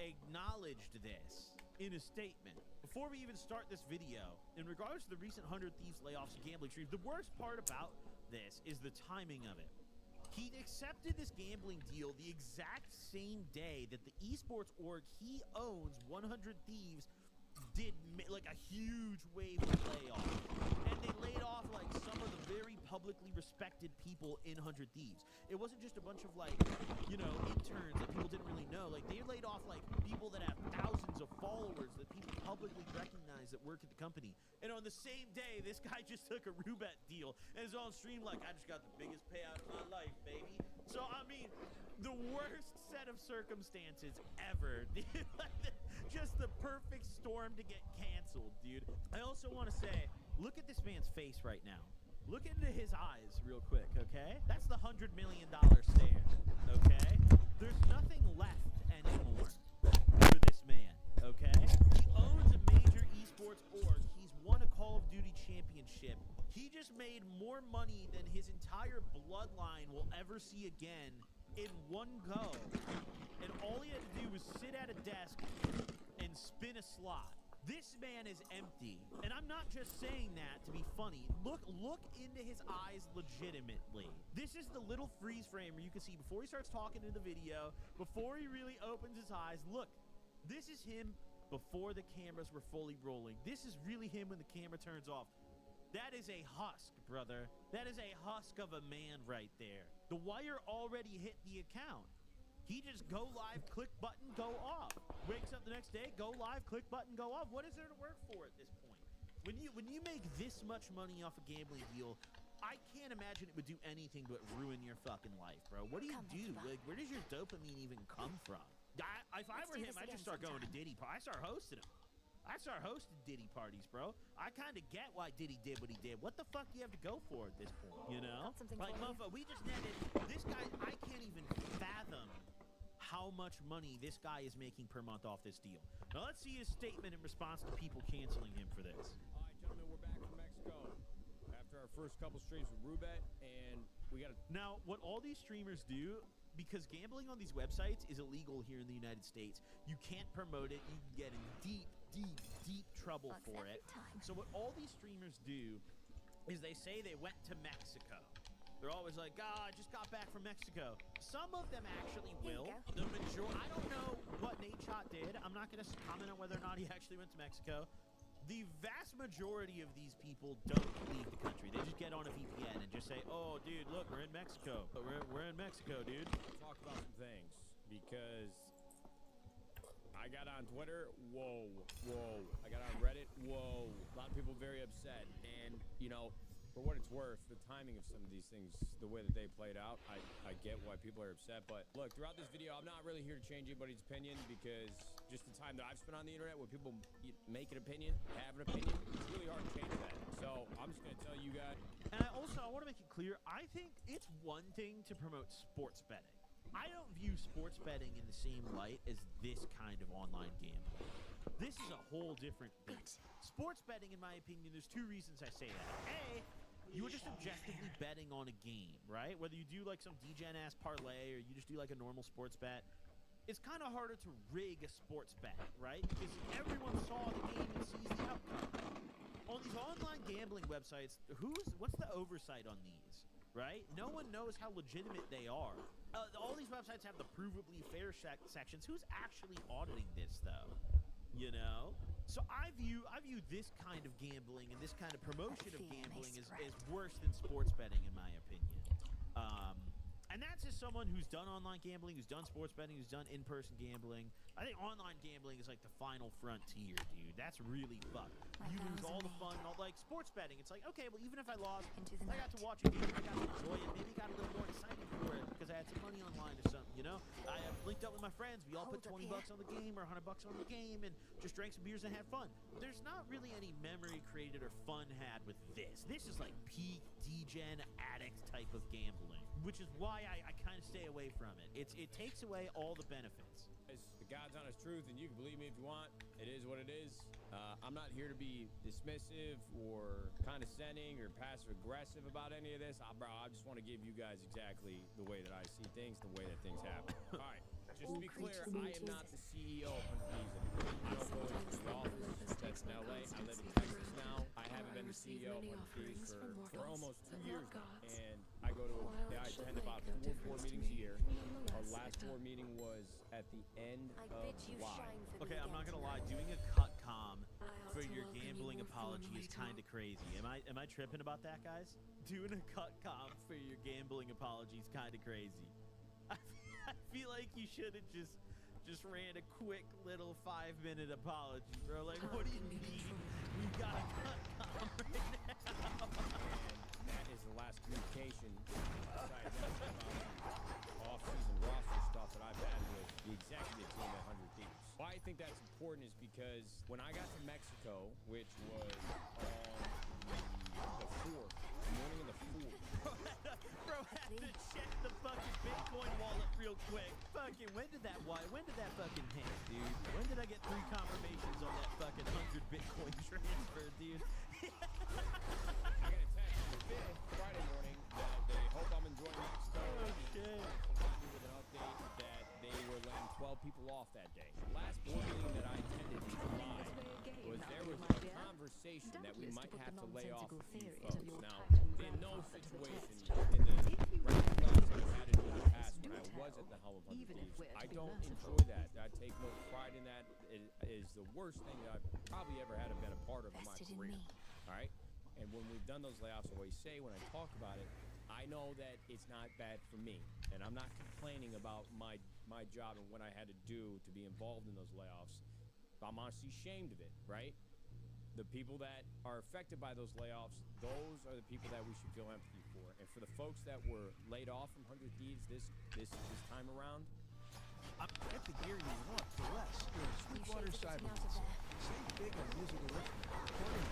acknowledged this in a statement. Before we even start this video, in regards to the recent 100 Thieves layoffs and gambling streams, the worst part about this is the timing of it. He accepted this gambling deal the exact same day that the esports org he owns, 100 Thieves, did like a huge wave of layoffs, and they laid off like some of the very publicly respected people in 100 Thieves. It wasn't just a bunch of like, you know, interns that people didn't really know. Like they laid off like people that have thousands of followers that people publicly recognize that work at the company. And on the same day, this guy just took a roulette deal and is on stream like, I just got the biggest payout of my life, baby. So I mean, the worst set of circumstances ever. Just the perfect storm to get canceled, dude. I also want to say, look at this man's face right now. Look into his eyes real quick, okay? That's the $100 million stare, okay? There's nothing left anymore for this man, okay? He owns a major esports org. He's won a Call of Duty championship. He just made more money than his entire bloodline will ever see again in one go. And all he had to do was sit at a desk and spin a slot. This man is empty. And I'm not just saying that to be funny. Look into his eyes legitimately. This is the little freeze frame where you can see before he starts talking in the video, before he really opens his eyes. Look, this is him before the cameras were fully rolling. This is really him when the camera turns off. That is a husk, brother. That is a husk of a man right there. The wire already hit the account. He just go live, click button, go off. Wakes up the next day, go live, click button, go off. What is there to work for at this point? When you make this much money off a gambling deal, I can't imagine it would do anything but ruin your fucking life, bro. What do you do? Like, where does your dopamine even come from? If I were him, I'd just start going to Diddy. I start hosting him. I start hosting Diddy parties, bro. I kind of get why Diddy did what he did. What the fuck do you have to go for at this point, you know? Like, motherfucker, we just netted this guy. I can't even fathom how much money this guy is making per month off this deal. Now let's see his statement in response to people canceling him for this. All right, gentlemen, we're back from Mexico after our first couple streams with Roulette, and we got to... Now, what all these streamers do, because gambling on these websites is illegal here in the United States, you can't promote it. You can get in deep trouble for it. So what all these streamers do is they say they went to Mexico. They're always like, I just got back from Mexico. Some of them actually will. The majority, I don't know what Nate Shot did. I'm not going to comment on whether or not he actually went to Mexico. The vast majority of these people don't leave the country. They just get on a VPN and just say, oh, dude, look, we're in Mexico. We're in Mexico, dude. Talk about some things, because I got on Twitter, whoa. I got on Reddit, whoa. A lot of people very upset. And, you know, for what it's worth, the timing of some of these things, the way that they played out, I get why people are upset. But look, throughout this video, I'm not really here to change anybody's opinion, because just the time that I've spent on the internet where people make an opinion, have an opinion, it's really hard to change that. So I'm just going to tell you guys. And I want to make it clear, I think it's one thing to promote sports betting. I don't view sports betting in the same light as this kind of online gambling. This is a whole different beast. Sports betting, in my opinion, there's two reasons I say that. A, you were just objectively betting on a game, right? Whether you do like some DGen-ass parlay or you just do like a normal sports bet, it's kind of harder to rig a sports bet, right? Because everyone saw the game and sees the outcome. On these online gambling websites, what's the oversight on these, right? No one knows how legitimate they are. All these websites have the provably fair sections. Who's actually auditing this, though? You know? So I view this kind of gambling and this kind of promotion of gambling as worse than sports betting, in my opinion. And that's just someone who's done online gambling, who's done sports betting, who's done in-person gambling. I think online gambling is like the final frontier, dude. That's really fucked. You lose all the fun, like sports betting. It's like, okay, well, even if I lost, I got to watch a game, I got to enjoy it, maybe got a little more excited for it because I had some money online or something, you know? I linked up with my friends. We all put $20 on the game or $100 on the game and just drank some beers and had fun. There's not really any memory created or fun had with this. This is like peak DGen addict type of gambling, which is why I kind of stay away from it. It takes away all the benefits. It's the God's honest truth, and you can believe me if you want. It is what it is. I'm not here to be dismissive or condescending or passive-aggressive about any of this. I just want to give you guys exactly the way that I see things, the way that things happen. All right, just to be clear, I am not the CEO of Unfeasing. I don't go into the office that's in LA. I live in Texas now. I haven't been the CEO of Unfeasing for almost 2 years now. And I attend about 4 meetings a year. Our last board meeting was at the end of July. Okay, I'm not gonna lie. Doing a cut com apology is kind of crazy. Am I tripping about that, guys? Doing a cut comp for your gambling apology is kind of crazy. I feel like you should have just ran a quick little 5-minute apology, bro. Like, what do you need? We got a cut comp right now. And that is the last communication besides off-season roster stuff that I've had with the executive team at 100 Thieves. Why I think that's important is because when I got to Mexico, which was on the 4th, the morning of the 4th. Bro had to check the fucking Bitcoin wallet real quick. Fucking, when did that fucking hit, dude? When did I get 3 confirmations on that fucking 100 Bitcoin transfer, dude? I got a text on the 5th, Friday morning, that they hope I'm enjoying Mexico. Oh, shit. With an update that they were letting 12 people off that day. The last board meeting that I attended in July was there was a conversation that we might have to lay off a few folks. Now, in no situation in the regular playoffs that I've had in the past when I was at the helm of 100 Thieves, I don't enjoy that. I take no pride in that. It is the worst thing that I've probably ever had been a part of in my career. All right? And when we've done those layoffs, I always say when I talk about it, I know that it's not bad for me, and I'm not complaining about my job and what I had to do to be involved in those layoffs. I'm honestly ashamed of it, right? The people that are affected by those layoffs, those are the people that we should feel empathy for. And for the folks that were laid off from 100 Thieves this time around, I have to hear you want for less. Sweetwater Cybernetic. Save big on musical listening, recording,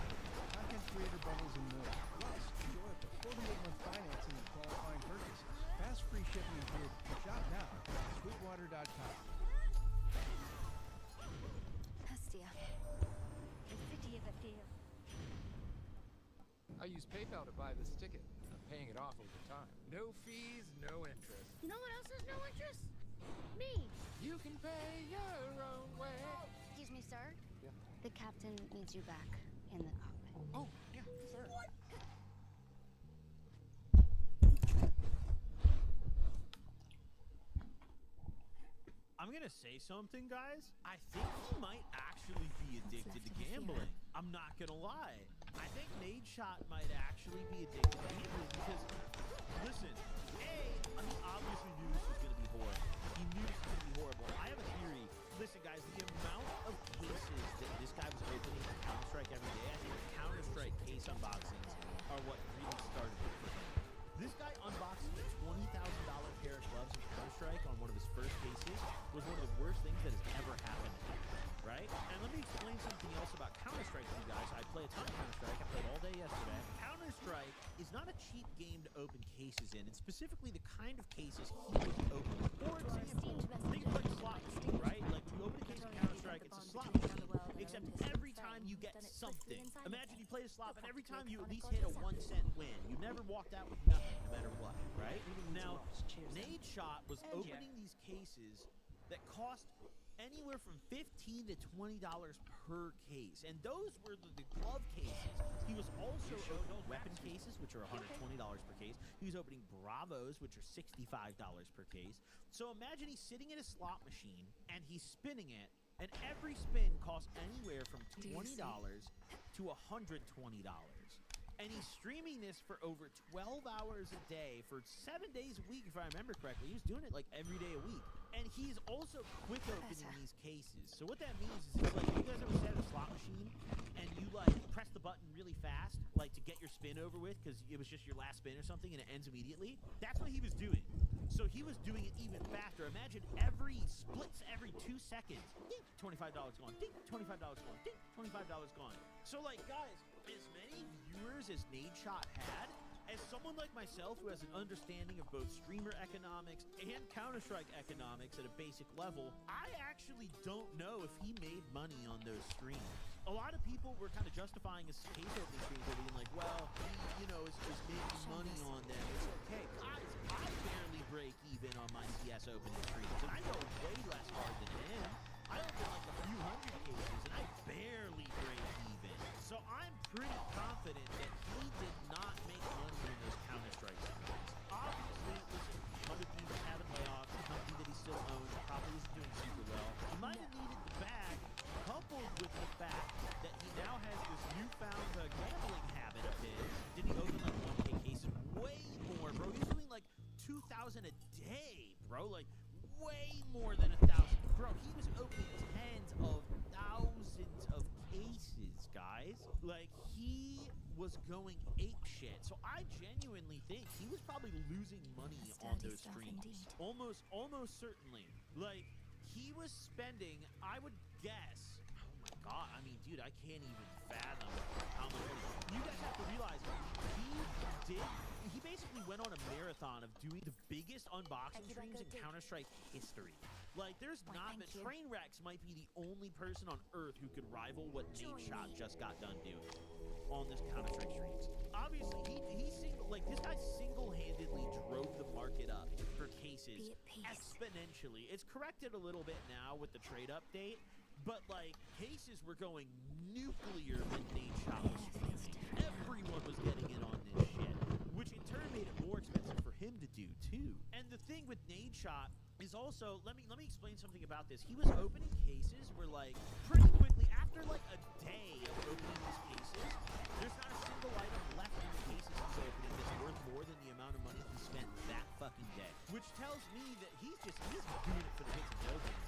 content creator bundles, and more. Plus, enjoy up to 48-month financing and qualifying purchases. Fast free shipping included. Shop now at sweetwater.com. Hestia. The city of a deer. I use PayPal to buy this ticket. I'm paying it off over time. No fees, no interest. You know what else has no interest? Me. You can pay your own way. Excuse me, sir. Yeah. The captain needs you back in the cockpit. Oh, yeah, sir. What? I'm gonna say something, guys. I think he might actually be addicted to gambling. I'm not gonna lie. I think Nade Shot might actually be addicted to gambling because, listen, I mean, obviously knew this was gonna be horrible. He knew this was gonna be horrible. I have a theory. Listen, guys, the amount of cases that this guy was opening in Counter-Strike every day, I think Counter-Strike case unboxings are what really started it for him. This guy unboxed a $20,000 pair of gloves in Counter-Strike on one of his first cases was one of the worst things that has ever happened to him, right? And let me explain something else about Counter-Strike to you guys. I play a ton of Counter-Strike. I played all day yesterday. Counter-Strike is not a cheap game to open cases in, and specifically the kind of cases he was opening. For example, think of like a slot machine, right? Like to open a case of Counter-Strike, it's a slot machine, except every time you get something. Imagine you played a slot, and every time you at least hit a 1-cent win. You never walked out with nothing, no matter what, right? Now, Nade Shot was opening these cases that cost anywhere from $15 to $20 per case, and those were the glove cases. He was also opening weapon cases, which are $120 per case. He was opening Bravos, which are $65 per case. So imagine he's sitting in a slot machine and he's spinning it, and every spin costs anywhere from $20 to $120. And he's streaming this for over 12 hours a day for 7 days a week, if I remember correctly. He was doing it like every day a week. And he's also quick opening these cases. So what that means is it's like, you guys ever set a slot machine and you like press the button really fast, like to get your spin over with because it was just your last spin or something and it ends immediately? That's what he was doing. So he was doing it even faster. Imagine every splits every 2 seconds. Ding, $25 gone. Ding, $25 gone. Ding, $25 gone. So like, guys, as many viewers as Nade Shot had, as someone like myself who has an understanding of both streamer economics and Counter-Strike economics at a basic level, I actually don't know if he made money on those streams. A lot of people were kind of justifying his case opening streams by being like, well, he, is making money on them. It's okay. Guys, I barely break even on my CS opening streams, and I go way less hard than him. I open like a few hundred cases, and I barely break even. So I'm pretty confident that he did not make money in those Counter-Strike streams. Obviously, listen, 100 Thieves is having layoffs, the company that he still owns probably isn't doing super well. He might have needed the bag, coupled with the fact that he now has this newfound Like, he was going ape shit. So I genuinely think he was probably losing money on those streams. Almost certainly. Like, he was spending, I would guess, oh my god, I mean, dude, I can't even fathom how much money. You guys have to realize, he basically went on a marathon of doing the biggest unboxing streams in Counter-Strike history. Like, there's not, but Trainwrecks might be the only person on Earth who could rival what Nadeshot just got done doing on this Counter-Strike streams. Obviously, this guy single-handedly drove the market up for cases exponentially. It's corrected a little bit now with the trade update, but, like, cases were going nuclear when Nadeshot was streaming. Everyone was getting in on this shit, which in turn made it more expensive for him to do, too. And the thing with Nadeshot is also, let me explain something about this. He was opening cases where, like, pretty quickly, after, like, a day of opening these cases, there's not a single item left in the cases he's opening that's worth more than the amount of money he spent that fucking day. Which tells me that he's doing it for the hits and tokens.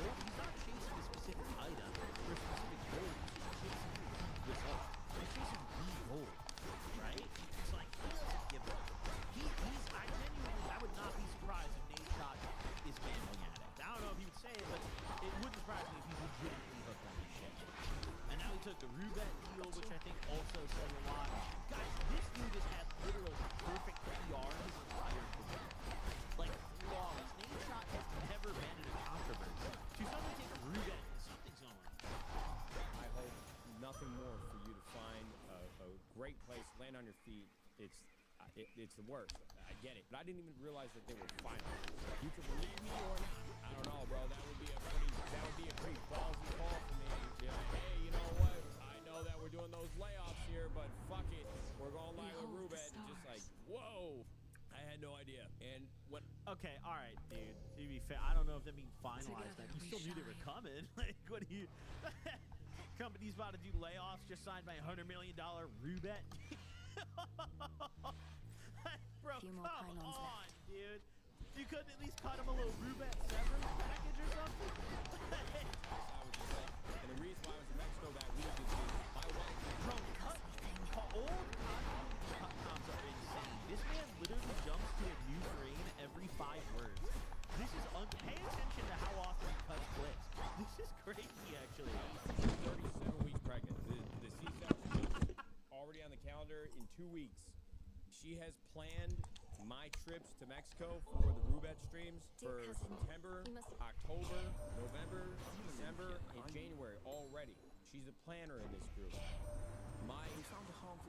He's not chasing a specific item or a specific goal. He's chasing results. He's chasing the goal, right? It's like, he doesn't give up. I would not be surprised if Nadeshot is gambling addict. I don't know if he would say it, but it wouldn't surprise me if he's legitimately hooked on this shit. And now he took the Rubet deal, which I think also said a lot. Guys, this dude has had literal perfect PR his entire career. Like, flawless. Nadeshot has never been in a controversy. To suddenly take a Rubet, something's going on. I hope nothing more for you to find a great place, land on your feet. It's the worst. I get it. But I didn't even realize that they were finals. You can believe me or not. I don't know, bro. That would be a pretty ballsy call for me. Be like, hey, you know what? I know that we're doing those layoffs here, but fuck it. We're going live with Rubet. And just like, whoa. I had no idea. And what? Okay, all right, dude. To be fair, I don't know if that means finalized. That you still knew they were coming. Like, what do you? Company's about to do layoffs. Just signed my $100 million Rubet. Bro, come on, dude. You couldn't at least cut him a little Rubet severance package or something? And the reason why I was in Mexico that week is my wife. Bro, old cut comps are insane. This man literally jumps to a new frame every 5 words. This is pay attention to how often he cuts clips. This is crazy, actually. 37 weeks pregnant. The C-section is already on the calendar in 2 weeks. She has planned my trips to Mexico for the Rubet streams for September, October, November, December, and January already. She's a planner in this group. My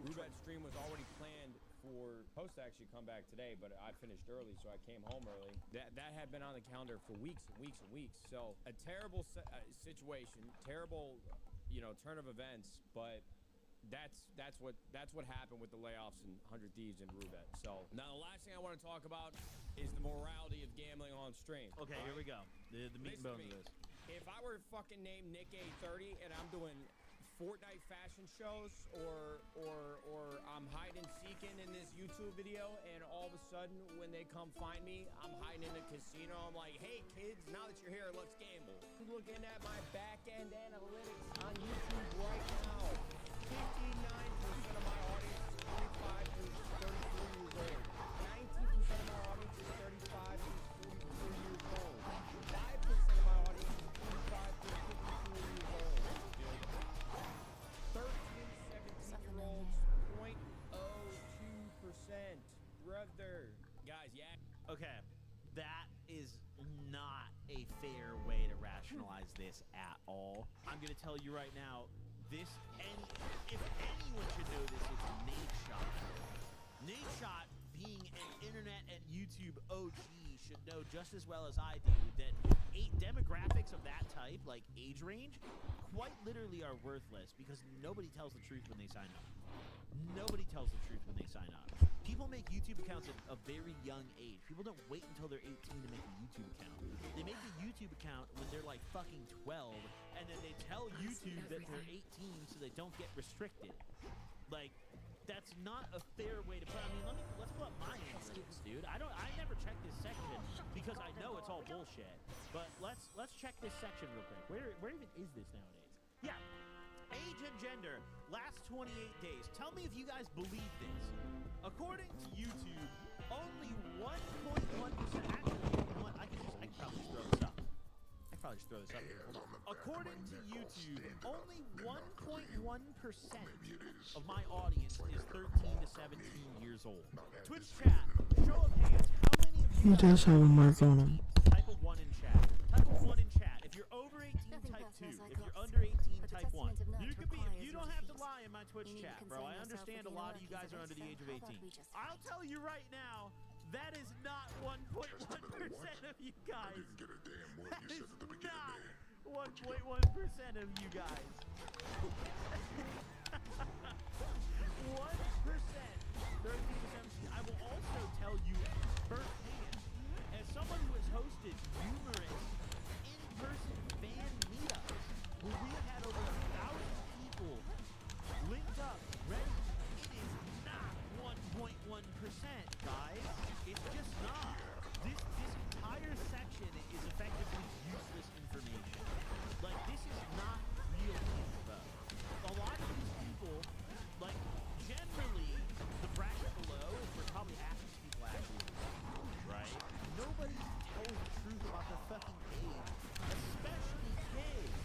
Rubet stream was already planned for supposed to actually come back today, but I finished early, so I came home early. That had been on the calendar for weeks and weeks and weeks. So a terrible situation, terrible, turn of events, but that's what happened with the layoffs and 100 Thieves and Rubet. So now the last thing I want to talk about is the morality of gambling on stream. Okay, here we go. The meat and bones of this. If I were fucking named Nick 830 and I'm doing Fortnite fashion shows or I'm hide and seeking in this YouTube video, and all of a sudden when they come find me, I'm hiding in a casino. I'm like, hey kids, now that you're here, let's gamble. Looking at my back end analytics on YouTube right now. 59% of my audience is 25 to 33 years old. 19% of my audience is 35 to 44 years old. 5% of my audience is 45 to 54 years old. 13 and 17-year-olds, 0.02%. Brother. Guys, yeah. Okay, that is not a fair way to rationalize this at all. I'm gonna tell you right now, if anyone should know this, it's Nadeshot. Nadeshot, being an internet and YouTube OG, should know just as well as I do that demographics of that type, like age range, quite literally are worthless because nobody tells the truth when they sign up. Nobody tells the truth when they sign up. People make YouTube accounts at a very young age. People don't wait until they're 18 to make a YouTube account. They make the YouTube account when they're like fucking 12, and then they tell YouTube that they're 18 so they don't get restricted. Like, that's not a fair way to put. I mean, let's pull up my analytics, dude. I never check this section because I know it's all bullshit. But let's check this section real quick. Where even is this nowadays? Yeah. Age and gender. last 28 days. Tell me if you guys believe this. According to YouTube, only 1.1%. Actually, I can probably just throw this up. Hold on. According to YouTube, only 1.1% of my audience is 13 to 17 years old. Twitch chat, show of hands, how many of you He does have a mark on him. type a 1 in chat? Type a 1 in chat. If you're over 18, type 2. If you're under 18, type 1. You don't have to lie in my Twitch chat, bro. I understand a lot of you guys are under the age of 18. I'll tell you right now, that is not 1.1% of you guys. You didn't get a damn word That you is said at the beginning, not man. 1.1% of you guys. 1%. 13%. I will also tell you firsthand, as someone who has hosted numerous in-person fan meetups, where we have had over 1,000 people linked up, ready, it is not 1.1%, guys. It's just not. This entire section is effectively useless information. Like, this is not real info. A lot of these people, like, generally, the bracket below is where probably half these people actually live, right? Nobody tells the truth about their fucking age, especially kids.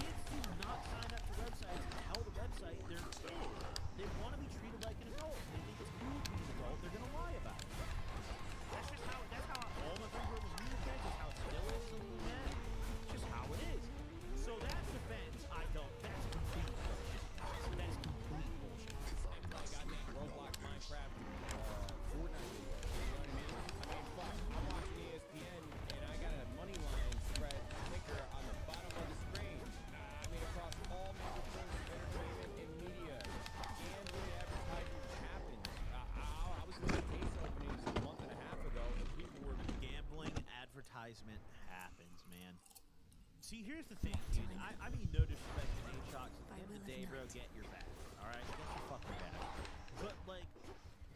Kids do not sign up to websites and tell the website they're kids. They want to be treated like an adult. They think it's cool to be an adult. They're going to lie about it. That's how all my friends were with me kids. That's how it still is in the net. It's just how it is. So that's defense. That's complete bullshit. That's complete bullshit. I got that Roblox, Minecraft, Fortnite. You know what I mean? Fuck, I'm watching ESPN and I got a money line spread ticker on the bottom of the screen. Across all major forms of entertainment and media, gambling advertising happens. I was doing case openings a month and a half ago, and people were gambling advertisement happens, man. See, here's the thing, dude. I mean no disrespect to Nate Shocks. At the end of the day, bro, get your bag. Alright? Get your fucking bag. But, like,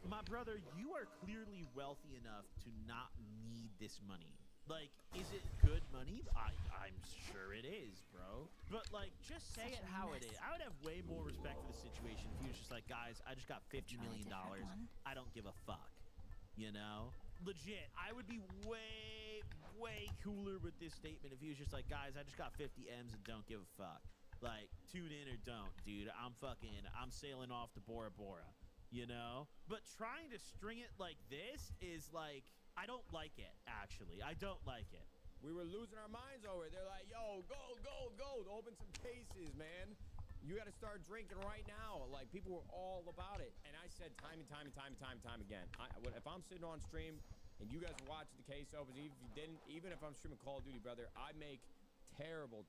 my brother, you are clearly wealthy enough to not need this money. Like, is it good money? I'm sure it is, bro. But, like, just say it how it is. I would have way more respect for the situation if he was just like, guys, I just got $50 million. I don't give a fuck. You know? Legit, I would be way cooler with this statement if he was just like, guys, I just got 50 M's and don't give a fuck. Like, tune in or don't, dude. I'm sailing off to Bora Bora. You know? But trying to string it like this is like, I don't like it, actually. I don't like it. We were losing our minds over it. They're like, yo, gold. Open some cases, man. You got to start drinking right now. Like, people were all about it. And I said time and time again, if I'm sitting on stream and you guys are watching the case opens, even if you didn't, even if I'm streaming Call of Duty, brother, I make terrible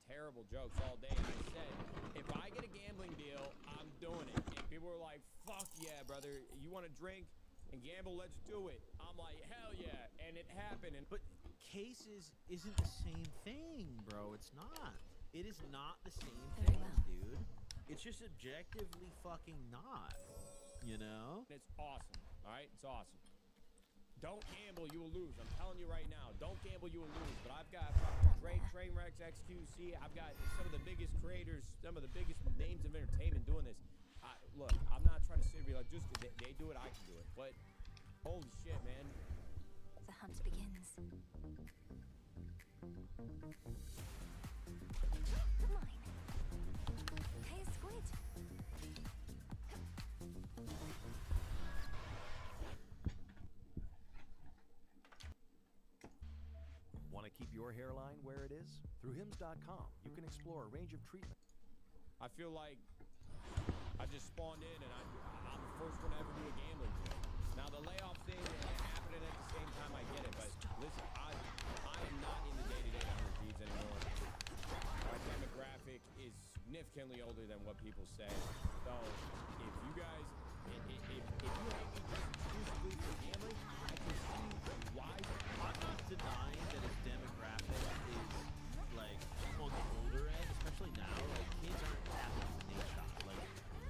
jokes all day. And I said, if I get a gambling deal, I'm doing it. And people were like, fuck yeah, brother. You want to drink and gamble? Let's do it. I'm like, hell yeah. And it happened. But cases isn't the same thing, bro. It's not. It is not the same thing, dude. It's just objectively fucking not. You know? It's awesome. All right? It's awesome. Don't gamble, you will lose. I'm telling you right now. Don't gamble, you will lose. But I've got Drake, Trainwrecks, XQC. I've got some of the biggest creators, some of the biggest names of entertainment doing this. Look, I'm not trying to sit here and be like, just they do it, I can do it. But holy shit, man. The hunt begins. Mine. Hey, Squid. Want to keep your hairline where it is? Through Hims.com, you can explore a range of treatment. I feel like I just spawned in and I'm the first one to ever do a gambling deal. Now the layoff thing happening at the same time, I get it, but listen, I am not in the day-to-day number feeds anymore. My demographic is significantly older than what people say. So if you guys, if you hate me just exclusively for gambling, I can see why. I'm not denying that his demographic is like on the older end, especially now. Like kids aren't tapping into Nate Shot. Like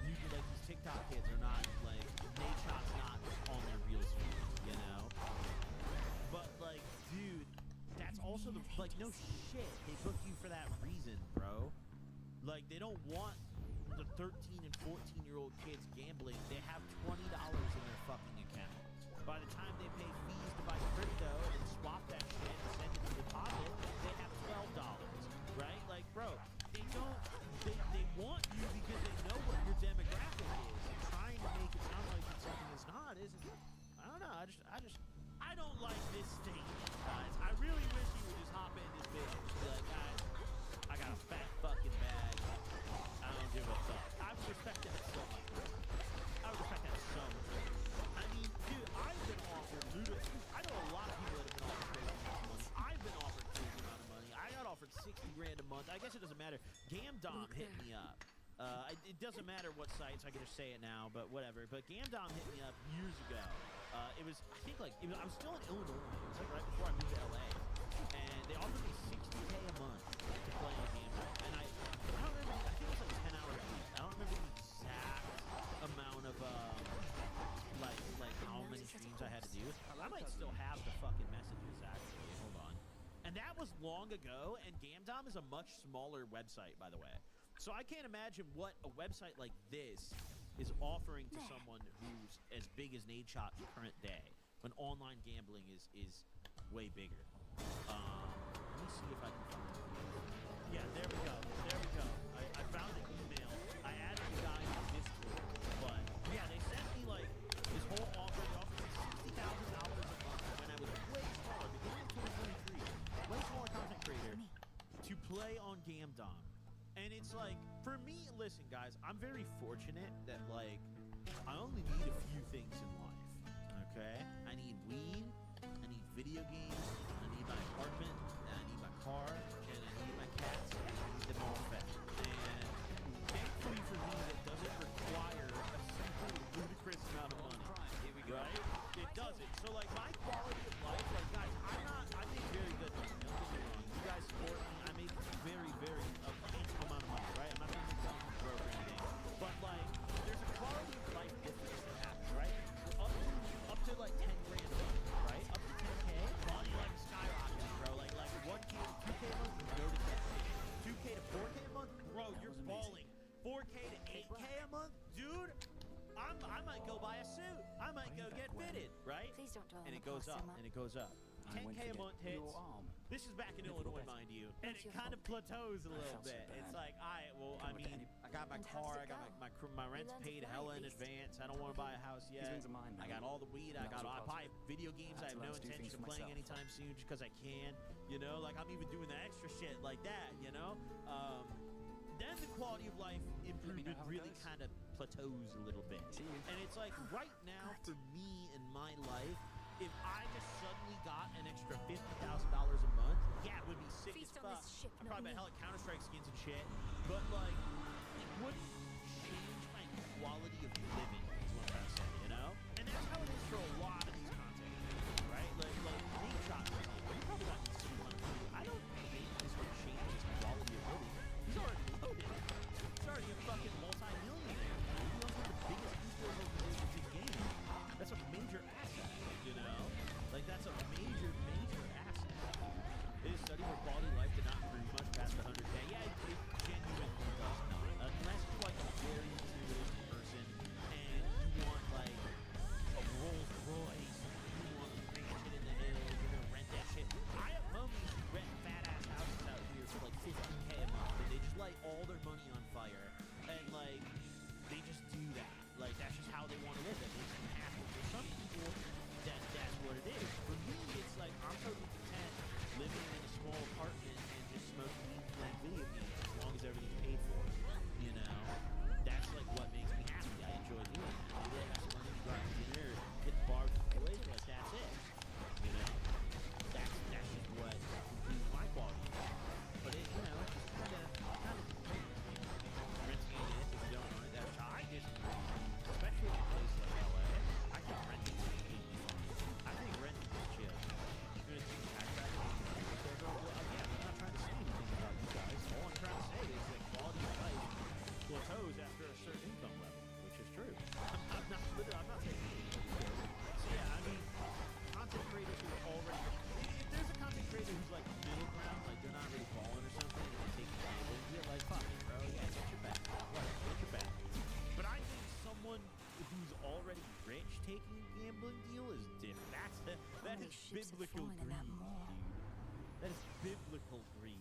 usually, like these TikTok kids are not like Nate Shot's not on their real stream, you know. But like, dude, that's also the like no shit. They booked you for that reason, bro. Like they don't want the 13 and 14 5-year-old kids gambling, they have $20 in their fucking account. By the time they pay fees to buy crypto and swap that shit and send it to deposit, they have $12, right? Like, bro, they want you because they know what your demographic is. And trying to make it sound like it's something it's not isn't. I don't know. I don't like this state, guys. I really wish you would just hop in this bitch and be like, guys, I got a fat fucking bag. I don't give a fuck. I would respect that so much. I mean, dude, I've been offered I know a lot of people that have been offered crazy amounts of money. I've been offered crazy amount of money. I got offered $60,000 a month. I guess it doesn't matter. Gamdom hit me up. It doesn't matter what sites. I can just say it now, but whatever. But Gamdom hit me up years ago. It was, I think, I was still in Illinois. It was like right before I moved to LA, and they offered me $60K a month to play in Gamdom. And I don't remember. I think it was like 10 hours a week. I don't remember the exact amount of like how many streams I had to do. I might still have the fucking messages actually. Hold on. And that was long ago. And Gamdom is a much smaller website, by the way. So I can't imagine what a website like this is offering to someone who's as big as Nadeshot current day, when online gambling is way bigger. Let me see if I can find it. Yeah, there we go. I found an email. I added the guy to Discord, but yeah, they sent me like this whole offer. They offered me $60,000 a month when I was way smaller, beginning of 2023, way smaller content creator, to play on Gamdom. And it's like, for me, listen, guys, I'm very fortunate that, like, I only need a few things in life, okay? I need weed, I need video games, I need my apartment, and I need my car, and I need my cats, and I need them all fed. And thankfully for me, that doesn't require a super ludicrous amount of money, right? It doesn't. So, like, my quality of life, like, guys, I make very good money, don't get me wrong. You guys support me, I make very, very handsome amount of money, right? I'm not gonna sound broke or anything, but like, there's a quality of life difference that happens, right? Up to like 10 grand a month, right? Up to 10K, quality of life is skyrocketing, bro. Like 1K to 2K a month, you go to 2K to 4K a month, bro, you're balling. 4K to 8K a month, dude. I might go buy a suit. I might go get fitted, right? Please don't dwell and on it goes up, and it goes up. 10K a month hits. This is back in Illinois, mind you, and it kind of plateaus a little bit. It's like, all right, well, I mean, I got my car, I got my rent's paid hella in advance. I don't want to buy a house yet. I got all the weed. I buy video games. I have no intention of playing anytime soon, just because I can. You know, like I'm even doing the extra shit like that. You know, then the quality of life improvement really kind of plateaus a little bit. And it's like right now for me in my life, if I just suddenly got an extra $50,000 a month, yeah, it would be sick as fuck. I'd probably buy hella Counter-Strike skins and shit, but like, it wouldn't change my quality of living, is what I'm trying to say, you know? And that's how it is for a lot of these content creators, right? Like Nadeshot, you probably not gonna see one. I don't think this would change his quality of living. He's already loaded. He's already a fucking multi-millionaire. He's one of the biggest esports organizations in gaming. That's a major asset, you know? Like, that's a major, major asset. His study for quality of life did not improve much past the 100K. Yeah, it genuinely does not. Unless you're, like, a very materialistic person and you want, like, a Rolls Royce, you want a mansion in the hills, you're gonna rent that shit. I have homies who rent fat-ass houses out here for, like, 15K a month, and they just light all their money on fire. And, like, they just do that. Like, that's just how they want to live. That makes them happy. For some people, that's what it is. For me, it's like, I'm totally content living in a small apartment and just smoking weed and playing video games as long as everything's paid for. You know? That's, like, what makes me happy. I enjoy doing that. Maybe I have some money to go out to dinner or hit the bar with the boys, but that's it. You know? That's just what improves my quality of life. But it, you know, just kind of renting it if you don't know it. That's how I disagree. Especially in a place like LA, I think renting is I think renting is chill. You're gonna take tax bracket and again, I'm not trying to say anything about you guys. All I'm trying to say is that quality of life plateaus after a certain income level, which is true. I'm not saying anything. So yeah, I mean, content creators who are already, if there's a content creator who's like middle ground, like they're not really balling or something, and they take gambling, you're like, fuck it, bro, yeah, get your back. Right, get your back. But I think is biblical greed, dude. That is biblical greed.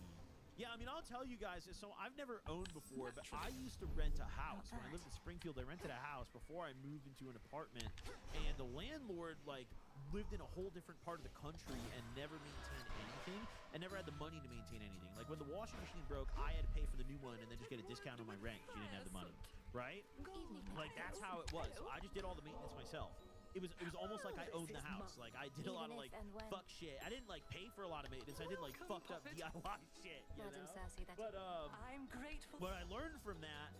Yeah, I mean, I'll tell you guys, so I've never owned before, but I used to rent a house. When I lived in Springfield, I rented a house before I moved into an apartment, and the landlord, like, lived in a whole different part of the country and never maintained anything, and never had the money to maintain anything. Like, when the washing machine broke, I had to pay for the new one and then just get a discount on my rent because she didn't have the money, right? Like, that's how it was. So I just did all the maintenance myself. It was almost like I owned the house. Like, I did a lot of, like, fuck shit. I didn't, like, pay for a lot of maintenance. I did, like, fucked up DIY shit, you know? But, I'm grateful. what I learned from that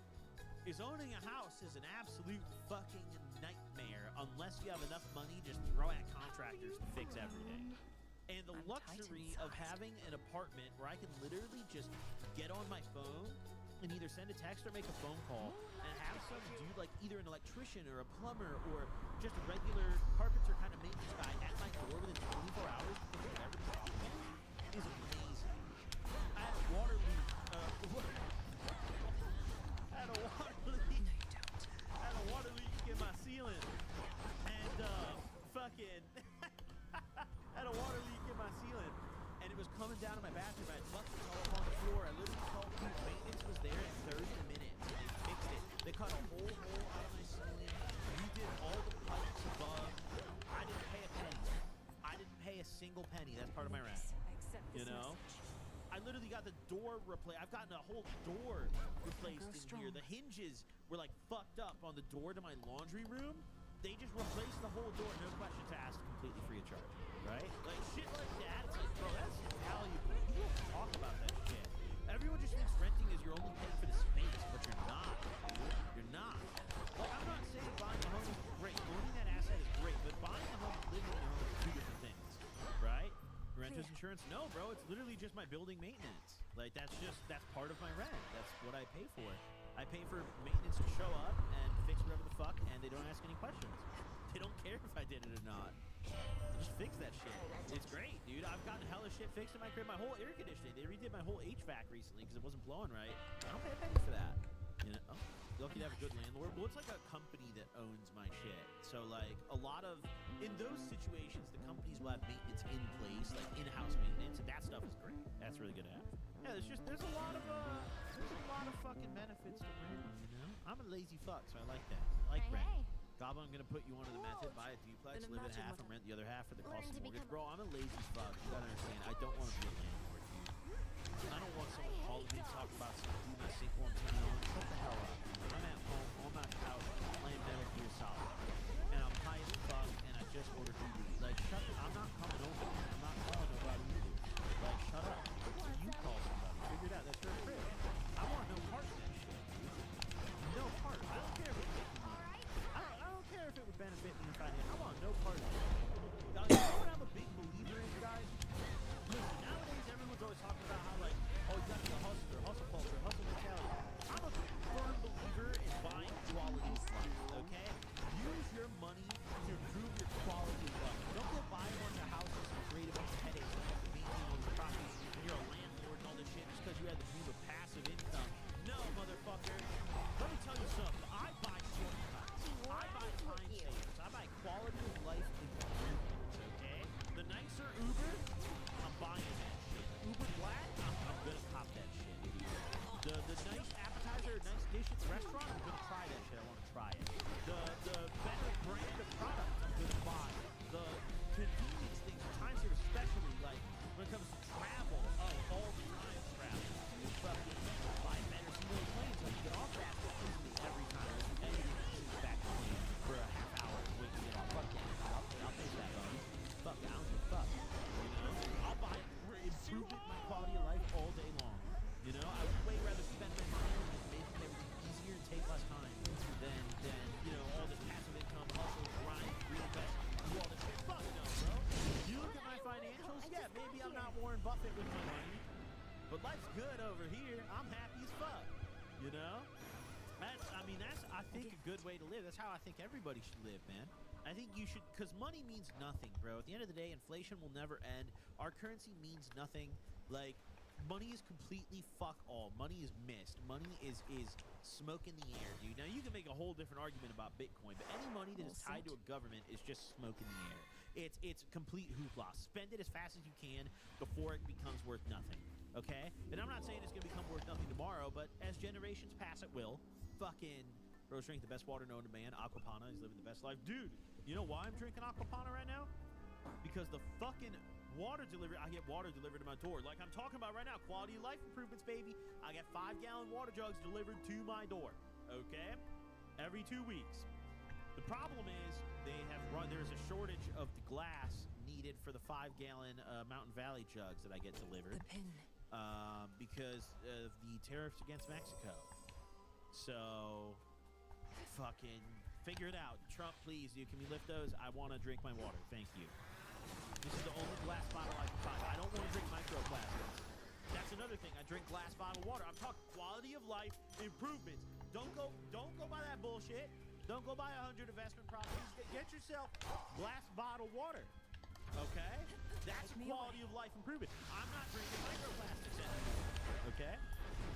is owning a house is an absolute fucking nightmare unless you have enough money just throw at contractors to fix everything. And the luxury of having an apartment where I can literally just get on my phone and either send a text or make a phone call and have some dude, like either an electrician or a plumber or just a regular carpenter kind of maintenance guy at my door within 24 hours to fix whatever the problem is amazing. I had a water leak. I had a water leak. I had a water leak in my ceiling. And fucking I had a water leak in my ceiling. And it was coming down to my bathroom. I had buckets all up on the floor. I literally called the maintenance was there in 30 minutes. And they fixed it. They cut a whole hole out of my ceiling. Redid all the pipes above. I didn't pay a penny. I didn't pay a single penny. That's part of my rent. You know? I literally got the door replaced. I've gotten a whole door replaced in here. The hinges were like fucked up on the door to my laundry room. They just replaced the whole door, no questions asked, completely free of charge, right? Like shit like that. It's like, bro, that's valuable. You don't talk about that shit. Everyone just thinks renting is you're only paying for the space, but you're not. You're not. Like, I'm not saying buying a home is great. Owning that asset is great, but buying a home and living in your home are two different things, right? Renter's insurance? No, bro. It's literally just my building maintenance. Like, that's part of my rent. That's what I pay for. I pay for maintenance to show up and fix whatever the fuck, and they don't ask any questions. They don't care if I did it or not. They just fix that shit. It's great, dude. I've gotten hella shit fixed in my crib. My whole air conditioning. They redid my whole HVAC recently because it wasn't blowing right. I don't pay a penny for that. You know? Lucky to have a good landlord. Well, it's like a company that owns my shit. So, like, a lot of... In those situations, the companies will have maintenance in place, like in-house maintenance, and that stuff is great. That's really good to have. Yeah, there's a lot of fucking benefits to renting, you know? I'm a lazy fuck, so I like that. I like renting. Goblin, I'm gonna put you onto the method, buy a duplex, live in half, and rent the other half for the cost of the mortgage. Bro, I'm a lazy fuck. You gotta understand, I don't want to be a landlord, dude. I don't want someone calling me to talk about some dude my SQL and turn on. Shut the hell up. I'm at home on my couch playing Metal Gear Solid. And I'm high as fuck, and I just ordered food. Like, shut up. I'm not coming over. I'm not calling nobody either. Like, shut up. You call somebody. Figure it out. That's your crib. I want no part in that shit, dude. No part. I don't care if it makes me money. I don't care if it would benefit me financially. I want no part of it. Now, you know what I'm a big believer in, guys? Listen, nowadays everyone's always talking about how, like, oh, you got to be a hustler, hustle culture, hustle mentality. I'm a firm believer in buying quality of life, okay? Use your money to improve your quality of life. Don't go buy a bunch of houses and create a bunch of headaches and have to maintain all your properties and you're a landlord and all this shit just because you had the dream of passive income. No, motherfucker. Let me tell you something. I buy shortcuts. I buy time savers. I buy quality of life improvements, okay? The nicer Uber, I'm buying that shit. Uber Black, I'm gonna cop that shit. The nice appetizer, nice dish at the restaurant, I'm gonna try that shit. I wanna try it. The better brand of product, I'm gonna buy. The convenience things, the time savers, especially like when it comes to travel, all the time travel. You fucking buy better single planes so you get off that easily every time. Anything back to me for a half hour when you get off. Fuck yeah, I'll pay that money. Fuck, I don't give a fuck. You know, I'll buy improvement in my quality of life all day long. You know, I would way rather spend my money on just making everything easier and take less time than you know, all this passive income, hustle, grind, reinvest, do all this shit. Fuck no, bro. You look at my financials, yeah, maybe I'm not Warren Buffett with my money, but life's good over here. I'm happy as fuck. You know? That's, I think, a good way to live. That's how I think everybody should live, man. I think you should, because money means nothing, bro. At the end of the day, inflation will never end. Our currency means nothing. Like, money is completely fuck all. Money is mist. Money is smoke in the air, dude. Now, you can make a whole different argument about Bitcoin, but any money that is tied to a government is just smoke in the air. It's complete hoopla. Spend it as fast as you can before it becomes worth nothing. Okay? And I'm not saying it's gonna become worth nothing tomorrow, but as generations pass, it will. Fucking Rose drink the best water known to man. Aquapana is living the best life, dude. You know why I'm drinking Aquapana right now? Because the fucking water delivery, I get water delivered to my door. Like I'm talking about right now, quality of life improvements, baby. I get 5-gallon water jugs delivered to my door. Okay? Every 2 weeks. The problem is there's a shortage of the glass needed for the 5-gallon Mountain Valley jugs that I get delivered. Because of the tariffs against Mexico. So, fucking figure it out. Trump, please, dude, can we lift those? I want to drink my water. Thank you. This is the only glass bottle I can find. I don't want to drink microplastics. That's another thing. I drink glass bottled water. I'm talking quality of life improvements. Don't go by that bullshit. Don't go buy 100 investment properties. Get yourself glass bottled water. Okay? That's quality of life improvement. I'm not drinking microplastics anymore. Okay?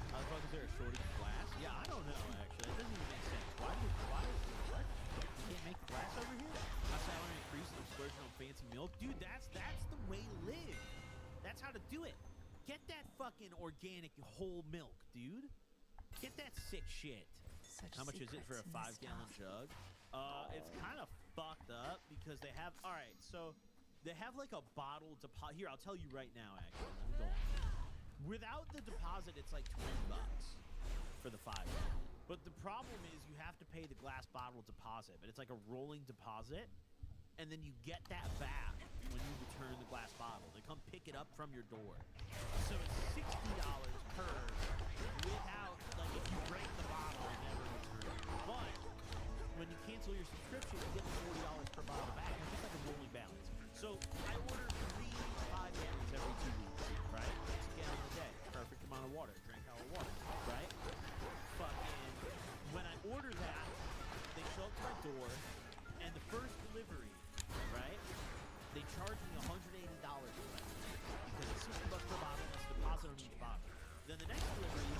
How the fuck is there a shortage of glass? Yeah, I don't know, actually. It doesn't even make sense. What? You can't make glass over here? My salary increased and I'm splurging on fancy milk? Dude, that's the way to live. That's how to do it. Get that fucking organic whole milk, dude. Get that sick shit. How much is it for a 5-gallon jug? It's kind of fucked up because they have, all right, so they have like a bottle deposit. Here, I'll tell you right now, actually. Let me go on. Without the deposit, it's like $20 for the 5-gallon. But the problem is you have to pay the glass bottle deposit, but it's like a rolling deposit, and then you get that back when you return the glass bottle. They come pick it up from your door. So it's $60 per without, like, if you break the bottle and never return it. But when you cancel your subscription, you get the $40 per bottle back. It's just like a rolling balance. So I order 3 5-gallons every 2 weeks, right? 6 gallons a day. Perfect amount of water. Drink our water, right? Fucking, when I order that, they show up to my door, and the first delivery, right? They charge me $180 for that because it's $60 per bottle. That's the deposit on each bottle. Then the next delivery,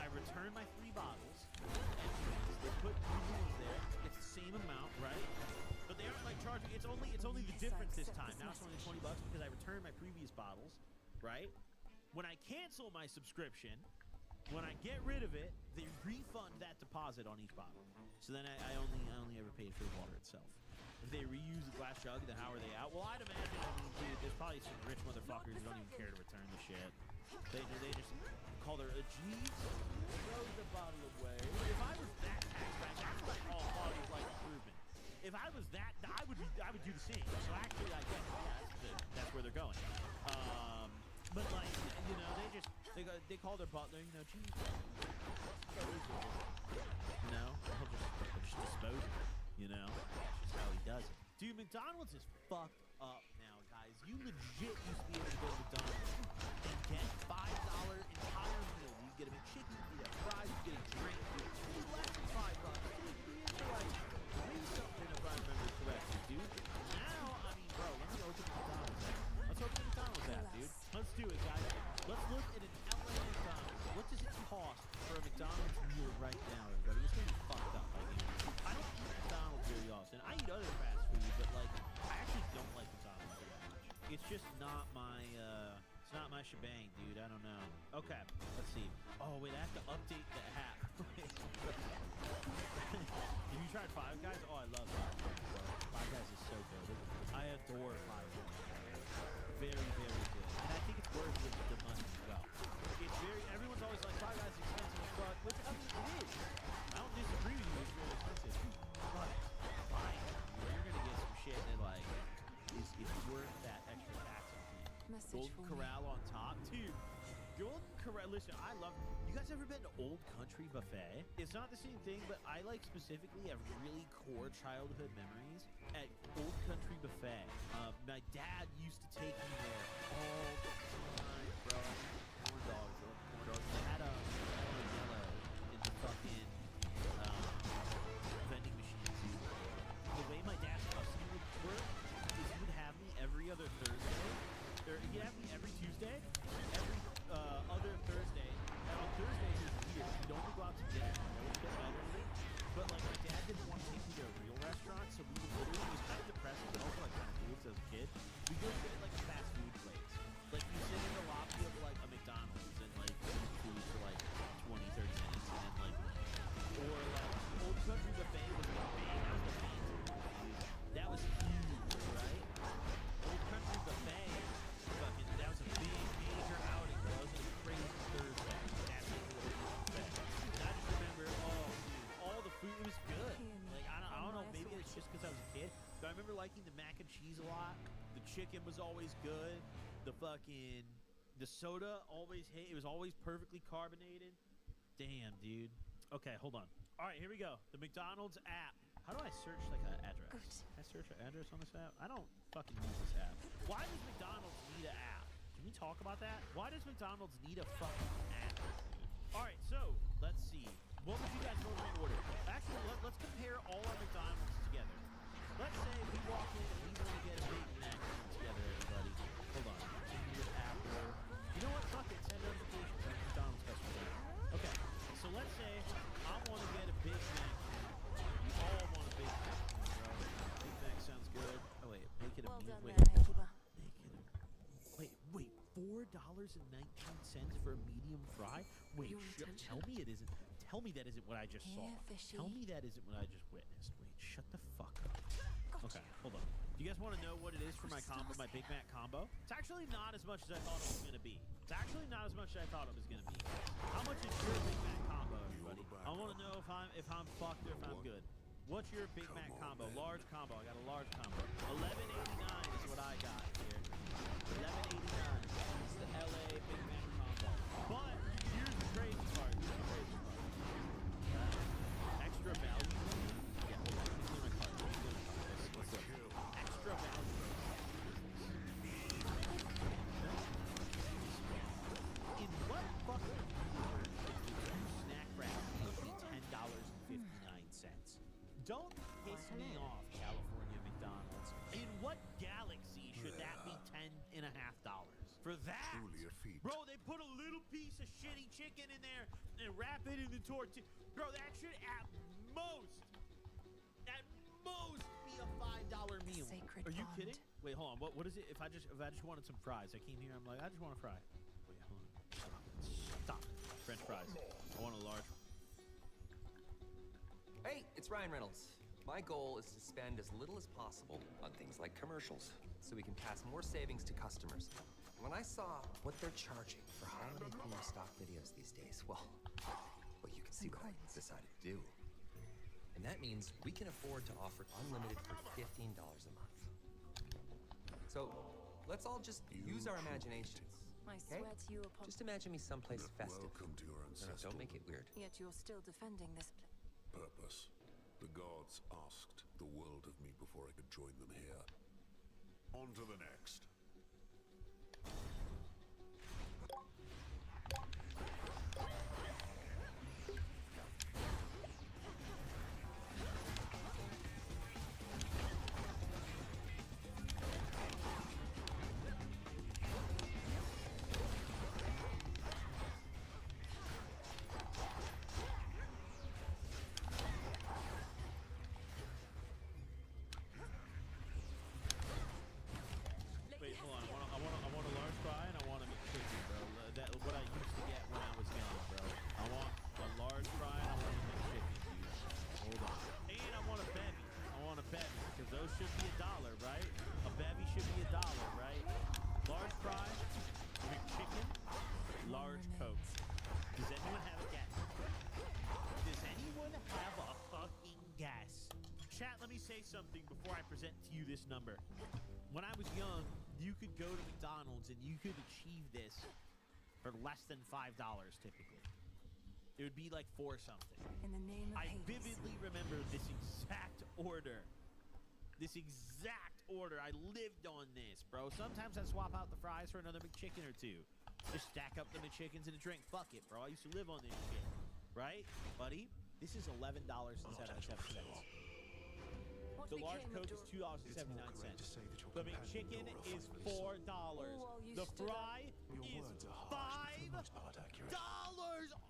I return my 3 bottles, empty ones. They put 3 new ones there. It's the same amount, right? But they aren't like charging. It's only the difference this time. Now it's only $20 because I returned my previous bottles, right? When I cancel my subscription, when I get rid of it, they refund that deposit on each bottle. So then I only ever paid for the water itself. If they reuse the glass jug, then how are they out? Well, I'd imagine, dude, there's probably some rich motherfuckers who don't even care to return the shit. They just call their Jeeves, throw the bottle away. If I was that tax bag, that's what I call quality of life improvement. If I was that, I would do the same. So actually, I guess, yeah, that's where they're going. But like, you know, they call their butler, you know, Jeeves, you know, he'll just dispose of it. You know, that's just how he does it. Dude, McDonald's is fucked up now, guys. You legit used to be able to go to McDonald's and get $5 entire meal. You get a McChicken, you get fries, you get a drink. Dude, less than $5. Dude, be into like something if I remember correctly, dude. Now, I mean, bro, let me open McDonald's app. Let's open the McDonald's app, dude. Let's do it, guys. Let's look at an LA McDonald's. What does it cost for a McDonald's meal right now, everybody? It's gonna be fucked up. Like, I don't eat McDonald's very often. I eat other fast food, but like, I actually don't like McDonald's very much. It's just not my, it's not my shebang, dude. I don't know. Okay, let's see. Oh wait, I have to update the app. Have you tried Five Guys? Oh, I love Five Guys. Five Guys is so good. I adore Five Guys. Very, very good. And I think it's worth the money as well. It's everyone's always like, Five Guys is expensive as fuck, which, I mean, it is. I don't disagree with you, it's really expensive. But, fine, you're gonna get some shit that, like, is worth that extra tax on it. Golden Corral on top, dude. Golden Corral, listen, I love, you guys ever been to Old Country Buffet? It's not the same thing, but I like specifically have really core childhood memories at Old Country Buffet. My dad used to take me there all the time, bro. Corn dogs. They had a yellow in the fucking vending machine, dude. The way my dad's custom would work is he would have me every other Thursday, or he'd have me every Tuesday, every other Thursday. And on Thursdays is weird. We'd only go out to dinner. But like my dad didn't want to take me to a real restaurant, so we would literally, it was kind of depressing, but also like kind of cool. It says I remember liking the mac and cheese a lot. The chicken was always good. The soda always hit. It was always perfectly carbonated. Damn, dude. Okay, hold on. All right, here we go. The McDonald's app. How do I search like an address? Can I search an address on this app? I don't fucking use this app. Why does McDonald's need an app? Can we talk about that? Why does McDonald's need a fucking app? All right, so let's see. What would you guys normally order? Actually, let's compare all our McDonald's together. Let's say we walk in and we want to get a Big Mac together, everybody. Hold on. Continue with Apple. You know what? Fuck it. Send notifications. I'm McDonald's customer. Okay. So let's say I want to get a Big Mac. We all want a Big Mac, bro. Big Mac sounds good. Oh wait, make it a meal. Wait, $4.19 for a medium fry? Wait, tell me it isn't. Tell me that isn't what I just saw. Tell me that isn't what I just witnessed. Wait, shut the fuck up. Okay, hold on. Do you guys want to know what it is for my combo, my Big Mac combo? It's actually not as much as I thought it was going to be. It's actually not as much as I thought it was going to be. How much is your Big Mac combo, everybody? I want to know if I'm fucked or if I'm good. What's your Big Mac combo? Large combo. I got a large combo. $11.89 is what I got here. $11.89. It's the LA Big Mac combo. But here's the crazy part. Extra value. Yeah, hold on. Let me clear my card. Let's go. Extra value. In what fucking world is snack wrap only $10.59? Don't piss me off, California McDonald's. In what galaxy should that be $10.50 for that? Truly a feat. Bro, they put a little piece of shitty chicken in there and wrap it in the tortilla. Bro, that should at most be a $5 meal. Sacred Are you bond. kidding? Wait, hold on. What is it? If I just wanted some fries, I came here. I'm like, I just want a fry. Wait, hold on. Stop. French fries. I want a large. Hey, it's Ryan Reynolds. My goal is to spend as little as possible on things like commercials, so we can pass more savings to customers. When I saw what they're charging for holiday theme stock videos these days, well, you can see what I decided to do. And that means we can afford to offer unlimited for $15 a month. So let's all just use our imaginations. I Okay? swear to you upon... Just imagine me someplace festive. Welcome to your No, ancestral don't make it weird. Yet you're still defending this... purpose. The gods asked the world of me before I could join them here. On to the next. Wait, hold on. I want a large fry and I want a McChicken, bro. That what I used to get when I was young, bro. I want a large fry and I want a McChicken, dude. Hold on. And I want a bevy. I want a bevy because those should be $1, right? A bevy should be $1, right? Large fry, McChicken, large Coke. Does anyone have a guess? Does anyone have a fucking guess? Chat, let me say something before I present to you this number. When I was young, you could go to McDonald's and you could achieve this for less than $5 typically. It would be like $4 something. In the name of I Hades. vividly remember this exact order. This exact order. I lived on this, bro. Sometimes I swap out the fries for another McChicken or two. Just stack up the McChickens and a drink. Fuck it, bro. I used to live on this shit. Right? Buddy, this is $11.77. The large Coke is $2.79. The McChicken is $4. The fry is $5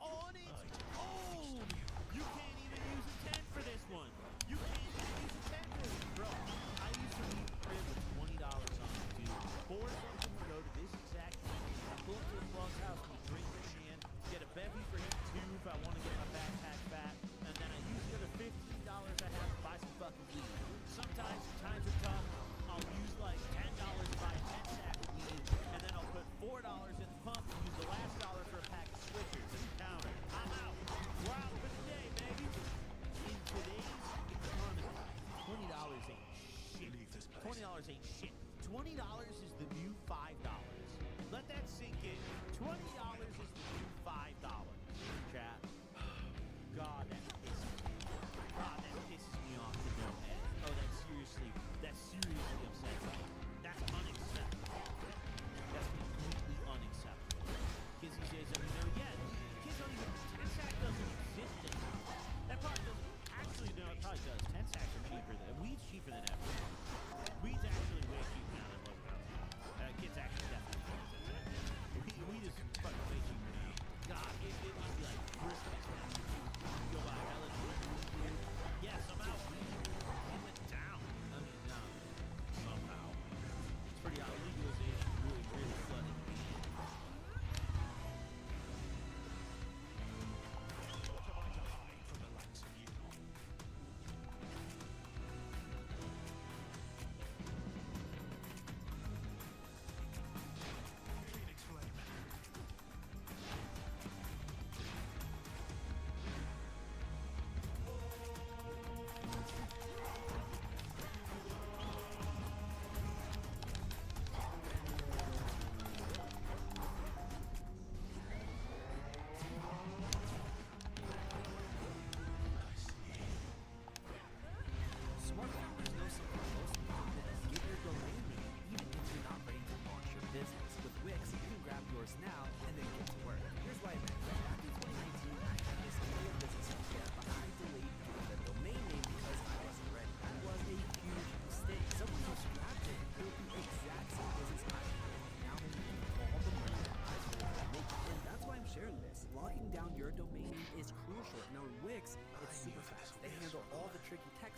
on its own. You can't even use a 10 for this one. You can't even use a 10 for this, bro. I used to leave the crib with $20 on it, dude. For something to go to this exact thing, I pull up to the club's house, we drink in hand, get a bevy for him too if I want to get my backpack fat, and then I use the other $15 I have to buy some fucking weed. Sometimes times are tough. I'll use like $10 to buy a 10-sack of weed, and then I'll put $4 in the pump and use the last dollar for a pack of Switchers at the counter. I'm out. We're out for the day, baby. In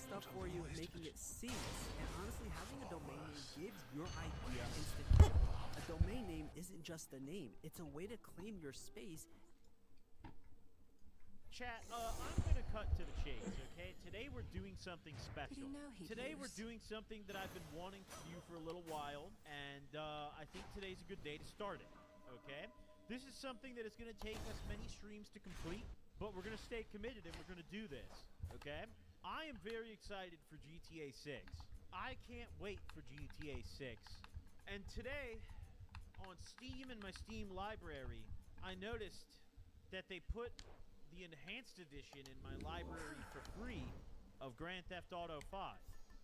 stuff for you, making it seamless. And honestly, having a domain name gives your idea instant control. A domain name isn't just a name, it's a way to claim your space. Chat, I'm gonna cut to the chase, okay? Today we're doing something special. Today we're doing something that I've been wanting to do for a little while, and I think today's a good day to start it, okay? This is something that is gonna take us many streams to complete, but we're gonna stay committed and we're gonna do this, okay? I am very excited for GTA 6. I can't wait for GTA 6. And today, on Steam and my Steam library, I noticed that they put the enhanced edition in my library for free of Grand Theft Auto 5.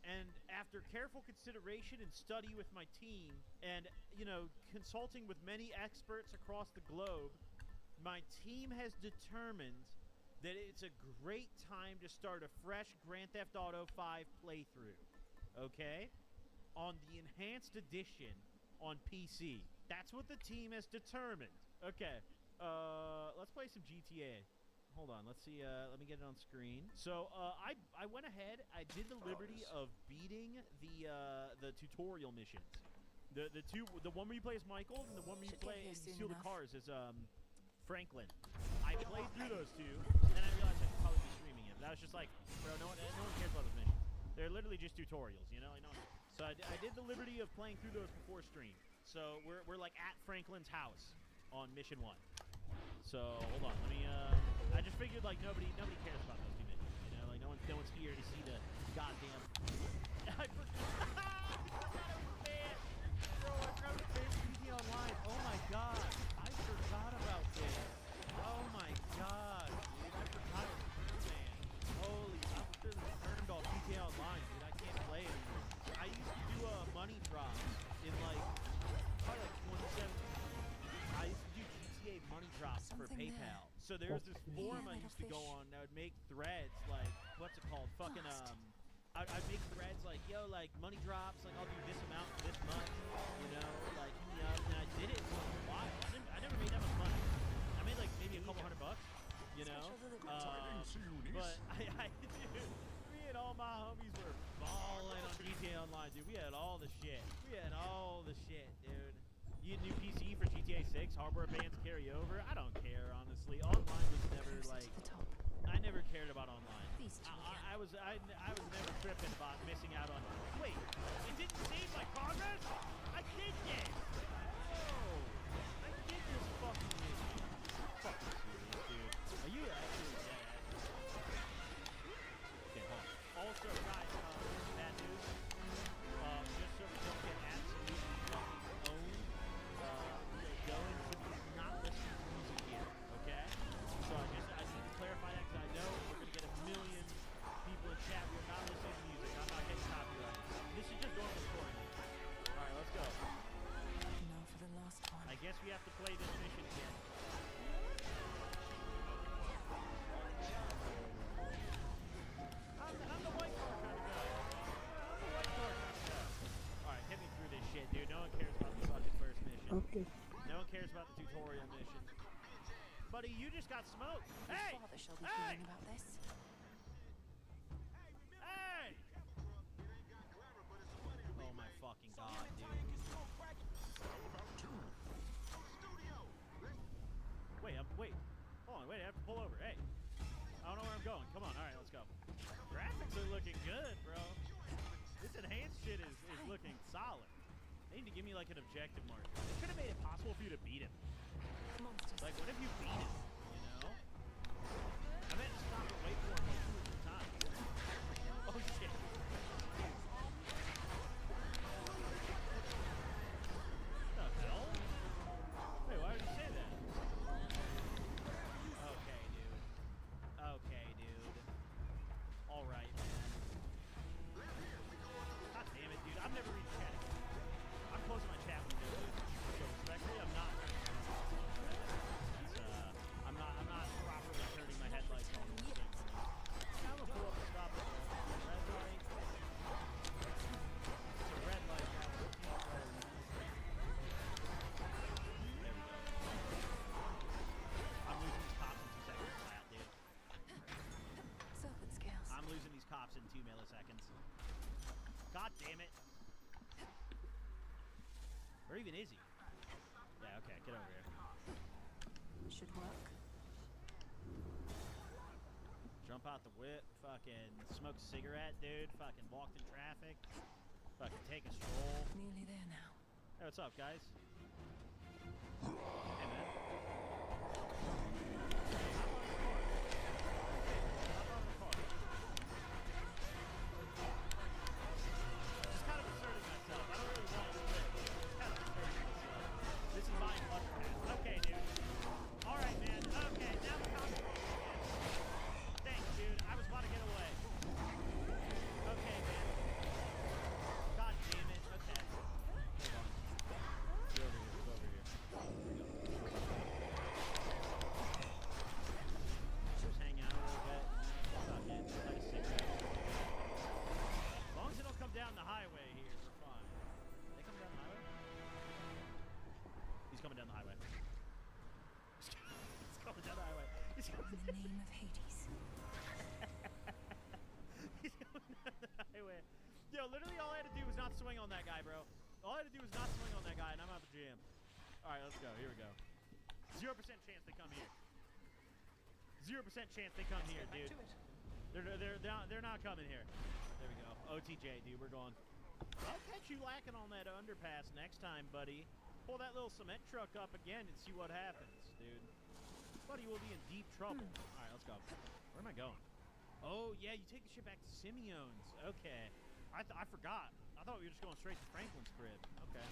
And after careful consideration and study with my team and, you know, consulting with many experts across the globe, my team has determined that it's a great time to start a fresh Grand Theft Auto 5 playthrough, okay? On the enhanced edition on PC. That's what the team has determined. Okay, let's play some GTA. Hold on, let's see, let me get it on screen. So, I went ahead, I did the liberty of beating the tutorial missions. The one where you play as Michael, and the one where you play and you steal the cars as, Franklin. I played through those two, and then I realized I could probably be streaming it. But I was just like, bro, no one cares about those missions. They're literally just tutorials, you know? Like, no one. So I did the liberty of playing through those before stream. So we're like at Franklin's house on mission 1. So hold on, let me I just figured like nobody cares about those two missions, you know, like no one's here to see the goddamn I forgot man. Bro, I forgot to play GTA Online. Oh my god. I forgot about this. Oh my god, dude. I forgot it was man. Holy, I'm literally turned off GTA Online, dude. I can't play it anymore. I used to do money drops in like probably like 2017. I used to do GTA money drops for PayPal. So there's this forum I used to go on that would make threads like, what's it called? Fucking, I'd make threads like, yo, like money drops, like I'll do this amount for this month, you know, like, hit me up. And I did it for a while. I never made that much money. I made like maybe a couple $100, you know? But dude, me and all my homies were balling on GTA Online, dude. We had all the shit. Dude. You had new PC for GTA 6, hardware bans carry over. I don't care, honestly. Online was never like, I never cared about online. I was never tripping about missing out on. Wait, it didn't save my progress? I did this. Oh, I did this fucking mission. Fucking serious, dude. Are you actually dead? Okay, hold on. Also, guys, bad news. Just so we don't get absolutely fucking owned. Going to be not listening to music here, okay? So I need to clarify that because I know we're going to get a million people in chat. We're not listening to music. I'm not getting copyrighted. This is just normal story. Alright, let's go. Now for the last one. I guess we have to play this mission again. I'm the white car kind of guy. Alright, hit me through this shit, dude. No one cares about the fucking first mission. Okay. No one cares about the tutorial mission. Buddy, you just got smoked. Hey! Father shall be Hey! hearing about this. Hey! Oh my fucking god, dude. Wait. Hold on, wait, I have to pull over. Hey. I don't know where I'm going. Come on, alright, let's go. Graphics are looking good, bro. This enhanced shit is looking solid. They need to give me like an objective mark. They should have made it possible for you to beat him. Like, what if you beat him? You know? I meant to stop and wait for him like 2 or 3 times. Oh shit. What the hell? Wait, why would you say that? Okay, dude. Alright, man. God damn it, dude. I'm never reading chat again. I'm closing my chat window, dude. So respectfully, I'm not. I'm not properly turning my headlights on. milliseconds. God damn it. Or even is he? Yeah, okay, get over here. Should work. Jump out the whip, fucking smoke a cigarette, dude. Fucking walked in traffic. Fucking take a stroll. Nearly there now. Hey, what's up, guys? Hey, man. Just kind of asserting myself. I don't really want to quit. Just kind of asserting myself. This is my underpass. Okay, dude. Alright, man. Okay, now the conversation again. Thanks, dude. I was about to get away. Okay, man. God damn it. Okay. Hold on. Go over here. Go over here. Just hang out a little bit. Fucking light a cigarette. As long as they don't come down the highway here, we're fine. They come down the highway? He's coming down the highway. He's coming down the highway. He's coming In the name of Hades. He's going down the highway. Yo, literally all I had to do was not swing on that guy, bro. All I had to do was not swing on that guy, and I'm out the jam. Alright, let's go. Here we go. 0% chance they come here. 0% chance they come here, dude. They're not coming here. There we go. OTJ, dude, we're going. I'll catch you lacking on that underpass next time, buddy. Pull that little cement truck up again and see what happens, dude. Buddy will be in deep trouble. Alright, let's go. Where am I going? Oh, yeah, you take the shit back to Simeon's. Okay. I forgot. I thought we were just going straight to Franklin's crib. Okay.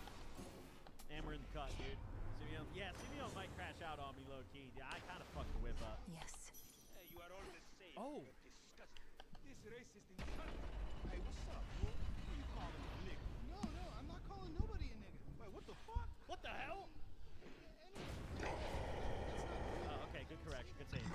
And we're in the cut, dude. Simeon. Yeah, Simeon might crash out on me low-key. Yeah, I kind of fucked the whip up. Yes. Hey, you are all the same. Oh. This racist in Hey, what's up, bro? Who you calling a nigga? No, I'm not calling nobody a nigga. Wait, what the fuck? What the hell? Okay, good correction. Good save.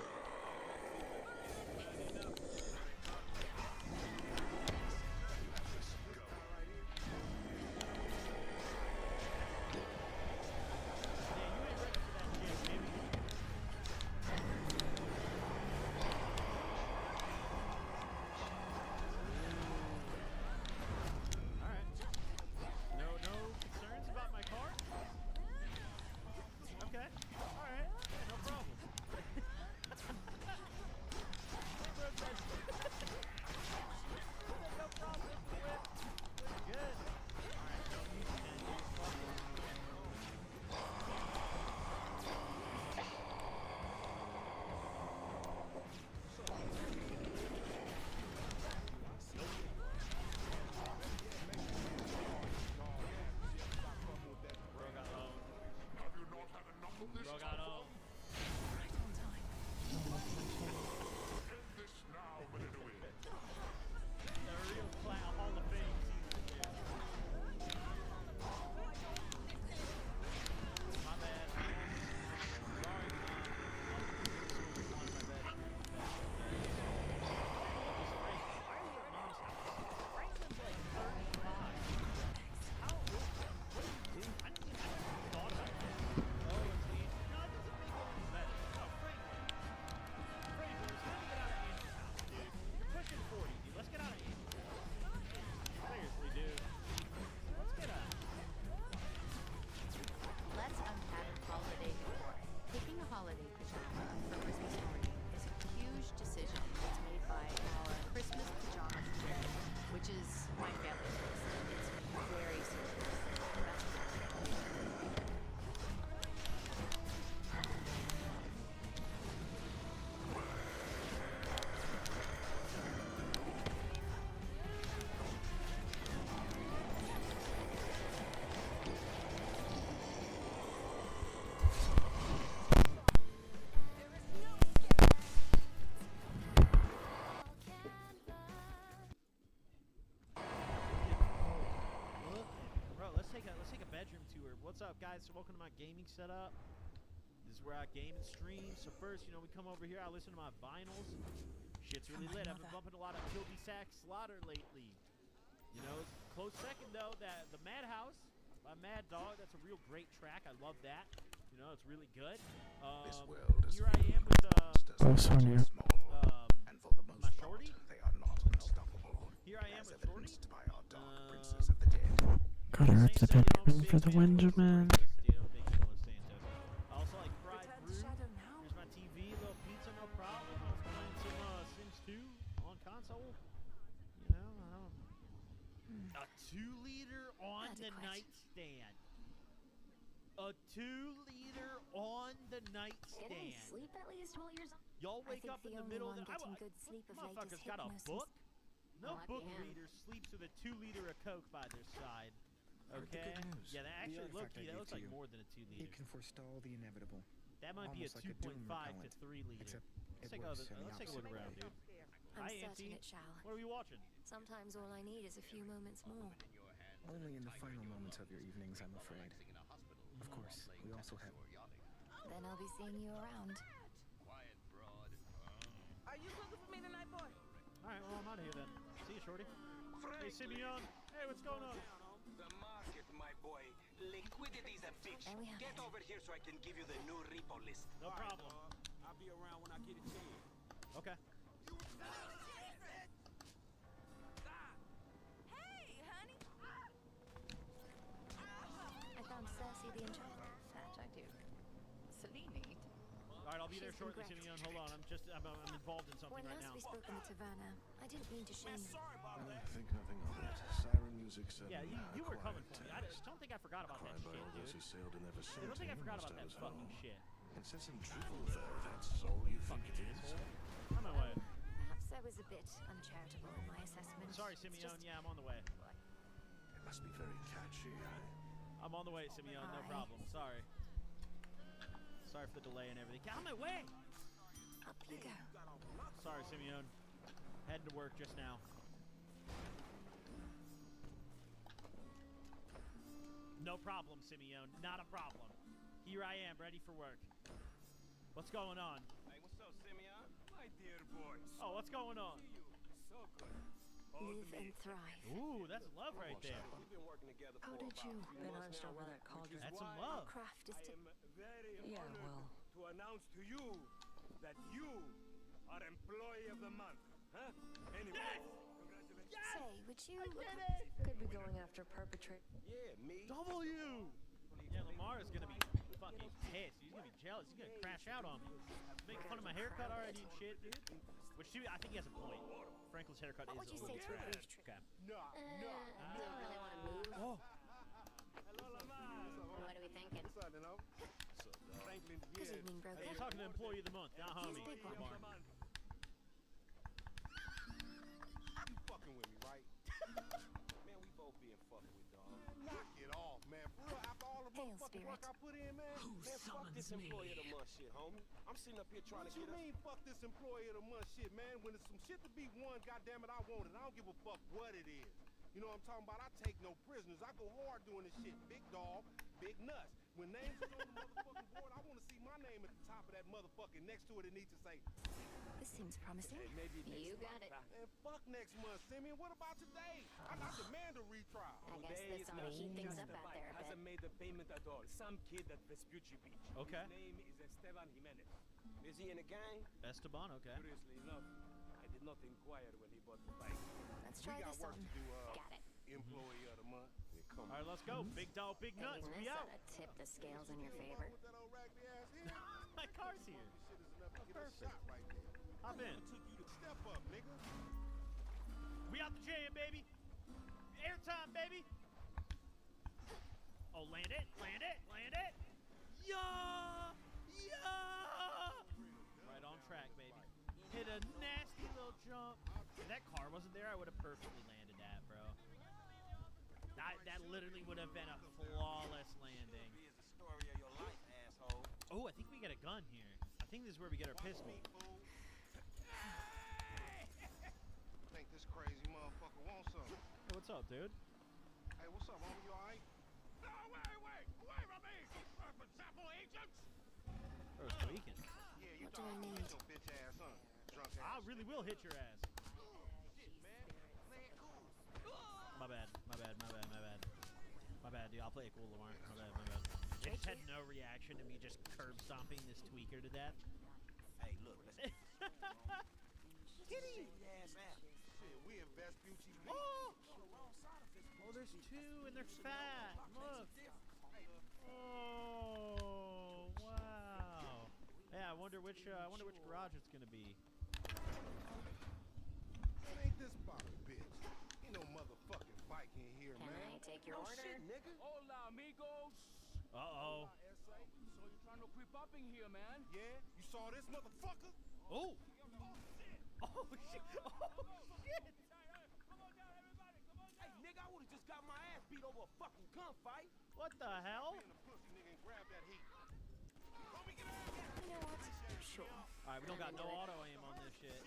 Bro got on. Right on time. The real clown Hall of Fame season. My bad. Sorry. Franklin's like 35. How? What do you do? I thought about it. Oh, it's the no, it doesn't make any better. No, Franklin. Franklin, it's time to get out of Andrew's house, dude. You're pushing 40, dude. Let's get out of Andrew's house. Seriously, dude. Let's get out. Let's unpack holiday decor. Picking a holiday pajama for Christmas morning is a huge decision that's made by our Christmas pajama community, which is my family choice. It's very serious. Bro, let's take a bedroom tour. What's up, guys? So welcome to my gaming setup. This is where I game and stream. So first, we come over here. I listen to my vinyls. Shit's really lit. I've been bumping a lot of Kilby Sack Slaughter lately. Close second though, the Madhouse by Mad Dog. That's a real great track. I love that. It's really good. This world is Here I am with and for the most my part, shorty. they are not unstoppable. Here here I am as with Shorty. evidenced by our dark princess of the dead. Gotta rip the Benjamin for the win, man. Also, like fried fruit. Here's my TV, little pizza, no problem. I was playing some Sims 2 on console. You know, I don't. A 2-liter on the nightstand. A 2-liter on the nightstand. Get any sleep at least while you're... Y'all wake up in the middle of the... good sleep of late Motherfuckers is got a hypnosis. book? No Might book be him. reader sleeps with a 2-liter of Coke by their side. Heard the Okay? good news. Yeah, that The actually, artifact low-key, I that gave looks to like you. more than a 2-liter. It can forestall the inevitable. That might be a Almost like a doom 2.5 to repellent. 3-liter. Except Let's it take, works let's take a look around, dude. I'm Hi, certain Auntie. it shall. What are we watching? Sometimes all I need is a few moments more. Only in the final moments of your evenings, I'm afraid. Of course, we also have... Then I'll be seeing you around. Are you cooking for me tonight, boy? Alright, well, I'm out of here then. See you, Shorty. Hey, Simeon. Hey, what's going on? The market, my boy. Liquidity's a bitch. Get over here so I can give you the new repo list. No problem. I'll be around when I get a chance. Okay. Hey, honey. I found Cersei the Enchanter. That I do. Selene. Alright, I'll be there She's been shortly, great. Simeon. Hold on, I'm involved in something When right last now. we spoke in the taverna, I didn't mean to shame you. Think nothing of it. Siren music said Yeah, you were coming for me. I don't think I forgot about that Cried by shit, all those who dude. sailed in their I don't think I vicinity forgot must about that have as fucking well. shit. Incessant drivel, though, that's all you think it is. On my way. Perhaps I was a bit uncharitable in my assessment. Sorry, It's Simeon. just- Yeah, I'm on the way. It must be very catchy, I'm on the way, Simeon. No Hi. problem. Sorry. Sorry for the delay and everything. Get out of my way! Up you go. Sorry, Simeon. Heading to work just now. No problem, Simeon. Not a problem. Here I am, ready for work. What's going on? Hey, what's up, Simeon? My dear boy. Oh, what's going on? So good. Live and thrive. Ooh, that's love right there. We've been working together How for did about you? a few months now, right? Which is That's some why love. Craft is I to... am very Yeah, honored well. to announce to you that you are Employee of the Month. Huh? Anyway, congratulations. Say, would you... Could be going after perpetrator. Yeah, me. W! Yeah, Lamar is gonna be fucking pissed. He's gonna be jealous. He's gonna crash out on me. Make fun of my haircut already and shit, dude. Which, I think he has a point. Franklin's haircut What would is you a say little to a trash. brief trip? Okay. Don't really want to move. Oh. Hello, Lamar. What are we thinking? What's up, Dino? Franklin Good here. evening, brother. I'm talking to Employee of the Month, not homie. He's a big one. Lamar. You fucking with me, right? Man, we both being fucked with, dog. Knock it off, man. For real, after all the Hail, motherfucking work I spirit. put in, man. Man, fuck this Employee of the Month shit, homie. I'm sitting up here trying to get us... What you mean, fuck this Employee of the Month shit, man? When there's some shit to be won, goddammit, I want it. I don't give a fuck what it is. You know what I'm talking about? I take no prisoners. I go hard doing this shit. Big dog, big nuts. When names is on the motherfucking board, I want to see my name at the top of that motherfucking next to it. It needs to say... This seems promising. Hey, maybe You next got month. it. Man, fuck next month, Simeon. What about today? I demand a retrial. I guess that's gonna heat things up out there a bit. Hasn't made the payment at all. Some kid at Vespucci Beach. Okay. His name is Esteban Jimenez. Is he in a gang? Esteban, okay. Curiously enough, I did not inquire when he bought the bike. Let's We try got this work on. to do, Got it. Employee of the month. Yeah, come All right, let's go. Big dog, big nuts. Maybe We this out. ought to tip the scales in your favor. With that old raggedy ass here. My car's here. Shit is enough to get a shot right there. Hop in. Took you to step up, nigga. We out the jam, baby. Airtime, baby. Oh, land it, land it, land it. Yeah, yeah. Right on track, baby. Hit a nasty little jump. If that car wasn't there, I would have perfectly landed that, bro. That literally would have been a flawless landing. Story of your life, asshole. Oh, I think we get a gun here. I think this is where we get our piss meat. Think this crazy motherfucker wants something. Hey, what's up, dude? Hey, what's up, homie? You alright? No, wait from me! Sample agents! Bro, it's tweaking. Yeah, you What do I need? your bitch ass, huh? Drunk ass. I really will hit your ass. My bad, my bad, my bad, my bad. My bad, dude. I'll play it cool, Lamar. My bad, my bad. They just had no reaction to me just curb stomping this tweaker to death. Hey, look, let's Kitty! Ass out. Shit, we in Vespucci Beach. too, and they're fat. Look. Oh, wow. Yeah, I wonder which garage it's gonna be. Ain't this about a bitch? Ain't no motherfucking bike in here, Can man. I take your order? Shit, nigga. Hola, amigos. Uh-oh. So you're trying to creep up in here, man? Yeah, you saw this motherfucker? Oh. Oh, shit. Oh, shit. Hey, nigga, I would've just got my ass beat over a fucking gunfight. What the hell? Being a pussy nigga and grab that heat. Homie, get out of here. You know what? Sure. All right, we don't got no auto aim on this shit.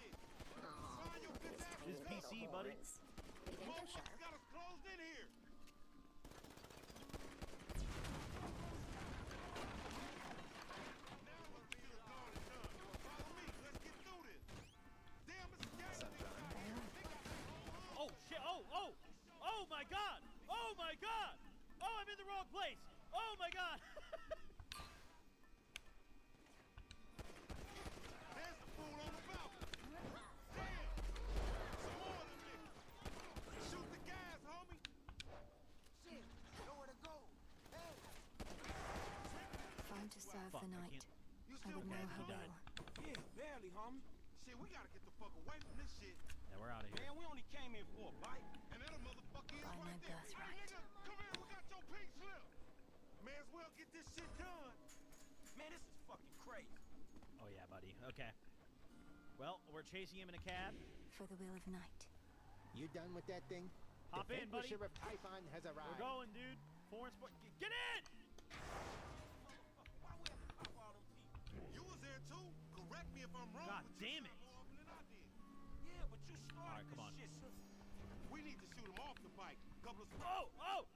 This is PC, buddy. You think they're sharp? Got us closed in here. Oh shit! Oh my god! Oh my god! Oh, I'm in the wrong place! Oh my god! There's the fool on the balcony. Damn! Some more of them niggas. Shoot the gas, homie. Shit, nowhere to go. Hey. If I'm to serve the night, I would know how well. Yeah, barely, homie. Shit, we gotta get the fuck away from this shit. Yeah, we're out of here. Man, we only came in for a bite. And that a motherfucker is By my right there. birthright. Hey, nigga, come here, we got your pink slip. May as well get this shit done. Man, this is fucking crazy. Oh yeah, buddy. Okay. Well, we're chasing him in a cab. For the will of night. You done with that thing? Hop the in, buddy. Sheriff Typhon has arrived. We're going, dude. Foreign sport. Get in! Why we have to pop all them people? You was there too. Correct me if I'm wrong. God but damn you it. shot more of them than I did. Yeah, but you started All right, come this on. shit, so We need to shoot him off the bike. Couple of Oh!